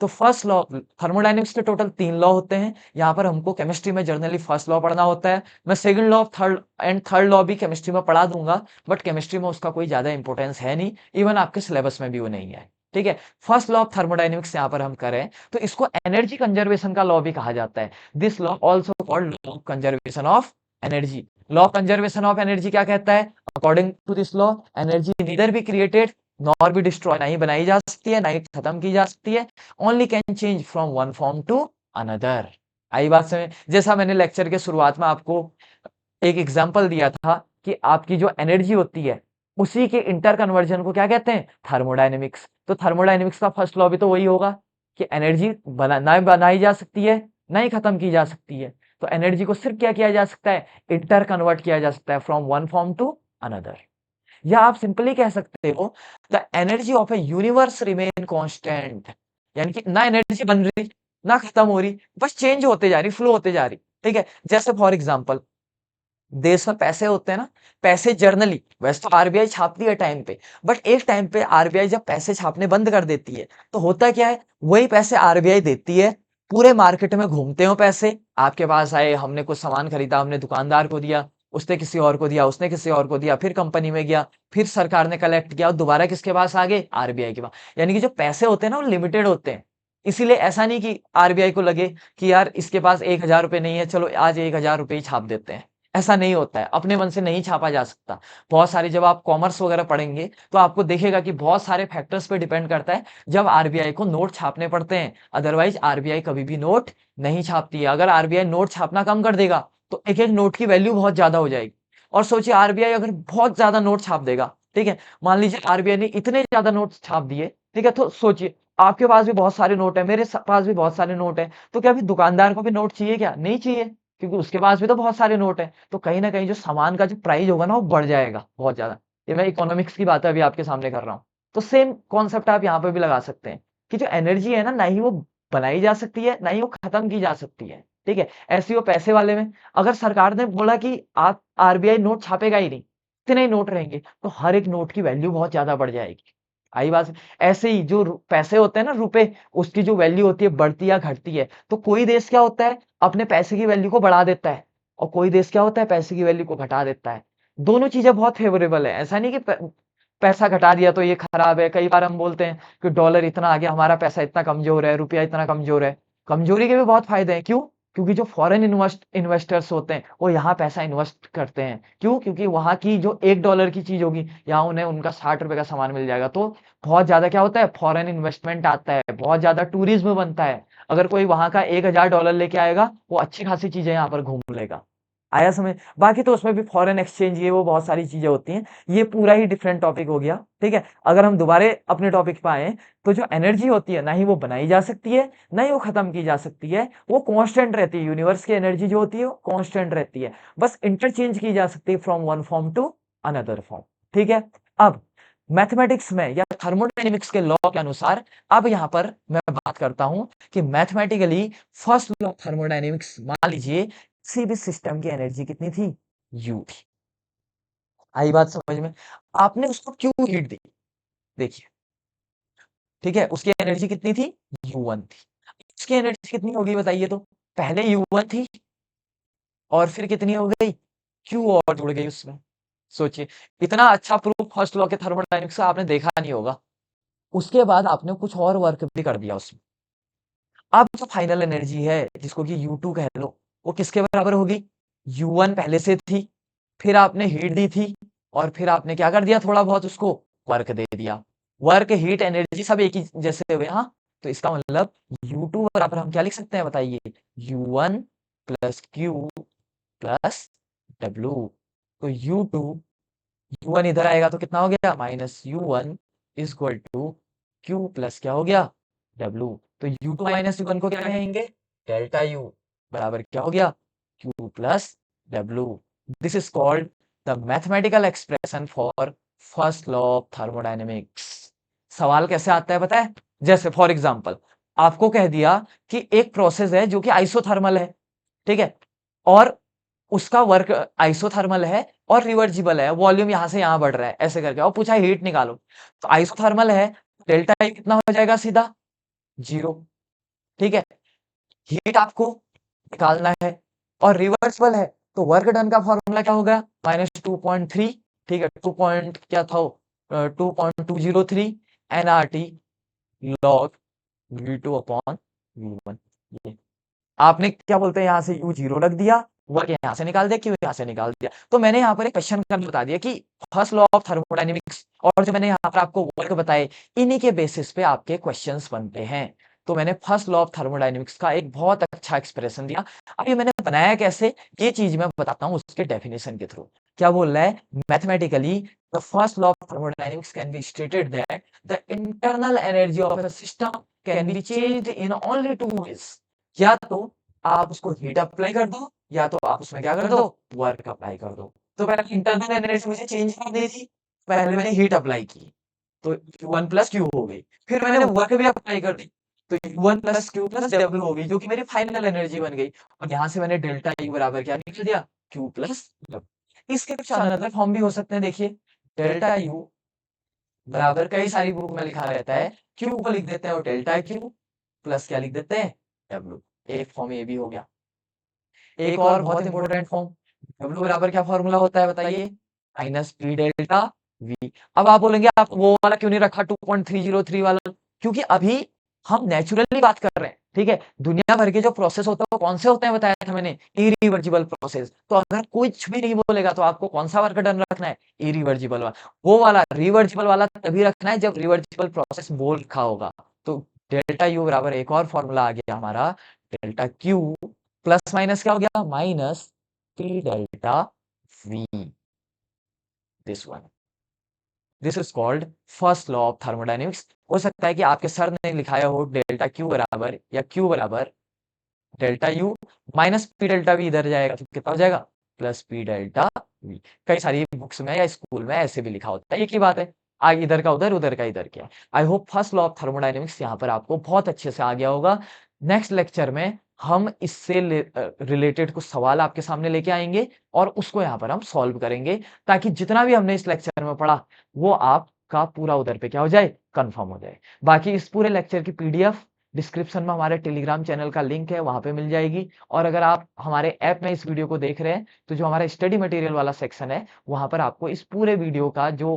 तो फर्स्ट लॉ, थर्मोडायनेमिक्स के टोटल 3 लॉ होते हैं। यहाँ पर हमको केमिस्ट्री में जनरली फर्स्ट लॉ पढ़ना होता है। मैं second law, third and third law भी केमिस्ट्री में पढ़ा दूंगा, बट केमिस्ट्री में उसका कोई ज्यादा इंपॉर्टेंस है नहीं, इवन आपके सिलेबस में भी वो नहीं है। ठीक है, फर्स्ट लॉ ऑफ थर्मोडायनेमिक्स यहाँ पर हम करें तो इसको एनर्जी कंजर्वेशन का लॉ भी कहा जाता है। This law also called law of conservation of energy. Law of conservation of energy क्या कहता है? According to this law, energy neither be created nor भी डिस्ट्रॉय नहीं बनाई जा सकती है, ना ही खत्म की जा सकती है। Only can change from one form to another. आई बात समझ? जैसा मैंने लेक्चर के शुरुआत में आपको एक एग्जांपल दिया था कि आपकी जो एनर्जी होती है उसी के इंटर कन्वर्जन को क्या कहते हैं? थर्मोडायनेमिक्स। तो थर्मोडायनेमिक्स का फर्स्ट लॉ भी तो वही होगा कि एनर्जी ना बनाई जा सकती है, ना ही खत्म की जा सकती है। तो एनर्जी को सिर्फ क्या किया जा सकता है? इंटर कन्वर्ट किया जा सकता है from one form to another. या आप सिंपली कह सकते हो the energy of a universe remain constant. यानी कि ना एनर्जी बन रही, ना खत्म हो रही, बस चेंज होते जा रही, फ्लो होते जा रही। ठीक है, जैसे फॉर एग्जांपल देश में पैसे होते हैं ना, पैसे जर्नली वैसे तो आरबीआई छापती है टाइम पे, बट एक टाइम पे आरबीआई जब पैसे छापने बंद कर देती है तो होता क्या है? वही पैसे आरबीआई देती है, पूरे मार्केट में घूमते हो पैसे, आपके पास आए, हमने कुछ सामान खरीदा, हमने दुकानदार को दिया, उसने किसी और को दिया, उसने किसी और को दिया, फिर कंपनी में गया, फिर सरकार ने कलेक्ट किया और दोबारा किसके पास आ गए? आरबीआई के पास। यानी कि जो पैसे होते हैं ना वो लिमिटेड होते हैं। इसीलिए ऐसा नहीं कि आरबीआई को लगे कि यार इसके पास 1,000 रुपए नहीं है, चलो आज 1,000 रुपए ही छाप देते हैं। ऐसा नहीं होता है, अपने मन से नहीं छापा जा सकता। बहुत सारी जब आप कॉमर्स वगैरह पढ़ेंगे तो आपको देखेगा कि बहुत सारे फैक्टर्स पे डिपेंड करता है जब आरबीआई को नोट छापने पड़ते हैं। अदरवाइज आरबीआई कभी भी नोट नहीं छापती है। अगर आरबीआई नोट छापना कम कर देगा तो एक एक नोट की वैल्यू बहुत ज्यादा हो जाएगी। और सोचिए आरबीआई अगर बहुत ज्यादा नोट छाप देगा, ठीक है, मान लीजिए आरबीआई ने इतने ज्यादा नोट छाप दिए, ठीक है, तो सोचिए आपके पास भी बहुत सारे नोट है, मेरे पास भी बहुत सारे नोट है, तो क्या अभी दुकानदार को भी नोट चाहिए? क्या नहीं चाहिए, क्योंकि उसके पास भी तो बहुत सारे नोट है। तो कहीं ना कहीं जो सामान का जो प्राइस होगा ना वो बढ़ जाएगा बहुत ज्यादा। ये मैं इकोनॉमिक्स की बात अभी आपके सामने कर रहा हूँ। तो सेम कॉन्सेप्ट आप यहाँ पे भी लगा सकते हैं कि जो एनर्जी है ना ही वो बनाई जा सकती है, ना ही वो खत्म की जा सकती है। ठीक है, ऐसे ही वो पैसे वाले में, अगर सरकार ने बोला कि आप आरबीआई नोट छापेगा ही नहीं, इतने ही नोट रहेंगे, तो हर एक नोट की वैल्यू बहुत ज्यादा बढ़ जाएगी। आई बात? ऐसे ही जो पैसे होते हैं ना, रुपए, उसकी जो वैल्यू होती है बढ़ती या घटती है। तो कोई देश क्या होता है, अपने पैसे की वैल्यू को बढ़ा देता है, और कोई देश क्या होता है, पैसे की वैल्यू को घटा देता है। दोनों चीजें बहुत फेवरेबल है, ऐसा नहीं कि पैसा घटा दिया तो ये खराब है। कई बार हम बोलते हैं कि डॉलर इतना आ गया, हमारा पैसा इतना कमजोर है, रुपया इतना कमजोर है। कमजोरी के भी बहुत फायदे हैं। क्यों? क्योंकि जो फॉरेन इन्वेस्टर्स होते हैं वो यहाँ पैसा इन्वेस्ट करते हैं। क्यों? क्योंकि वहां की जो $1 की चीज होगी, यहाँ उन्हें उनका 60 रुपए का सामान मिल जाएगा। तो बहुत ज्यादा क्या होता है, फॉरेन इन्वेस्टमेंट आता है, बहुत ज्यादा टूरिज्म बनता है। अगर कोई वहां का $1,000 लेके आएगा, वो अच्छी खासी चीजें यहाँ पर घूम लेगा। आया समझ? बाकी तो उसमें भी फॉरेन एक्सचेंज, ये वो बहुत सारी चीजें होती हैं। ये पूरा ही डिफरेंट टॉपिक हो गया। ठीक है, अगर हम दोबारे अपने टॉपिक पे आए, तो जो एनर्जी होती है ना ही वो बनाई जा सकती है, ना ही वो खत्म की जा सकती है। वो कांस्टेंट रहती है। यूनिवर्स की एनर्जी जो होती है वो कांस्टेंट रहती है, बस इंटरचेंज की जा सकती है from one form to another form. ठीक है, अब मैथमेटिक्स में या थर्मोडायनेमिक्स के लॉ के अनुसार, अब यहां पर मैं बात करता हूं कि mathematically first law of thermodynamics, मान लीजिए किसी भी सिस्टम की एनर्जी कितनी थी? यू थी। आई बात समझ में? आपने उसको क्यों हीट दी? देखिए, ठीक है, उसकी एनर्जी कितनी थी? U1 थी। उसकी एनर्जी कितनी होगी बताइए तो? पहले U1 थी और फिर कितनी हो गई? Q और जुड़ गई उसमें। सोचिए, इतना अच्छा प्रूफ फर्स्ट लॉ के थर्मोडायनेमिक्स का आपने देखा नहीं होगा। उसके बाद आपने कुछ और वर्क भी कर दिया उसमें। अब जो फाइनल एनर्जी है जिसको कि U2 कह लो, वो किसके बराबर होगी? U1 पहले से थी, फिर आपने हीट दी थी, और फिर आपने क्या कर दिया, थोड़ा बहुत उसको वर्क दे दिया। वर्क, हीट, एनर्जी सब एक ही जैसे हुए। हाँ, तो इसका मतलब U2 बराबर हम क्या लिख सकते हैं बताइए? U1 plus Q plus W। तो U1 इधर आएगा तो कितना हो गया? Minus U1 is equal to Q plus क्या हो गया? W। तो U2 माइनस U1 को क्या कहेंगे? डेल्टा U बराबर क्या हो गया? Q plus W। This is called the mathematical expression for first law of thermodynamics. सवाल कैसे आता है पता है? जैसे फॉर एग्जांपल आपको कह दिया कि एक प्रोसेस है जो कि आइसोथर्मल है, ठीक है, और उसका वर्क आइसोथर्मल है और रिवर्जिबल है, वॉल्यूम यहां से यहां बढ़ रहा है ऐसे करके, और पूछा हीट निकालो। तो आइसोथर्मल है, डेल्टा आई कितना हो जाएगा? सीधा 0। ठीक है, हीट आपको निकालना है और रिवर्सिबल है, तो वर्क डन का फॉर्मूला क्या होगा? -2.3। ठीक है, 2 पॉइंट क्या था, 2.203 NRT log V2 upon V1। ये आपने क्या बोलते हैं, यहां से U0 रख दिया, वर्क यहाँ से निकाल दिया, क्यू यहाँ से निकाल दिया। तो मैंने यहाँ पर एक क्वेश्चन करके बता दिया कि फर्स्ट लॉ ऑफ थर्मोडायनेमिक्स और जो मैंने यहाँ पर आपको वर्क बताए, इन्हीं के बेसिस पे आपके क्वेश्चंस बनते हैं। तो मैंने फर्स्ट लॉ ऑफ थर्मोडायनेमिक्स का एक बहुत अच्छा एक्सप्रेशन दिया। अब ये मैंने बनाया कैसे, ये चीज मैं बताता हूँ उसके डेफिनेशन के थ्रू। क्या बोल रहा है, mathematically the first law of thermodynamics can be stated that the internal energy of a system can be changed in only two ways. या तो आप उसको हीट अप्लाई कर दो, या तो आप उसमें क्या कर दो, वर्क अप्लाई कर दो। तो पहले इंटरनल एनर्जी मुझे चेंज कर दी थी, पहले मैंने हीट अप्लाई की, तो Q1 प्लस क्यू हो गई। फिर मैंने वर्क भी अप्लाई कर दी, तो Q1 plus Q plus W हो गई, जो कि मेरी फाइनल एनर्जी बन गई। और यहाँ से मैंने डेल्टा यू बराबर क्या निकल दिया, क्यू प्लस डब्ल्यू। इसके कुछ अनदर फॉर्म भी हो सकते हैं, देखिए डेल्टा यू बराबर कई सारी बुक में लिखा रहता है, क्यू को लिख देते हैं और डेल्टा क्यू प्लस क्या लिख देते हैं, डब्ल्यू। एक फॉर्म ये भी हो गया। एक और बहुत इंपॉर्टेंट फॉर्म, डब्ल्यू बराबर क्या फॉर्मूला होता है बताइए, माइनस पी डेल्टा वी। अब आप बोलेंगे आप वो वाला क्यों नहीं रखा 2.303 वाला, क्योंकि अभी हम नेचुरली बात कर रहे हैं, ठीक है। दुनिया भर के जो प्रोसेस होते हैं वो कौन से होते हैं बताया था मैंने, इरिवर्जिबल प्रोसेस। तो अगर कुछ भी नहीं बोलेगा तो आपको कौन सा वर्क डन रखना है, इरिवर्जिबल वाला। वो वाला रिवर्जिबल वाला तभी रखना है जब रिवर्जिबल प्रोसेस बोल रखा होगा। तो डेल्टा यू बराबर एक और फॉर्मूला आ गया हमारा, डेल्टा क्यू प्लस माइनस क्या हो गया, minus P delta we. This one, this is called first law of thermodynamics. हो सकता है कि आपके सर ने लिखाया हो डेल्टा क्यू बराबर या क्यू बराबर delta U minus P delta we, इधर जाएगा तो कितना हो जाएगा, प्लस पी डेल्टा वी। कई सारी बुक्स में या स्कूल में ऐसे भी लिखा होता है, एक ही बात है, आगे इधर का उधर, उधर का इधर क्या। I hope first law of thermodynamics यहाँ पर आपको बहुत अच्छे से आ गया होगा। नेक्स्ट लेक्चर में हम इससे रिलेटेड कुछ सवाल आपके सामने लेके आएंगे और उसको यहाँ पर हम सॉल्व करेंगे, ताकि जितना भी हमने इस लेक्चर में पढ़ा वो आपका पूरा उधर पे क्या हो जाए, कंफर्म हो जाए। बाकी इस पूरे लेक्चर की पीडीएफ डिस्क्रिप्शन में हमारे टेलीग्राम चैनल का लिंक है, वहां पे मिल जाएगी। और अगर आप हमारे ऐप में इस वीडियो को देख रहे हैं तो जो हमारा स्टडी मटेरियल वाला सेक्शन है, वहां पर आपको इस पूरे वीडियो का जो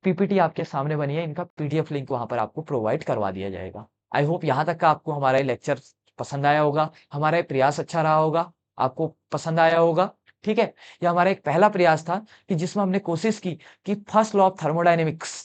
पीपीटी आपके सामने बनी है, इनका पीडीएफ लिंक वहां पर आपको प्रोवाइड करवा दिया जाएगा। आई होप यहाँ तक का आपको हमारा लेक्चर पसंद आया होगा, हमारा ये प्रयास अच्छा रहा होगा, आपको पसंद आया होगा। ठीक है, ये हमारा एक पहला प्रयास था कि जिसमें हमने कोशिश की कि फर्स्ट लॉ ऑफ थर्मोडायनेमिक्स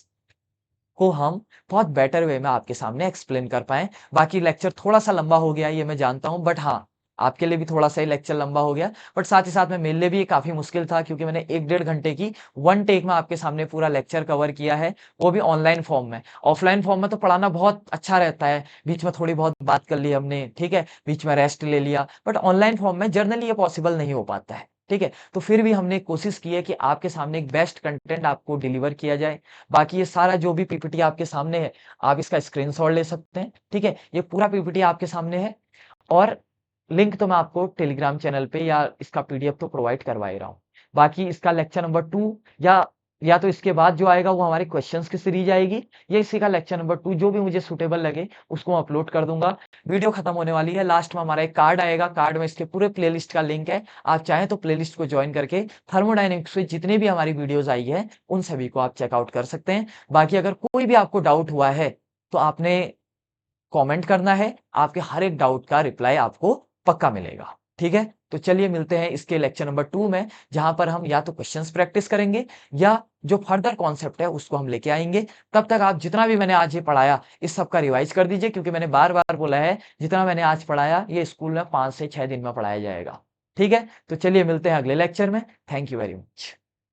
को हम बहुत बेटर वे में आपके सामने एक्सप्लेन कर पाएं। बाकी लेक्चर थोड़ा सा लंबा हो गया ये मैं जानता हूं, बट हाँ, आपके लिए भी थोड़ा सा ही लेक्चर लंबा हो गया, बट साथ ही साथ में मेरे लिए भी ये काफी मुश्किल था, क्योंकि मैंने 1-1.5 घंटे की वन टेक में आपके सामने पूरा लेक्चर कवर किया है, वो भी ऑनलाइन फॉर्म में। ऑफलाइन फॉर्म में तो पढ़ाना बहुत अच्छा रहता है, बीच में थोड़ी बहुत बात कर ली हमने, ठीक है, बीच में रेस्ट ले लिया, बट ऑनलाइन फॉर्म में जर्नली ये पॉसिबल नहीं हो पाता है। ठीक है, तो फिर भी हमने कोशिश की है कि आपके सामने एक बेस्ट कंटेंट आपको डिलीवर किया जाए। बाकी ये सारा जो भी पीपीटी आपके सामने है, आप इसका स्क्रीनशॉट ले सकते हैं, ठीक है। ये पूरा पीपीटी आपके सामने है, और लिंक तो मैं आपको टेलीग्राम चैनल पे या इसका पीडीएफ तो प्रोवाइड करवा ही रहा हूँ। बाकी इसका लेक्चर नंबर 2 या तो इसके बाद जो आएगा वो हमारी क्वेश्चंस की सीरीज आएगी, या इसी का लेक्चर नंबर 2 जो भी मुझे सुटेबल लगे उसको अपलोड कर दूंगा। वीडियो खत्म होने वाली है, लास्ट में हमारा एक कार्ड आएगा, कार्ड में इसके पूरे प्लेलिस्ट का लिंक है। आप चाहें तो प्लेलिस्ट को ज्वाइन करके थर्मोडायनेमिक्स में जितनी भी हमारी वीडियोस आई है उन सभी को आप चेकआउट कर सकते हैं। बाकी अगर कोई भी आपको डाउट हुआ है तो आपने कमेंट करना है, आपके हर एक डाउट का रिप्लाई आपको पक्का मिलेगा। ठीक है, तो चलिए मिलते हैं इसके लेक्चर नंबर 2 में, जहां पर हम या तो क्वेश्चंस प्रैक्टिस करेंगे या जो फर्दर कॉन्सेप्ट है उसको हम लेके आएंगे। तब तक आप जितना भी मैंने आज ये पढ़ाया इस सब का रिवाइज कर दीजिए, क्योंकि मैंने बार बार बोला है जितना मैंने आज पढ़ाया ये स्कूल में 5 से 6 दिन में पढ़ाया जाएगा। ठीक है, तो चलिए मिलते हैं अगले लेक्चर में। Thank you very much.